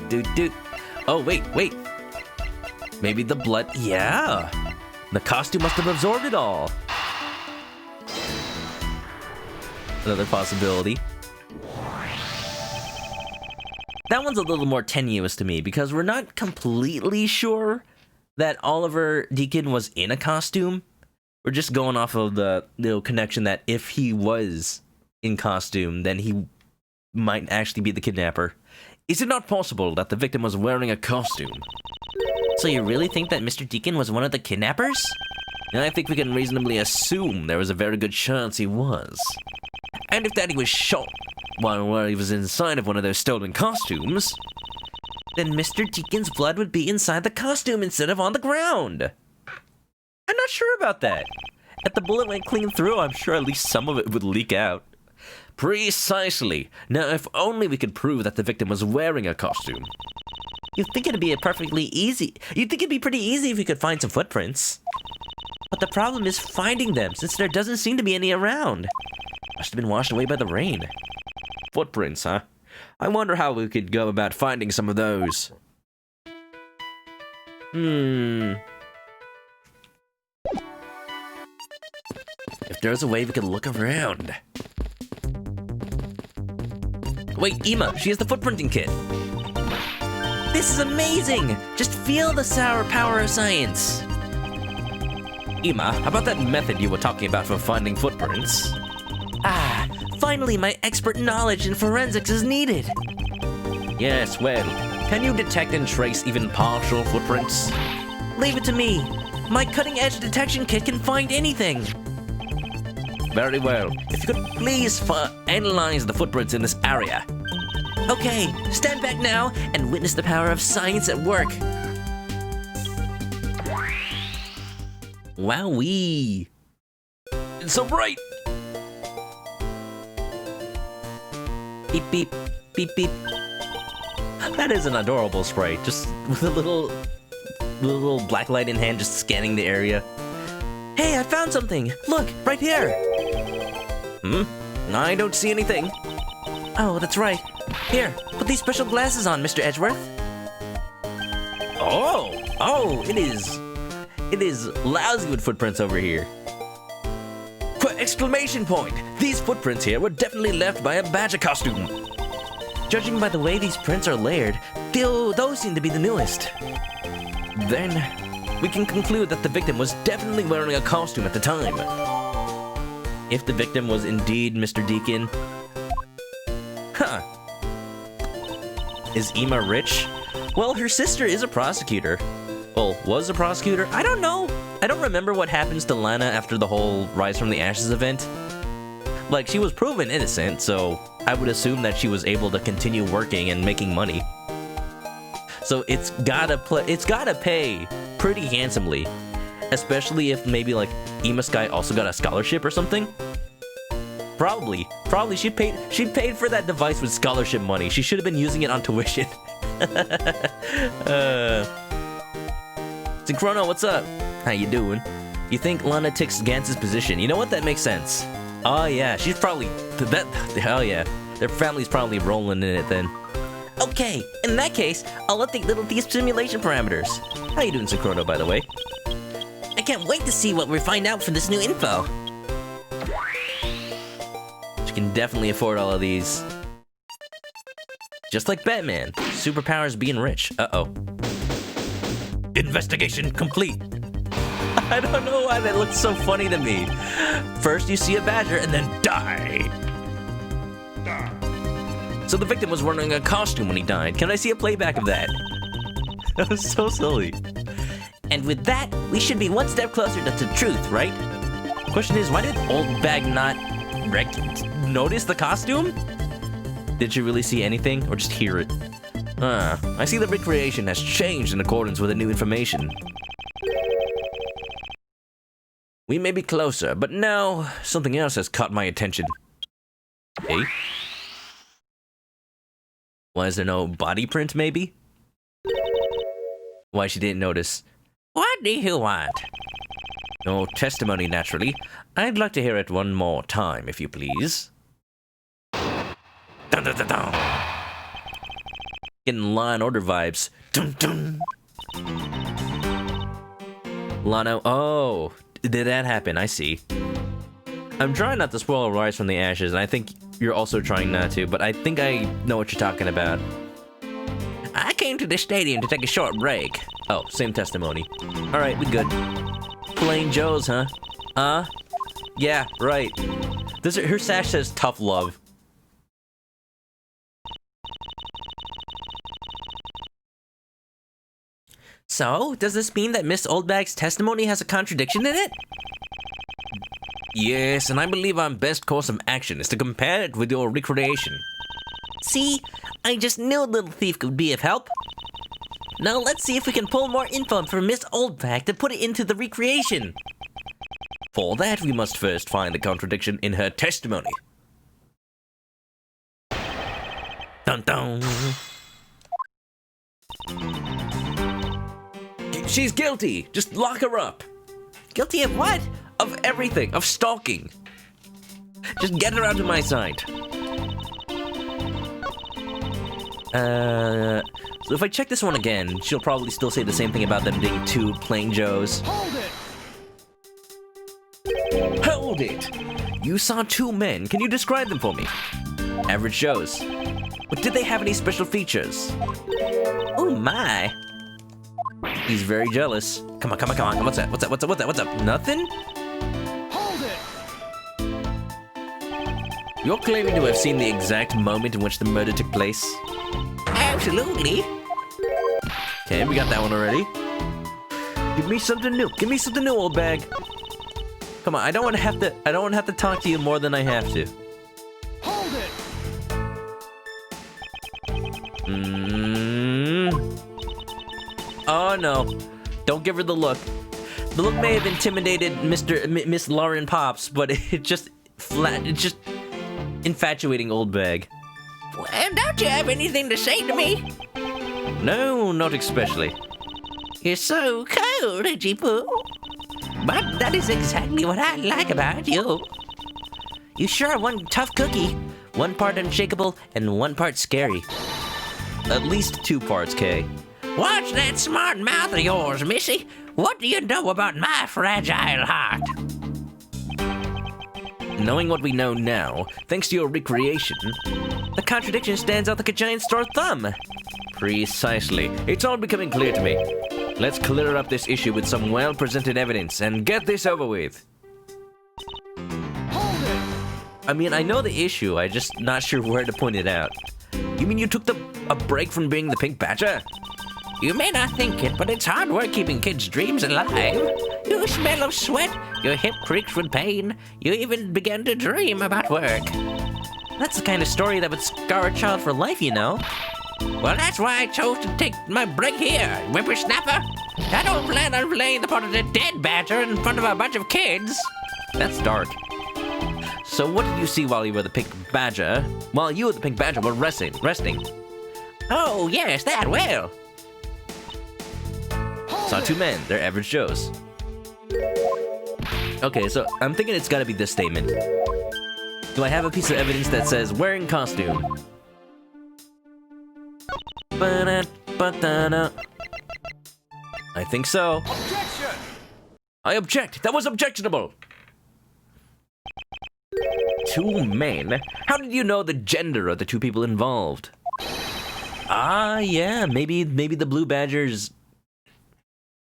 Do. Oh, wait. Maybe the blood, yeah. The costume must have absorbed it all. Another possibility. That one's a little more tenuous to me because we're not completely sure that Oliver Deacon was in a costume. We're just going off of the connection that if he was in costume, then he might actually be the kidnapper. Is it not possible that the victim was wearing a costume? So you really think that Mr. Deacon was one of the kidnappers? I think we can reasonably assume there was a very good chance he was. And if Daddy was shot while he was inside of one of those stolen costumes, then Mr. Deacon's blood would be inside the costume instead of on the ground. I'm not sure about that. If the bullet went clean through, I'm sure at least some of it would leak out. Precisely. Now, if only we could prove that the victim was wearing a costume. You'd think it'd be pretty easy if we could find some footprints. But the problem is finding them, since there doesn't seem to be any around. Must have been washed away by the rain. Footprints, huh? I wonder how we could go about finding some of those. If there's a way we could look around. Wait, Ima, she has the footprinting kit. This is amazing! Just feel the sour power of science. Ima, how about that method you were talking about for finding footprints? Ah, finally my expert knowledge in forensics is needed. Yes, well, can you detect and trace even partial footprints? Leave it to me. My cutting-edge detection kit can find anything. Very well. If you could please analyze the footprints in this area. Okay, stand back now and witness the power of science at work. Wowee. It's so bright. Beep, beep, beep, beep. That is an adorable sprite, just with a little black light in hand, just scanning the area. Hey, I found something. Look, right here. I don't see anything. Oh, that's right. Here, put these special glasses on, Mr. Edgeworth. Oh, it is lousy with footprints over here. Exclamation point! These footprints here were definitely left by a badger costume. Judging by the way these prints are layered, those seem to be the newest. Then, we can conclude that the victim was definitely wearing a costume at the time. If the victim was indeed Mr. Deacon... Huh. Is Ima rich? Well, her sister is a prosecutor. Well, was a prosecutor? I don't know. I don't remember what happens to Lana after the whole Rise from the Ashes event. Like, she was proven innocent, so I would assume that she was able to continue working and making money. So it's gotta pay pretty handsomely. Especially if maybe, like, Ima Sky also got a scholarship or something. Probably she paid for that device with scholarship money. She should have been using it on tuition. Synchrono, what's up? How you doing? You think Lana takes Gantz's position? You know what? That makes sense. Oh yeah, she's probably hell yeah. Their family's probably rolling in it then. Okay, in that case, I'll update Little Thief's simulation parameters. How you doing, Synchrono, by the way? I can't wait to see what we find out from this new info. She can definitely afford all of these. Just like Batman, superpowers being rich. Uh-oh. Investigation complete. I don't know why that looks so funny to me. First you see a badger and then die. So the victim was wearing a costume when he died. Can I see a playback of that? That was so silly. And with that, we should be one step closer to the truth, right? Question is, why did Old Bag not notice the costume? Did you really see anything or just hear it? I see the recreation has changed in accordance with the new information. We may be closer, but now something else has caught my attention. Hey? Why is there no body print, maybe? Why she didn't notice? What do you want? No testimony, naturally. I'd like to hear it one more time, if you please. Dun, dun, dun, dun. Getting Law and Order vibes. Dun, dun. Lano, oh, did that happen? I see. I'm trying not to spoil a rise from the ashes, and I think you're also trying not to, but I think I know what you're talking about. I came to the stadium to take a short break. Oh, same testimony. Alright, we good. Plain Joe's, huh? Yeah, right. Her sash says tough love. So, does this mean that Miss Oldbag's testimony has a contradiction in it? Yes, and I believe our best course of action is to compare it with your recreation. See, I just knew Little Thief could be of help. Now let's see if we can pull more info from Miss Oldbag to put it into the recreation. For that, we must first find the contradiction in her testimony. Dun dun. She's guilty. Just lock her up. Guilty of what? Of everything. Of stalking. Just get her out of my sight. So if I check this one again, she'll probably still say the same thing about them being two plain Joes. Hold it! Hold it! You saw two men. Can you describe them for me? Average Joes. But did they have any special features? Oh my. He's very jealous. Come on. What's that? What's up? Nothing? Hold it! You're claiming to have seen the exact moment in which the murder took place? Absolutely. Okay, we got that one already. Give me something new. Old bag. Come on, I don't want to have to talk to you more than I have to. Hold it! Oh no. Don't give her the look. The look may have intimidated Miss Lauren Pops, but it's just infatuating Old Bag. Well, don't you have anything to say to me? No, not especially. You're so cold, Edgy Poo. But that is exactly what I like about you. You sure are one tough cookie. One part unshakable and one part scary. At least 2 parts, Kay. Watch that smart mouth of yours, Missy. What do you know about my fragile heart? Knowing what we know now, thanks to your recreation, the contradiction stands out like a giant sore thumb. Precisely. It's all becoming clear to me. Let's clear up this issue with some well-presented evidence and get this over with. Hold it! I mean, I know the issue, I'm just not sure where to point it out. You mean you took a break from being the Pink Badger? You may not think it, but it's hard work keeping kids' dreams alive. You smell of sweat, your hip creaks with pain, you even begin to dream about work. That's the kind of story that would scar a child for life, you know? Well, that's why I chose to take my break here, whippersnapper. I don't plan on playing the part of the dead badger in front of a bunch of kids. That's dark. So what did you see while you were the Pink Badger? While you and the Pink Badger were resting? Oh, yes, that will. Saw two men. They're average Joes. Okay, so I'm thinking it's gotta be this statement. Do I have a piece of evidence that says wearing costume? Ba-da-ba-da-da. I think so. Objection! I object. That was objectionable. Two men? How did you know the gender of the two people involved? Ah, yeah, maybe the Blue Badgers...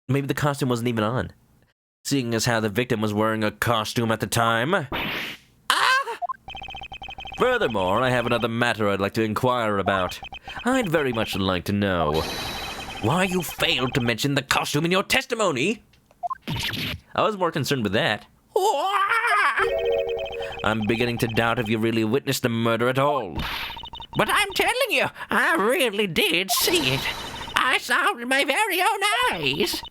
Maybe the costume wasn't even on. Seeing as how the victim was wearing a costume at the time. Ah! Furthermore, I have another matter I'd like to inquire about. I'd very much like to know why you failed to mention the costume in your testimony. I was more concerned with that. I'm beginning to doubt if you really witnessed the murder at all. But I'm telling you, I really did see it. I saw it with my very own eyes.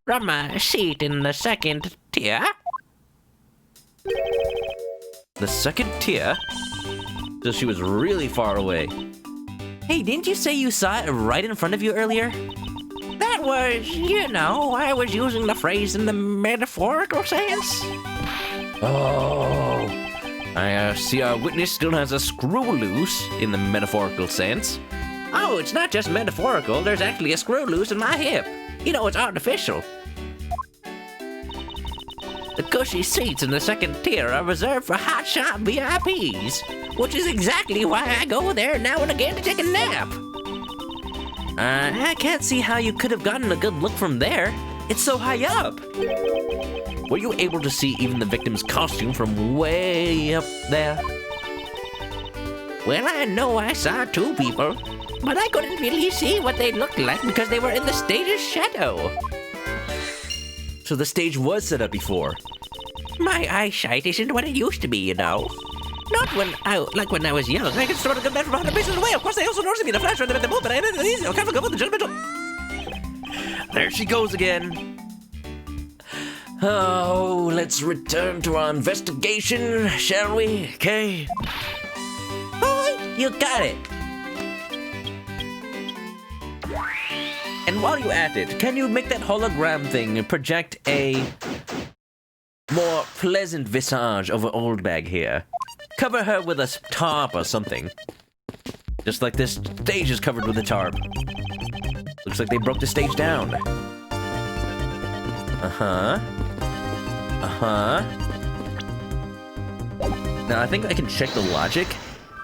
From my seat in the second tier. The second tier? So she was really far away. Hey, didn't you say you saw it right in front of you earlier? That was, I was using the phrase in the metaphorical sense. Oh, I see our witness still has a screw loose in the metaphorical sense. Oh, it's not just metaphorical. There's actually a screw loose in my hip. It's artificial. The cushy seats in the second tier are reserved for hotshot VIPs, which is exactly why I go there now and again to take a nap. I can't see how you could have gotten a good look from there. It's so high up. Were you able to see even the victim's costume from way up there? Well, I know I saw two people, but I couldn't really see what they looked like because they were in the stage's shadow. So the stage was set up before. My eyesight isn't what it used to be, Not when I was young. I could sort of get that from 100 paces away. Of course, they also noticed me in a flash when they met the move, but I didn't easy. I can't go with the judgmental. There she goes again. Oh, let's return to our investigation, shall we? Okay. Oh, you got it. And while you're at it, can you make that hologram thing project a more pleasant visage of an old bag here? Cover her with a tarp or something. Just like this stage is covered with a tarp. Looks like they broke the stage down. Uh-huh. Now, I think I can check the logic.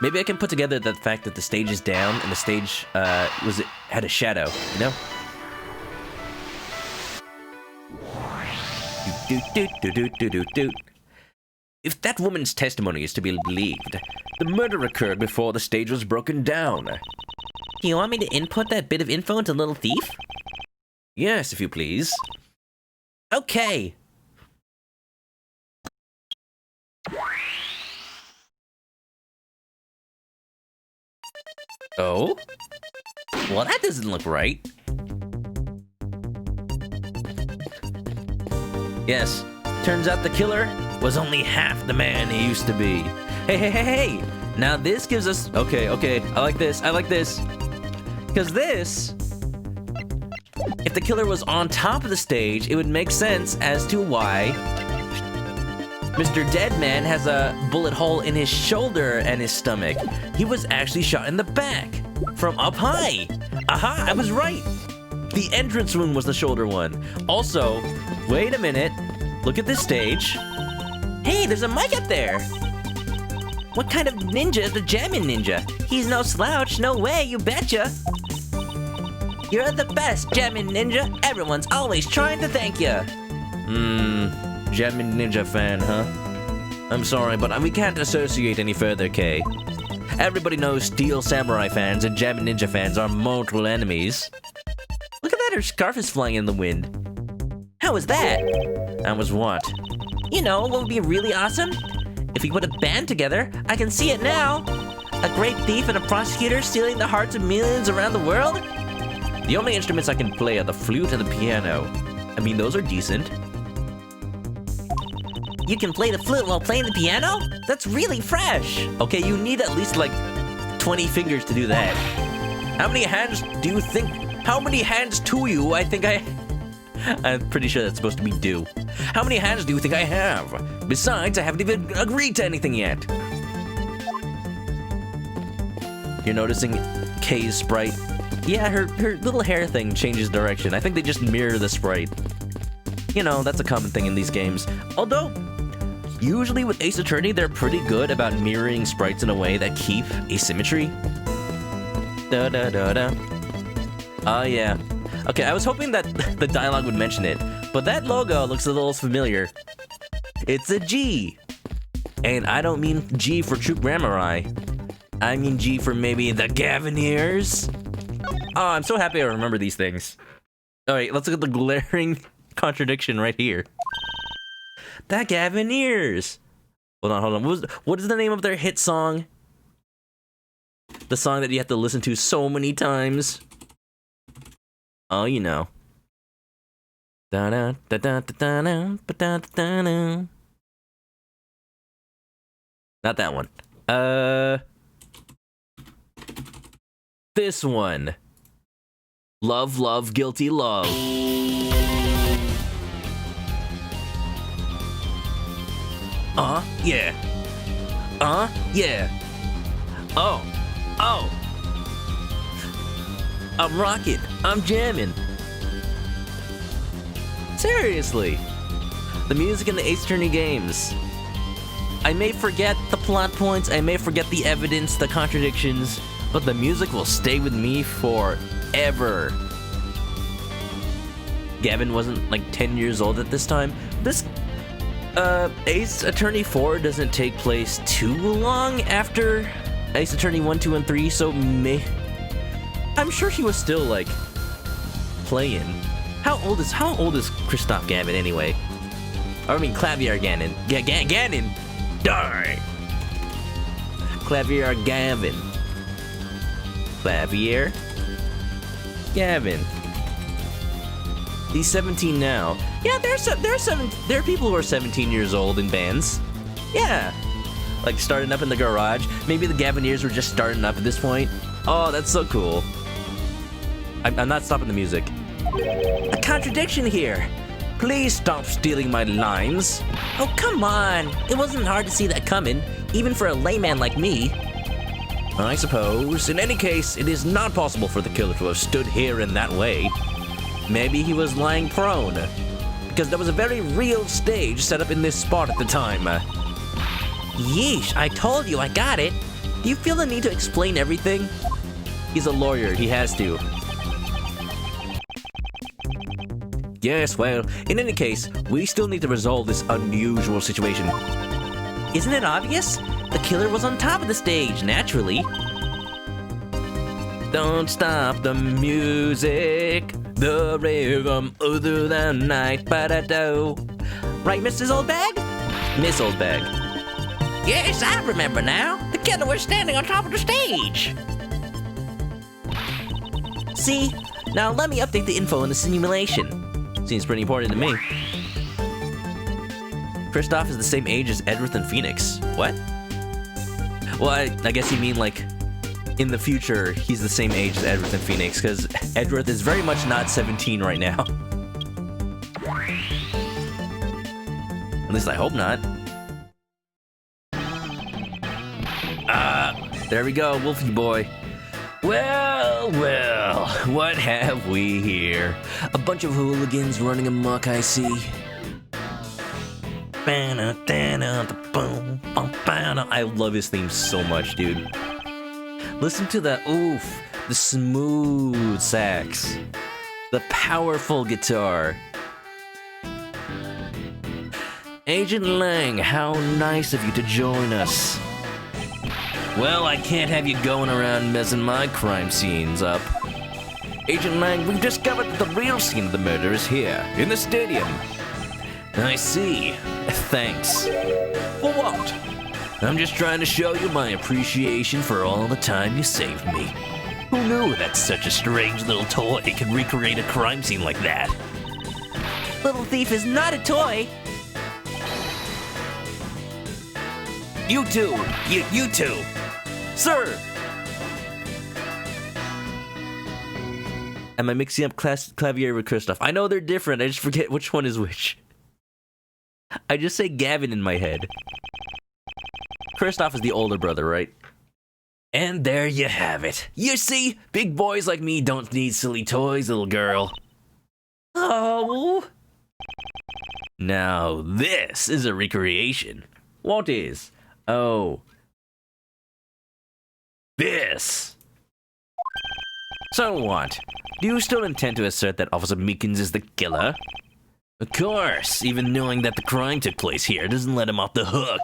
Maybe I can put together the fact that the stage is down and the stage had a shadow, If that woman's testimony is to be believed, the murder occurred before the stage was broken down. Do you want me to input that bit of info into Little Thief? Yes, if you please. Okay. Oh? Well, that doesn't look right. Yes, turns out the killer was only half the man he used to be. Hey. Now this gives us... Okay, I like this. Because this... If the killer was on top of the stage, it would make sense as to why Mr. Deadman has a bullet hole in his shoulder and his stomach. He was actually shot in the back from up high. Aha, I was right. The entrance wound was the shoulder one. Also, wait a minute. Look at this stage. Hey, there's a mic up there. What kind of ninja is the Jammin' Ninja? He's no slouch, no way, you betcha. You're the best, Jammin' Ninja. Everyone's always trying to thank you. Jammin' Ninja fan, huh? I'm sorry, but we can't associate any further, Kay. Everybody knows Steel Samurai fans and Jammin' Ninja fans are mortal enemies. Look at that, her scarf is flying in the wind. How was that? That was what? What would be really awesome? If we put a band together, I can see it now. A great thief and a prosecutor stealing the hearts of millions around the world? The only instruments I can play are the flute and the piano. I mean, those are decent. You can play the flute while playing the piano? That's really fresh. Okay, you need at least like 20 fingers to do that. How many hands do you think? How many hands to you? I'm pretty sure that's supposed to be do. How many hands do you think I have? Besides, I haven't even agreed to anything yet. You're noticing Kay's sprite? Yeah, her little hair thing changes direction. I think they just mirror the sprite. You know, that's a common thing in these games. Although, usually with Ace Attorney, they're pretty good about mirroring sprites in a way that keep asymmetry. Da-da-da-da. Oh, yeah. Okay, I was hoping that the dialogue would mention it, but that logo looks a little familiar. It's a G. And I don't mean G for True Grammar. I mean G for maybe the Gavineers. Oh, I'm so happy I remember these things. Alright, let's look at the glaring contradiction right here. The Gavineers. Hold on. What is the name of their hit song? The song that you have to listen to so many times. Oh, you know. Da-da, da-da, da-da, da-da. Not that one. This one. Love, love, guilty love. Yeah. Yeah. Oh. I'm rocking. I'm jamming. Seriously. The music in the Ace Attorney games. I may forget the plot points, I may forget the evidence, the contradictions, but the music will stay with me forever. Gavin wasn't like 10 years old at this time. This Ace Attorney 4 doesn't take place too long after Ace Attorney 1, 2, and 3, so I'm sure he was still like playing. How old is Christoph Gavin anyway? I mean Clavier Gannon. Gannon. Darn. Clavier Gavin. Clavier Gavin. He's 17 now. Yeah, there are people who are 17 years old in bands. Yeah. Like starting up in the garage. Maybe the Gavineers were just starting up at this point. Oh, that's so cool. I'm not stopping the music. A contradiction here. Please stop stealing my lines. Oh, come on. It wasn't hard to see that coming, even for a layman like me. I suppose. In any case, it is not possible for the killer to have stood here in that way. Maybe he was lying prone, because there was a very real stage set up in this spot at the time. Yeesh, I told you I got it. Do you feel the need to explain everything? He's a lawyer, he has to. Yes, well, in any case, we still need to resolve this unusual situation. Isn't it obvious? The killer was on top of the stage, naturally. Don't stop the music, the rhythm of the night, ba-da-do. Right, Mrs. Oldbag? Miss Oldbag. Yes, I remember now. The killer was standing on top of the stage. See? Now let me update the info in the simulation. Seems pretty important to me. Christoph is the same age as Edgeworth and Phoenix. What? Well, I guess you mean like in the future he's the same age as Edgeworth and Phoenix, because Edgeworth is very much not 17 right now. At least I hope not. There we go, Wolfie boy. Well, what have we here? A bunch of hooligans running amok, I see. I love his theme so much, dude. Listen to the oof, the smooth sax, the powerful guitar. Agent Lang, how nice of you to join us. Well, I can't have you going around messing my crime scenes up. Agent Lang, we've discovered that the real scene of the murder is here, in the stadium. I see. Thanks. For what? I'm just trying to show you my appreciation for all the time you saved me. Who knew that such a strange little toy could recreate a crime scene like that? Little thief is not a toy. You two! You two! Sir! Am I mixing up Clavier with Kristoff? I know they're different, I just forget which one is which. I just say Gavin in my head. Kristoff is the older brother, right? And there you have it. You see, big boys like me don't need silly toys, little girl. Oh. Now this is a recreation. What is? Oh. This. So what? Do you still intend to assert that Officer Meekins is the killer? Of course, even knowing that the crime took place here doesn't let him off the hook.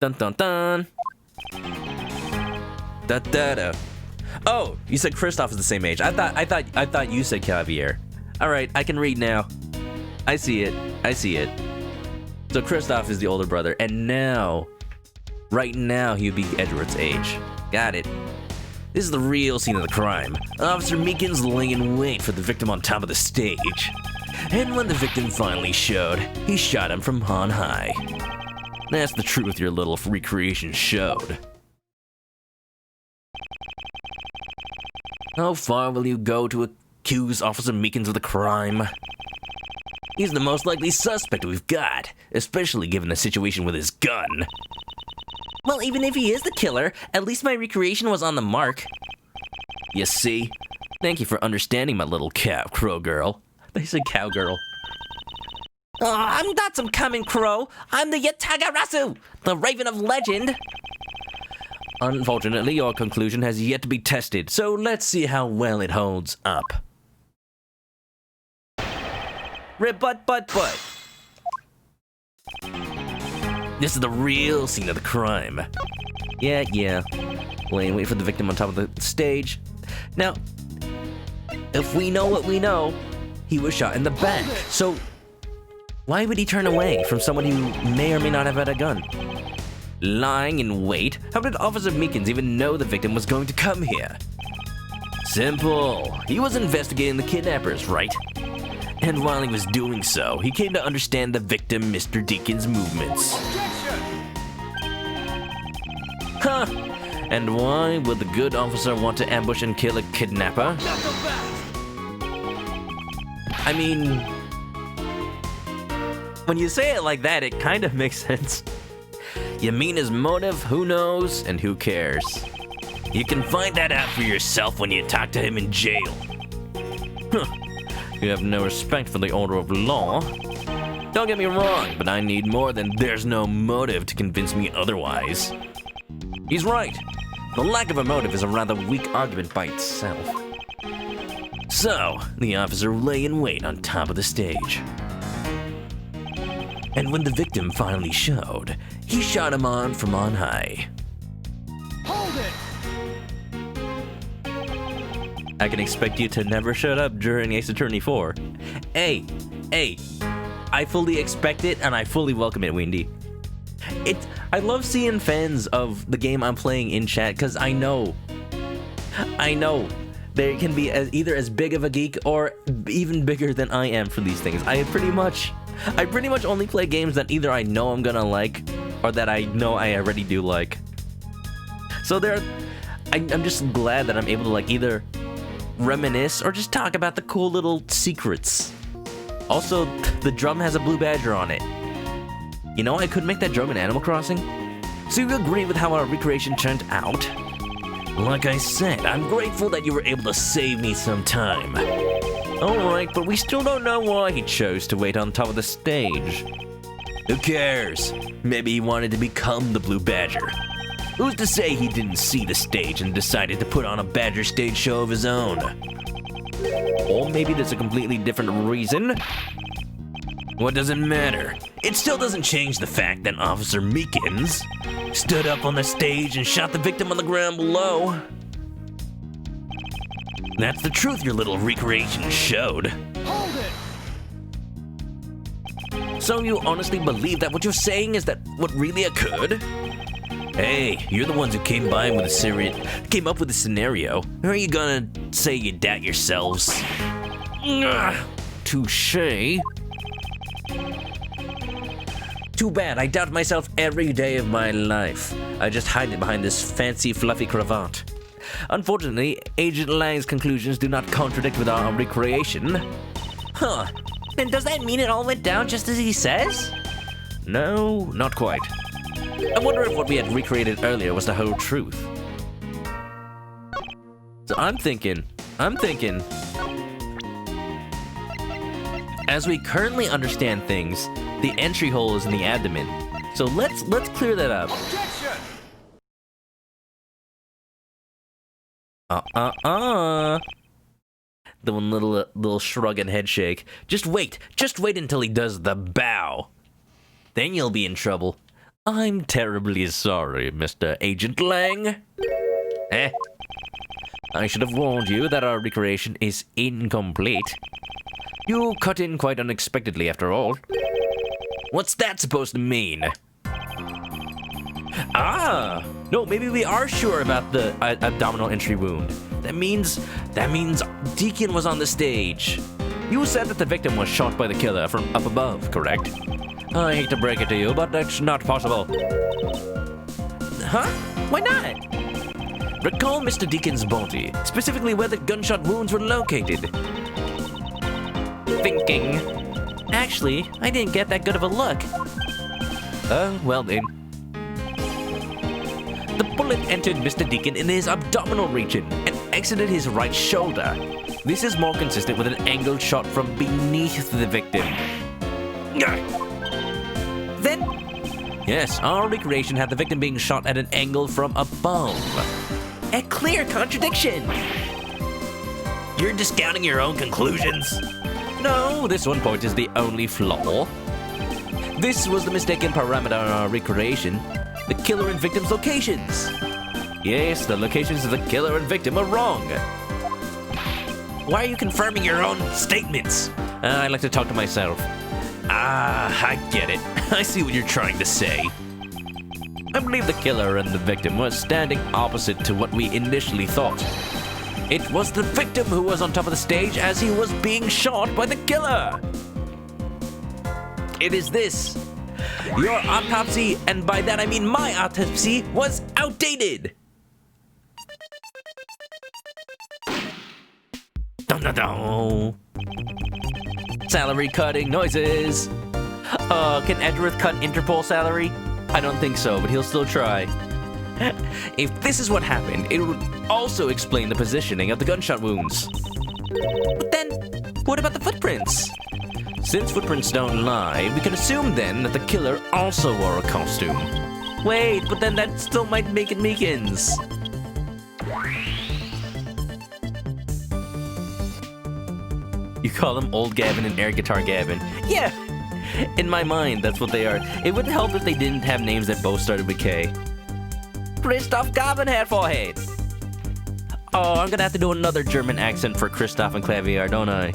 Dun dun dun. Da da da. Oh, you said Kristoff is the same age. I thought you said Clavier. All right, I can read now. I see it. So Kristoff is the older brother, and now, right now, he would be Edgeworth's age. Got it. This is the real scene of the crime. Officer Meekins laying in wait for the victim on top of the stage. And when the victim finally showed, he shot him from on high. That's the truth your little recreation showed. How far will you go to accuse Officer Meekins of the crime? He's the most likely suspect we've got, especially given the situation with his gun. Well, even if he is the killer, at least my recreation was on the mark. You see? Thank you for understanding, my little crow girl. They said cowgirl. Oh, I'm not some common crow. I'm the Yatagarasu, the Raven of Legend. Unfortunately, your conclusion has yet to be tested, so let's see how well it holds up. Rebut, but. This is the real scene of the crime. Yeah. Wait for the victim on top of the stage. Now, if we know what we know, he was shot in the back. So, why would he turn away from someone who may or may not have had a gun? Lying in wait? How did Officer Meekins even know the victim was going to come here? Simple. He was investigating the kidnappers, right? And while he was doing so, he came to understand the victim, Mr. Deacon's movements. Huh! And why would the good officer want to ambush and kill a kidnapper? I mean, when you say it like that, it kind of makes sense. You mean his motive? Who knows and who cares? You can find that out for yourself when you talk to him in jail. Huh. You have no respect for the order of law. Don't get me wrong, but I need more than there's no motive to convince me otherwise. He's right. The lack of a motive is a rather weak argument by itself. So, the officer lay in wait on top of the stage. And when the victim finally showed, he shot him on from on high. Hold it! I can expect you to never shut up during Ace Attorney 4. Hey, I fully expect it and I fully welcome it, Windy. I love seeing fans of the game I'm playing in chat because I know they can be either as big of a geek or even bigger than I am for these things. I pretty much only play games that either I know I'm gonna like or that I know I already do like. So I'm just glad that I'm able to like either reminisce or just talk about the cool little secrets. Also, the drum has a blue badger on it. You know, I could make that drum in Animal Crossing. So you agree with how our recreation turned out? Like I said, I'm grateful that you were able to save me some time. Alright, but we still don't know why he chose to wait on top of the stage. Who cares? Maybe he wanted to become the Blue Badger. Who's to say he didn't see the stage and decided to put on a Badger stage show of his own? Or maybe there's a completely different reason? What does it matter? It still doesn't change the fact that Officer Meekins stood up on the stage and shot the victim on the ground below. That's the truth your little recreation showed. Hold it! So you honestly believe that what you're saying is that what really occurred? Hey, you're the ones who came up with the scenario. How are you gonna say you doubt yourselves? Touche. Too bad, I doubt myself every day of my life. I just hide it behind this fancy, fluffy cravat. Unfortunately, Agent Lang's conclusions do not contradict with our recreation. Huh. Then does that mean it all went down just as he says? No, not quite. I wonder if what we had recreated earlier was the whole truth. So I'm thinking, as we currently understand things, the entry hole is in the abdomen. So let's clear that up. Objection! The one little shrug and head shake. Just wait until he does the bow. Then you'll be in trouble. I'm terribly sorry, Mr. Agent Lang. I should have warned you that our recreation is incomplete. You cut in quite unexpectedly after all. What's that supposed to mean? No, maybe we are sure about the abdominal entry wound. That means Deacon was on the stage. You said that the victim was shot by the killer from up above, correct? I hate to break it to you, but that's not possible. Huh? Why not? Recall Mr. Deacon's body, specifically where the gunshot wounds were located. Thinking. Actually, I didn't get that good of a look. Well then. The bullet entered Mr. Deacon in his abdominal region and exited his right shoulder. This is more consistent with an angled shot from beneath the victim. Then? Yes, our recreation had the victim being shot at an angle from above. A clear contradiction. You're discounting your own conclusions? No, this one point is the only flaw. This was the mistaken parameter in our recreation. The killer and victim's locations. Yes, the locations of the killer and victim are wrong. Why are you confirming your own statements? I like to talk to myself. I get it. I see what you're trying to say. I believe the killer and the victim were standing opposite to what we initially thought. It was the victim who was on top of the stage as he was being shot by the killer. It is this. Your autopsy, and by that I mean my autopsy, was outdated. No. Salary cutting noises. Can Edgeworth cut Interpol salary? I don't think so, but he'll still try. If this is what happened, it would also explain the positioning of the gunshot wounds. But then, what about the footprints? Since footprints don't lie, we can assume then that the killer also wore a costume. Wait, but then that still might make it Meekins. You call them Old Gavin and Air Guitar Gavin. Yeah, in my mind, that's what they are. It would help if they didn't have names that both started with K. Christoph Gavin had forehead. Oh, I'm gonna have to do another German accent for Christoph and Clavier, don't I?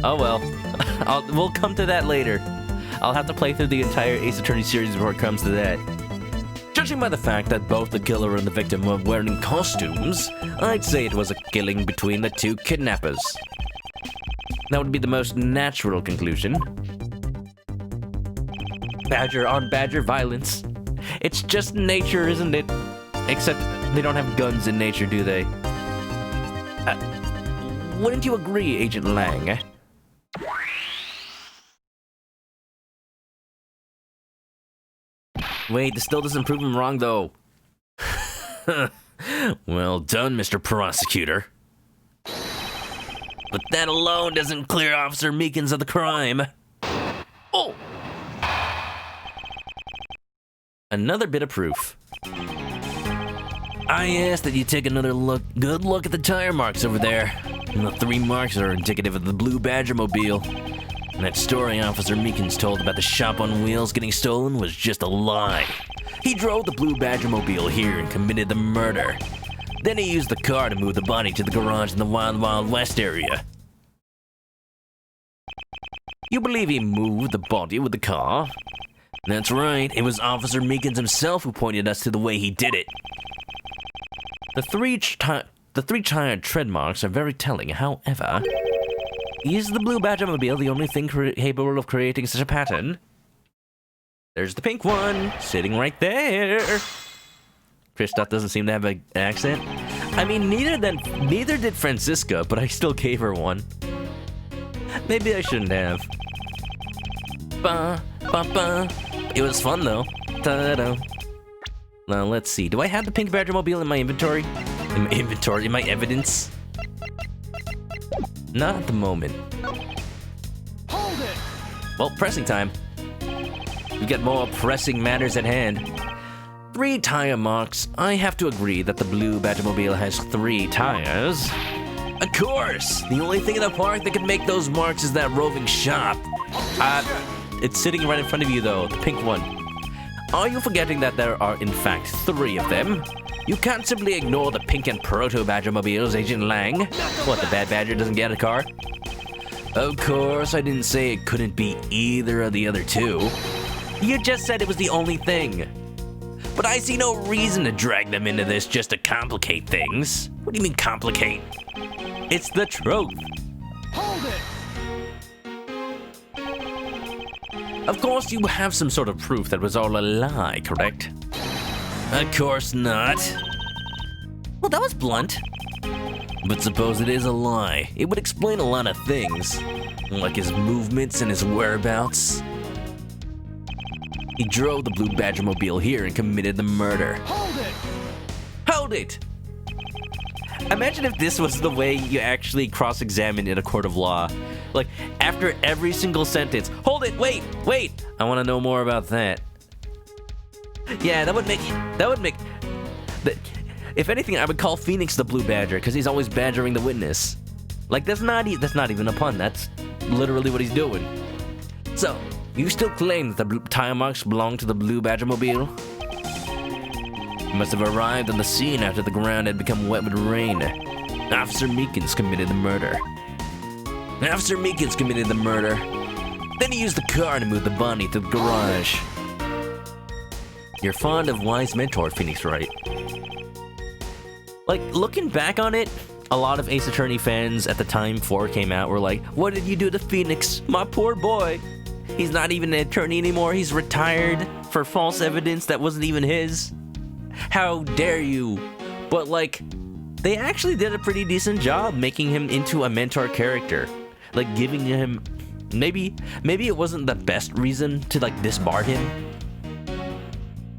Oh well, we'll come to that later. I'll have to play through the entire Ace Attorney series before it comes to that. Judging by the fact that both the killer and the victim were wearing costumes, I'd say it was a killing between the two kidnappers. That would be the most natural conclusion. Badger on badger violence. It's just nature, isn't it? Except they don't have guns in nature, do they? Wouldn't you agree, Agent Lang? Wait, this still doesn't prove him wrong, though. Well done, Mr. Prosecutor. But that alone doesn't clear Officer Meekins of the crime. Oh! Another bit of proof. I ask that you take another good look at the tire marks over there. And the 3 marks are indicative of the blue Badger mobile. And that story Officer Meekins told about the shop on wheels getting stolen was just a lie. He drove the blue Badger mobile here and committed the murder. Then he used the car to move the body to the garage in the Wild Wild West area. You believe he moved the body with the car? That's right, it was Officer Meekins himself who pointed us to the way he did it. The three tire tread marks are very telling, however, Is the blue Badgermobile the only thing capable of creating such a pattern? There's the pink one, sitting right there. Kristoff doesn't seem to have an accent. I mean, neither did Francisca, but I still gave her one. Maybe I shouldn't have. Ba, ba, ba. It was fun though. Ta-da. Now let's see. Do I have the pink Badgermobile in my inventory? In my evidence? Not at the moment. Hold it! Well, pressing time. We've got more pressing matters at hand. 3 tire marks. I have to agree that the blue Badgermobile has 3 tires. Of course! The only thing in the park that can make those marks is that roving shop. It's sitting right in front of you though, the pink one. Are you forgetting that there are in fact 3 of them? You can't simply ignore the pink and proto-Badgermobiles, Agent Lang. What, the bad badger doesn't get a car? Of course, I didn't say it couldn't be either of the other 2. You just said it was the only thing. But I see no reason to drag them into this just to complicate things. What do you mean complicate? It's the truth. Hold it! Of course, you have some sort of proof that was all a lie, correct? Of course not. Well, that was blunt. But suppose it is a lie. It would explain a lot of things, like his movements and his whereabouts. He drove the blue Badgermobile here and committed the murder. Hold it! Hold it! Imagine if this was the way you actually cross-examined in a court of law. Like, after every single sentence, hold it, wait, I want to know more about that. Yeah, that would make, if anything, I would call Phoenix the Blue Badger, because he's always badgering the witness. Like, that's not even a pun, that's literally what he's doing. So, you still claim that the tire marks belong to the blue Badgermobile? He must have arrived on the scene after the ground had become wet with rain. Officer Meekins committed the murder. Then he used the car to move the body to the garage. You're fond of wise mentor, Phoenix Wright. Like, looking back on it, a lot of Ace Attorney fans at the time 4 came out were like, what did you do to Phoenix? My poor boy. He's not even an attorney anymore. He's retired for false evidence that wasn't even his. How dare you? But like, they actually did a pretty decent job making him into a mentor character. Like giving him, maybe it wasn't the best reason to like disbar him.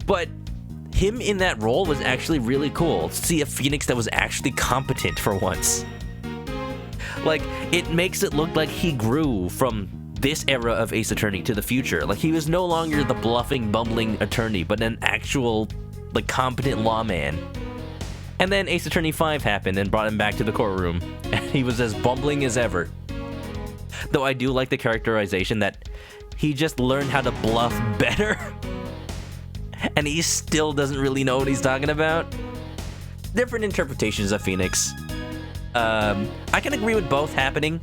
But him in that role was actually really cool. See a Phoenix that was actually competent for once. Like, it makes it look like he grew from this era of Ace Attorney to the future. Like, he was no longer the bluffing, bumbling attorney, but an actual, like, competent lawman. And then Ace Attorney 5 happened and brought him back to the courtroom, and he was as bumbling as ever. Though I do like the characterization that he just learned how to bluff better, and he still doesn't really know what he's talking about. Different interpretations of Phoenix. I can agree with both happening.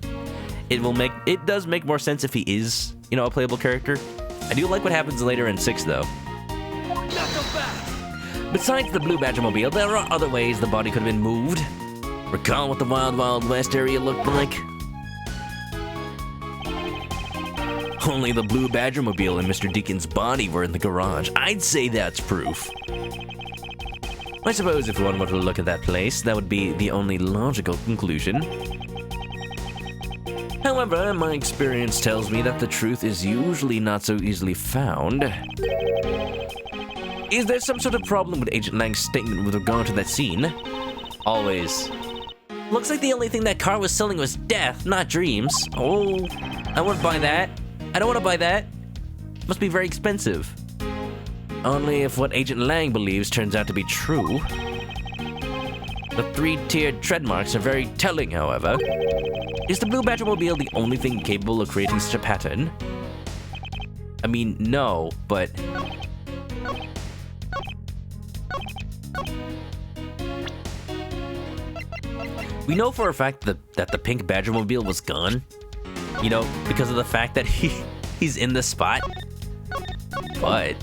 It does make more sense if he is, you know, a playable character. I do like what happens later in 6, though. Besides the blue Badgermobile, there are other ways the body could have been moved. Recall what the Wild Wild West area looked like? Only the blue Badgermobile and Mr. Deacon's body were in the garage. I'd say that's proof. I suppose if one were to look at that place, that would be the only logical conclusion. However, my experience tells me that the truth is usually not so easily found. Is there some sort of problem with Agent Lang's statement with regard to that scene? Always. Looks like the only thing that car was selling was death, not dreams. Oh, I wouldn't buy that. I don't want to buy that. Must be very expensive. Only if what Agent Lang believes turns out to be true. The 3-tiered tread marks are very telling, however. Is the blue Badgermobile the only thing capable of creating such a pattern? I mean, no, but... we know for a fact that the pink Badgermobile was gone. You know, because of the fact that he's in the spot. But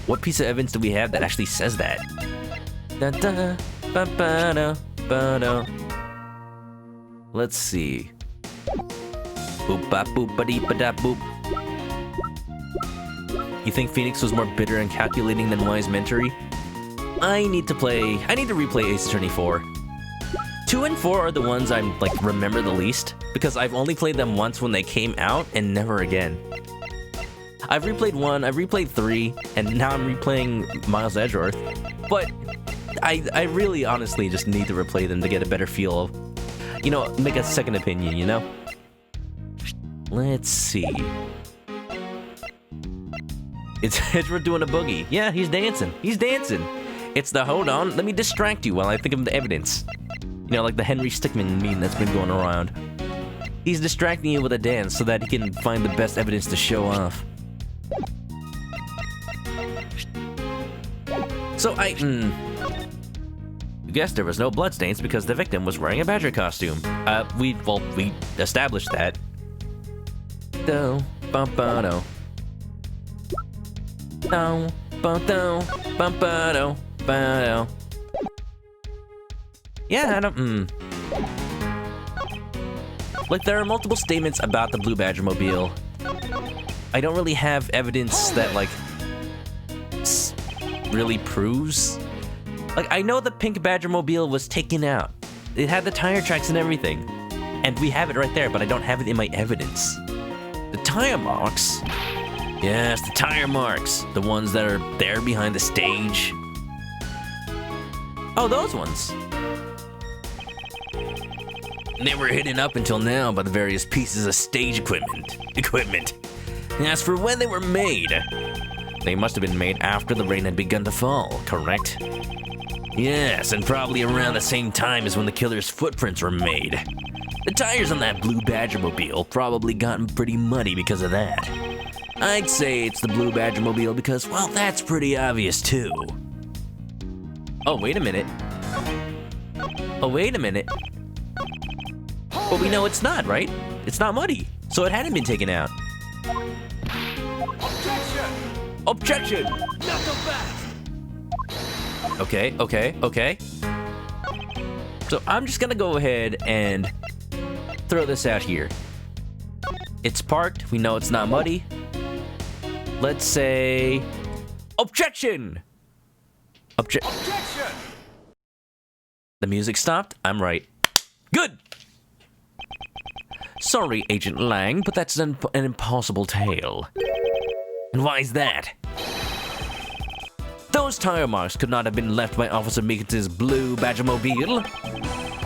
what piece of evidence do we have that actually says that? Da da ba ba da ba da. Let's see. Boop bop boop ba dee ba da boop. You think Phoenix was more bitter and calculating than wise mentory? I need to replay Ace Attorney 4. 2 and 4 are the ones I'm like remember the least because I've only played them once when they came out and never again. I've replayed 1, I've replayed 3, and now I'm replaying Miles Edgeworth. But I really honestly just need to replay them to get a better feel of, you know, make a second opinion, you know? Let's see. It's Edgeworth doing a boogie. Yeah, he's dancing. He's dancing. It's the hold on, let me distract you while I think of the evidence. You know, like the Henry Stickmin meme that's been going around. He's distracting you with a dance so that he can find the best evidence to show off. So you guessed there was no bloodstains because the victim was wearing a badger costume. We established that. Do, bum ba do. Do, bum do, bum ba do, ba do. Yeah, I don't, Like, there are multiple statements about the Blue Badger Mobile. I don't really have evidence that, like, really proves. Like, I know the Pink Badger Mobile was taken out. It had the tire tracks and everything. And we have it right there, but I don't have it in my evidence. The tire marks? Yes, the tire marks. The ones that are there behind the stage. Oh, those ones. They were hidden up until now by the various pieces of stage equipment. As for when they were made, they must have been made after the rain had begun to fall, correct? Yes, and probably around the same time as when the killer's footprints were made. The tires on that Blue Badger Mobile probably gotten pretty muddy because of that. I'd say it's the Blue Badger Mobile because, well, that's pretty obvious too. Oh, wait a minute. Oh, wait a minute. But we know it's not, right? It's not muddy, so it hadn't been taken out. Objection! Objection! Not so fast! Okay. So I'm just gonna go ahead and throw this out here. It's parked, we know it's not muddy. Let's say... Objection! Objection! The music stopped, I'm right. Good! Sorry, Agent Lang, but that's an impossible tale. And why is that? Those tire marks could not have been left by Officer Meekins' Blue Badger Mobile.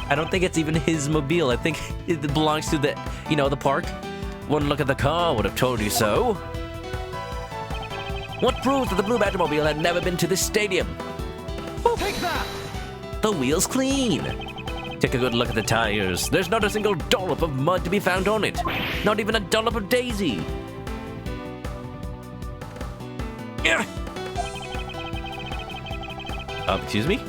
I don't think it's even his mobile. I think it belongs to the, you know, the park. One look at the car would have told you so. What proves that the Blue Badger Mobile had never been to this stadium? Take that! The wheel's clean. Take a good look at the tires. There's not a single dollop of mud to be found on it. Not even a dollop of daisy. Excuse me?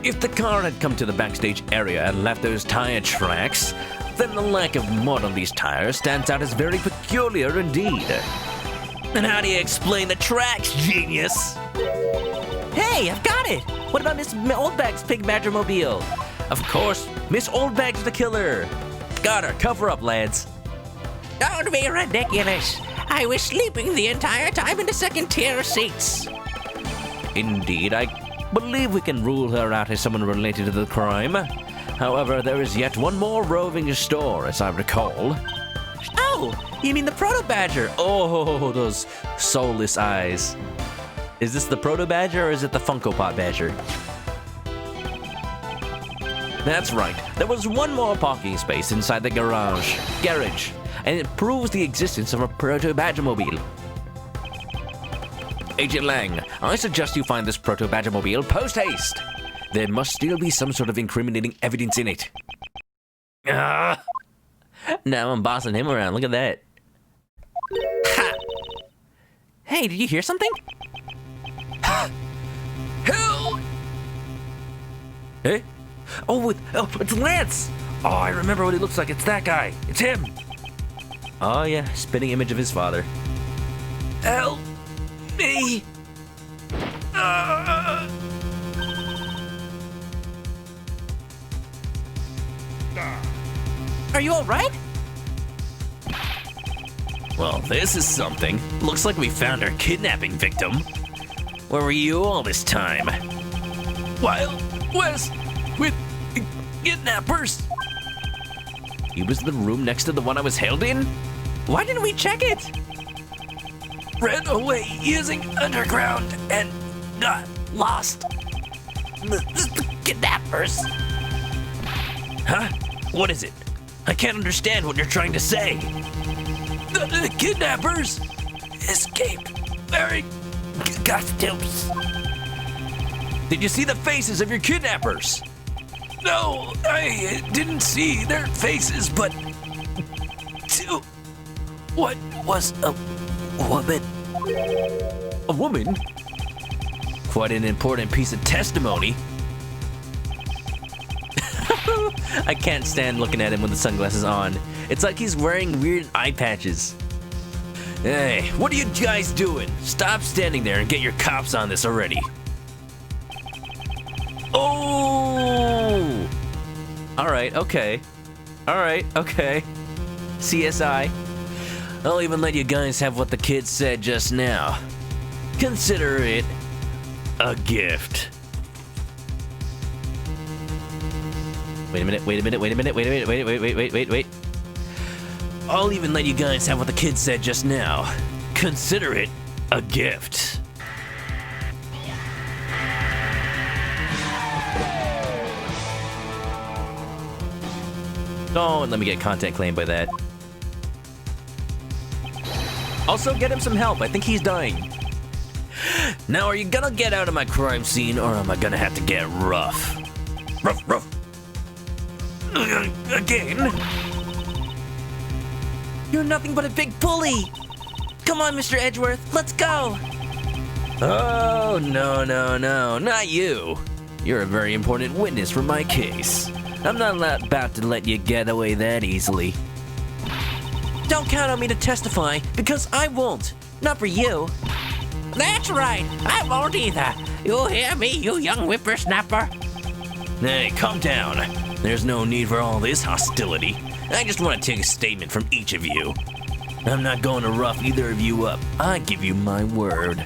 If the car had come to the backstage area and left those tire tracks, then the lack of mud on these tires stands out as very peculiar indeed. And how do you explain the tracks, genius? Hey, I've got it! What about Miss Oldbag's Pink Badger Mobile? Of course, Miss Oldbag's the killer. Got her. Cover up, lads. Don't be ridiculous. I was sleeping the entire time in the second-tier seats. Indeed, I believe we can rule her out as someone related to the crime. However, there is yet one more roving store, as I recall. Oh, you mean the Proto Badger? Oh, those soulless eyes. Is this the Proto Badger or is it the Funko Pop Badger? That's right. There was one more parking space inside the garage, and it proves the existence of a Proto Badger Mobile. Agent Lang, I suggest you find this Proto Badger Mobile post-haste. There must still be some sort of incriminating evidence in it. Now I'm bossing him around. Look at that. Ha! Hey, did you hear something? Help! Hey? Oh, it's Lance! Oh, I remember what he looks like. It's that guy. It's him. Oh, yeah. Spitting image of his father. Help me! Are you alright? Well, this is something. Looks like we found our kidnapping victim. Where were you all this time? Wild West with kidnappers. He was in the room next to the one I was held in? Why didn't we check it? Ran away using underground and got lost. The kidnappers. Huh? What is it? I can't understand what you're trying to say. The kidnappers escaped wearing costumes. Did you see the faces of your kidnappers? No, I didn't see their faces, but what was a woman? A woman? Quite an important piece of testimony. I can't stand looking at him with the sunglasses on. It's like he's wearing weird eye patches. Hey, what are you guys doing? Stop standing there and get your cops on this already. Oh! Alright, okay. Alright, okay. CSI. I'll even let you guys have what the kid said just now. Consider it a gift. Wait a minute, wait a minute, wait a minute, wait a minute, wait. I'll even let you guys have what the kid said just now. Consider it a gift. Don't let me get content claimed by that. Also, get him some help. I think he's dying. Now, are you gonna get out of my crime scene, or am I gonna have to get rough? Rough. Again? You're nothing but a big bully. Come on, Mr. Edgeworth, let's go. Oh, no, not you. You're a very important witness for my case. I'm not about to let you get away that easily. Don't count on me to testify, because I won't. Not for you. That's right, I won't either. You hear me, you young whippersnapper? Hey, calm down. There's no need for all this hostility. I just want to take a statement from each of you. I'm not going to rough either of you up. I give you my word.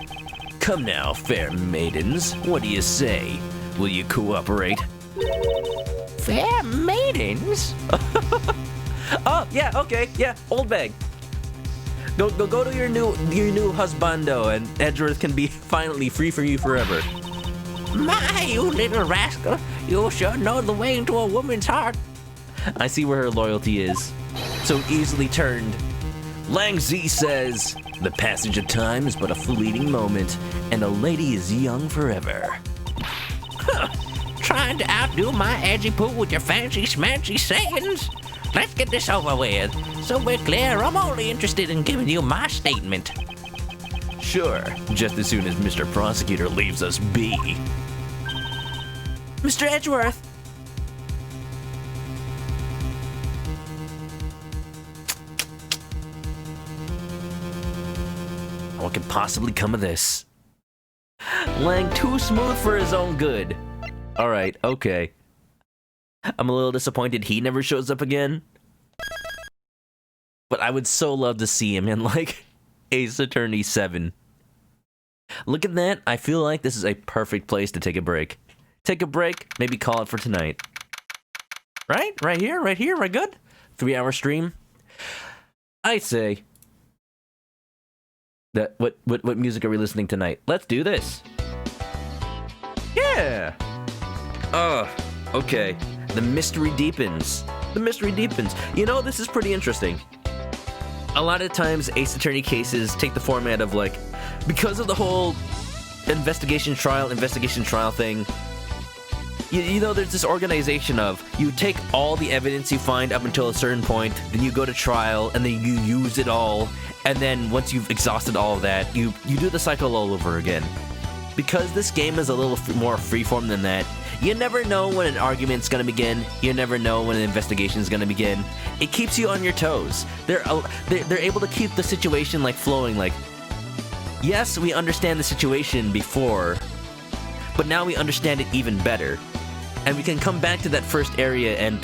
Come now, fair maidens. What do you say? Will you cooperate? Fair maidens? Oh, yeah, okay, yeah, old bag. Go to your new husbando, and Edgeworth can be finally free from you forever. My, you little rascal. You sure know the way into a woman's heart. I see where her loyalty is. So easily turned. Lang Z says, the passage of time is but a fleeting moment, and a lady is young forever. Trying to outdo my edgy poo with your fancy smancy sayings? Let's get this over with. So we're clear, I'm only interested in giving you my statement. Sure, just as soon as Mr. Prosecutor leaves us be. Mr. Edgeworth. What could possibly come of this? Lang too smooth for his own good. Alright, okay. I'm a little disappointed he never shows up again. But I would so love to see him in, like, Ace Attorney 7. Look at that. I feel like this is a perfect place to take a break. Take a break, maybe call it for tonight. Right? Right here? Right good? 3-hour stream? I say... What music are we listening tonight? Let's do this. Yeah. Oh, okay. The mystery deepens. The mystery deepens. You know, this is pretty interesting. A lot of times, Ace Attorney cases take the format of, like, because of the whole investigation trial thing, you know, there's this organization of, you take all the evidence you find up until a certain point, then you go to trial, and then you use it all, and then once you've exhausted all of that, you do the cycle all over again. Because this game is a little more freeform than that, you never know when an argument's gonna begin, you never know when an investigation's gonna begin. It keeps you on your toes. They're able to keep the situation, like, flowing, like, yes, we understand the situation before, but now we understand it even better. And we can come back to that first area and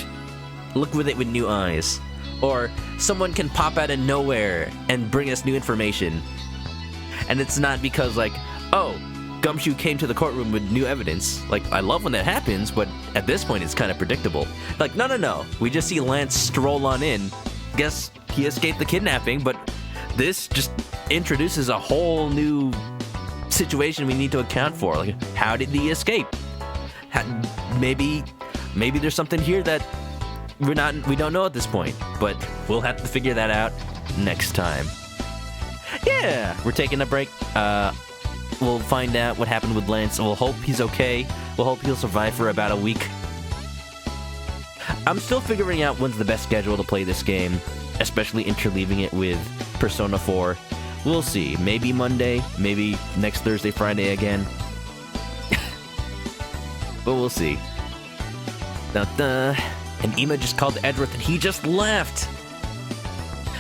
look with it with new eyes. Or someone can pop out of nowhere and bring us new information. And it's not because like, oh, Gumshoe came to the courtroom with new evidence. Like, I love when that happens, but at this point it's kind of predictable. Like, no. We just see Lance stroll on in. Guess he escaped the kidnapping, but this just introduces a whole new situation we need to account for. Like, how did he escape? Maybe there's something here that we don't know at this point, but we'll have to figure that out next time. Yeah, we're taking a break. We'll find out what happened with Lance. We'll hope he's okay. We'll hope he'll survive for about a week. I'm still figuring out when's the best schedule to play this game, especially interleaving it with Persona 4. We'll see. Maybe Monday, maybe next Thursday, Friday again. But we'll see. And Ima just called Edgeworth and he just left.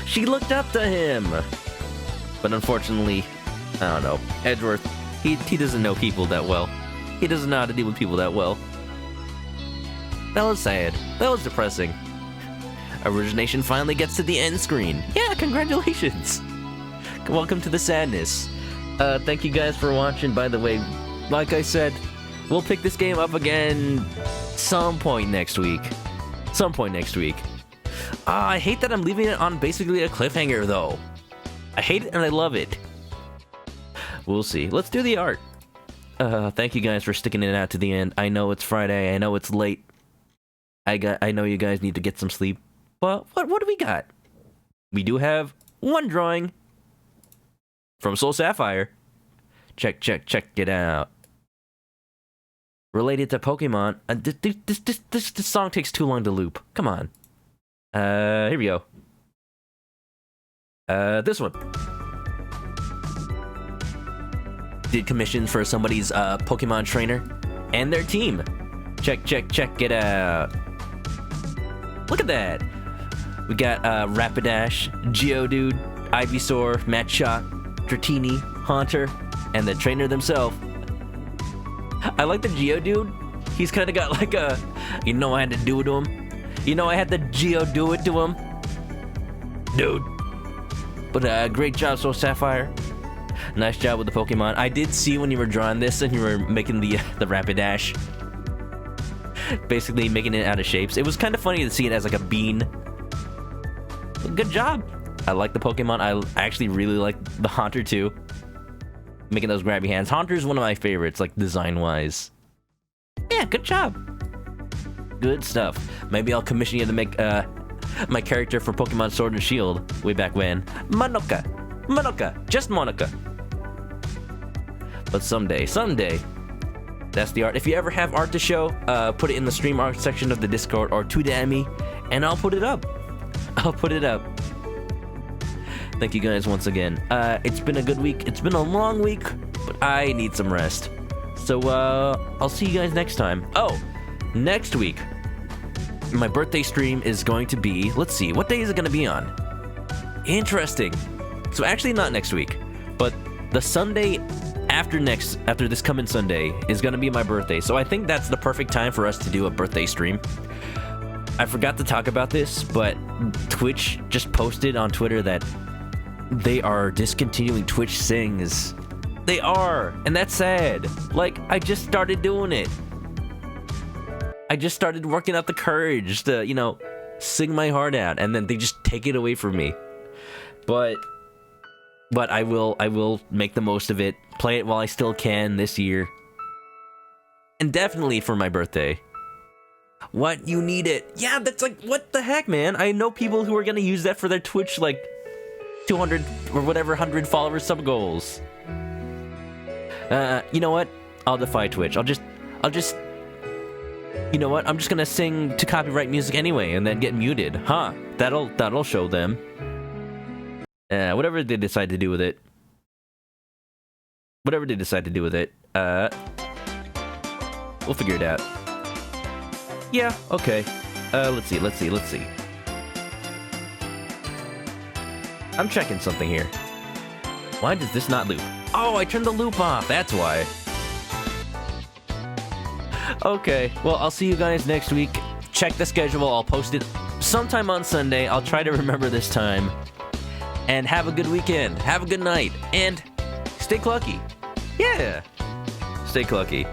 She looked up to him. But unfortunately, I don't know, Edgeworth, he doesn't know people that well. He doesn't know how to deal with people that well. That was sad. That was depressing. Origination finally gets to the end screen. Yeah, congratulations. Welcome to the sadness. Thank you guys for watching, by the way. Like I said, we'll pick this game up again some point next week. I hate that I'm leaving it on basically a cliffhanger, though. I hate it and I love it. We'll see. Let's do the art. Thank you guys for sticking it out to the end. I know it's Friday. I know it's late. I know you guys need to get some sleep. But what do we got? We do have one drawing from Soul Sapphire. Check it out. Related to Pokemon. This song takes too long to loop. Come on. Here we go. This one. Did commissions for somebody's Pokemon trainer and their team. Check it out. Look at that. We got Rapidash, Geodude, Ivysaur, Matchot, Dratini, Haunter, and the trainer themselves. I like the Geodude. He's kind of got like a, I had to do it to him. I had the Geo-do it to him. Dude. But great job, Soul Sapphire. Nice job with the Pokemon. I did see when you were drawing this and you were making the Rapidash. Basically making it out of shapes. It was kind of funny to see it as like a bean. Good job. I like the Pokemon. I actually really like the Haunter too. Making those grabby hands. Haunter is one of my favorites, like design-wise. Yeah, good job. Good stuff. Maybe I'll commission you to make my character for Pokemon Sword and Shield way back when. Monoka, just Monoka. But someday, that's the art. If you ever have art to show, put it in the stream art section of the Discord or tweet it at me, and I'll put it up. Thank you guys once again. It's been a good week. It's been a long week, but I need some rest. So, I'll see you guys next time. Oh, next week, my birthday stream is going to be, let's see, what day is it going to be on? Interesting. So actually not next week, but the Sunday after this coming Sunday is going to be my birthday. So I think that's the perfect time for us to do a birthday stream. I forgot to talk about this, but Twitch just posted on Twitter that they are discontinuing Twitch Sings. They are, and that's sad. Like, I just started doing it. I just started working up the courage to, sing my heart out, and then they just take it away from me. But I will make the most of it, play it while I still can this year. And definitely for my birthday. What? You need it? Yeah, that's like, what the heck, man? I know people who are gonna use that for their Twitch, like, 200 or whatever 100 followers sub goals. You know what? I'll defy Twitch. I'll just, you know what? I'm just gonna sing to copyright music anyway and then get muted. Huh? That'll show them. Whatever they decide to do with it. We'll figure it out. Yeah, okay. Let's see. I'm checking something here. Why does this not loop? Oh, I turned the loop off, that's why. Okay, well, I'll see you guys next week. check the schedule. I'll post it sometime on Sunday. I'll try to remember this time. And have a good weekend. Have a good night. And stay clucky. Yeah. Stay clucky.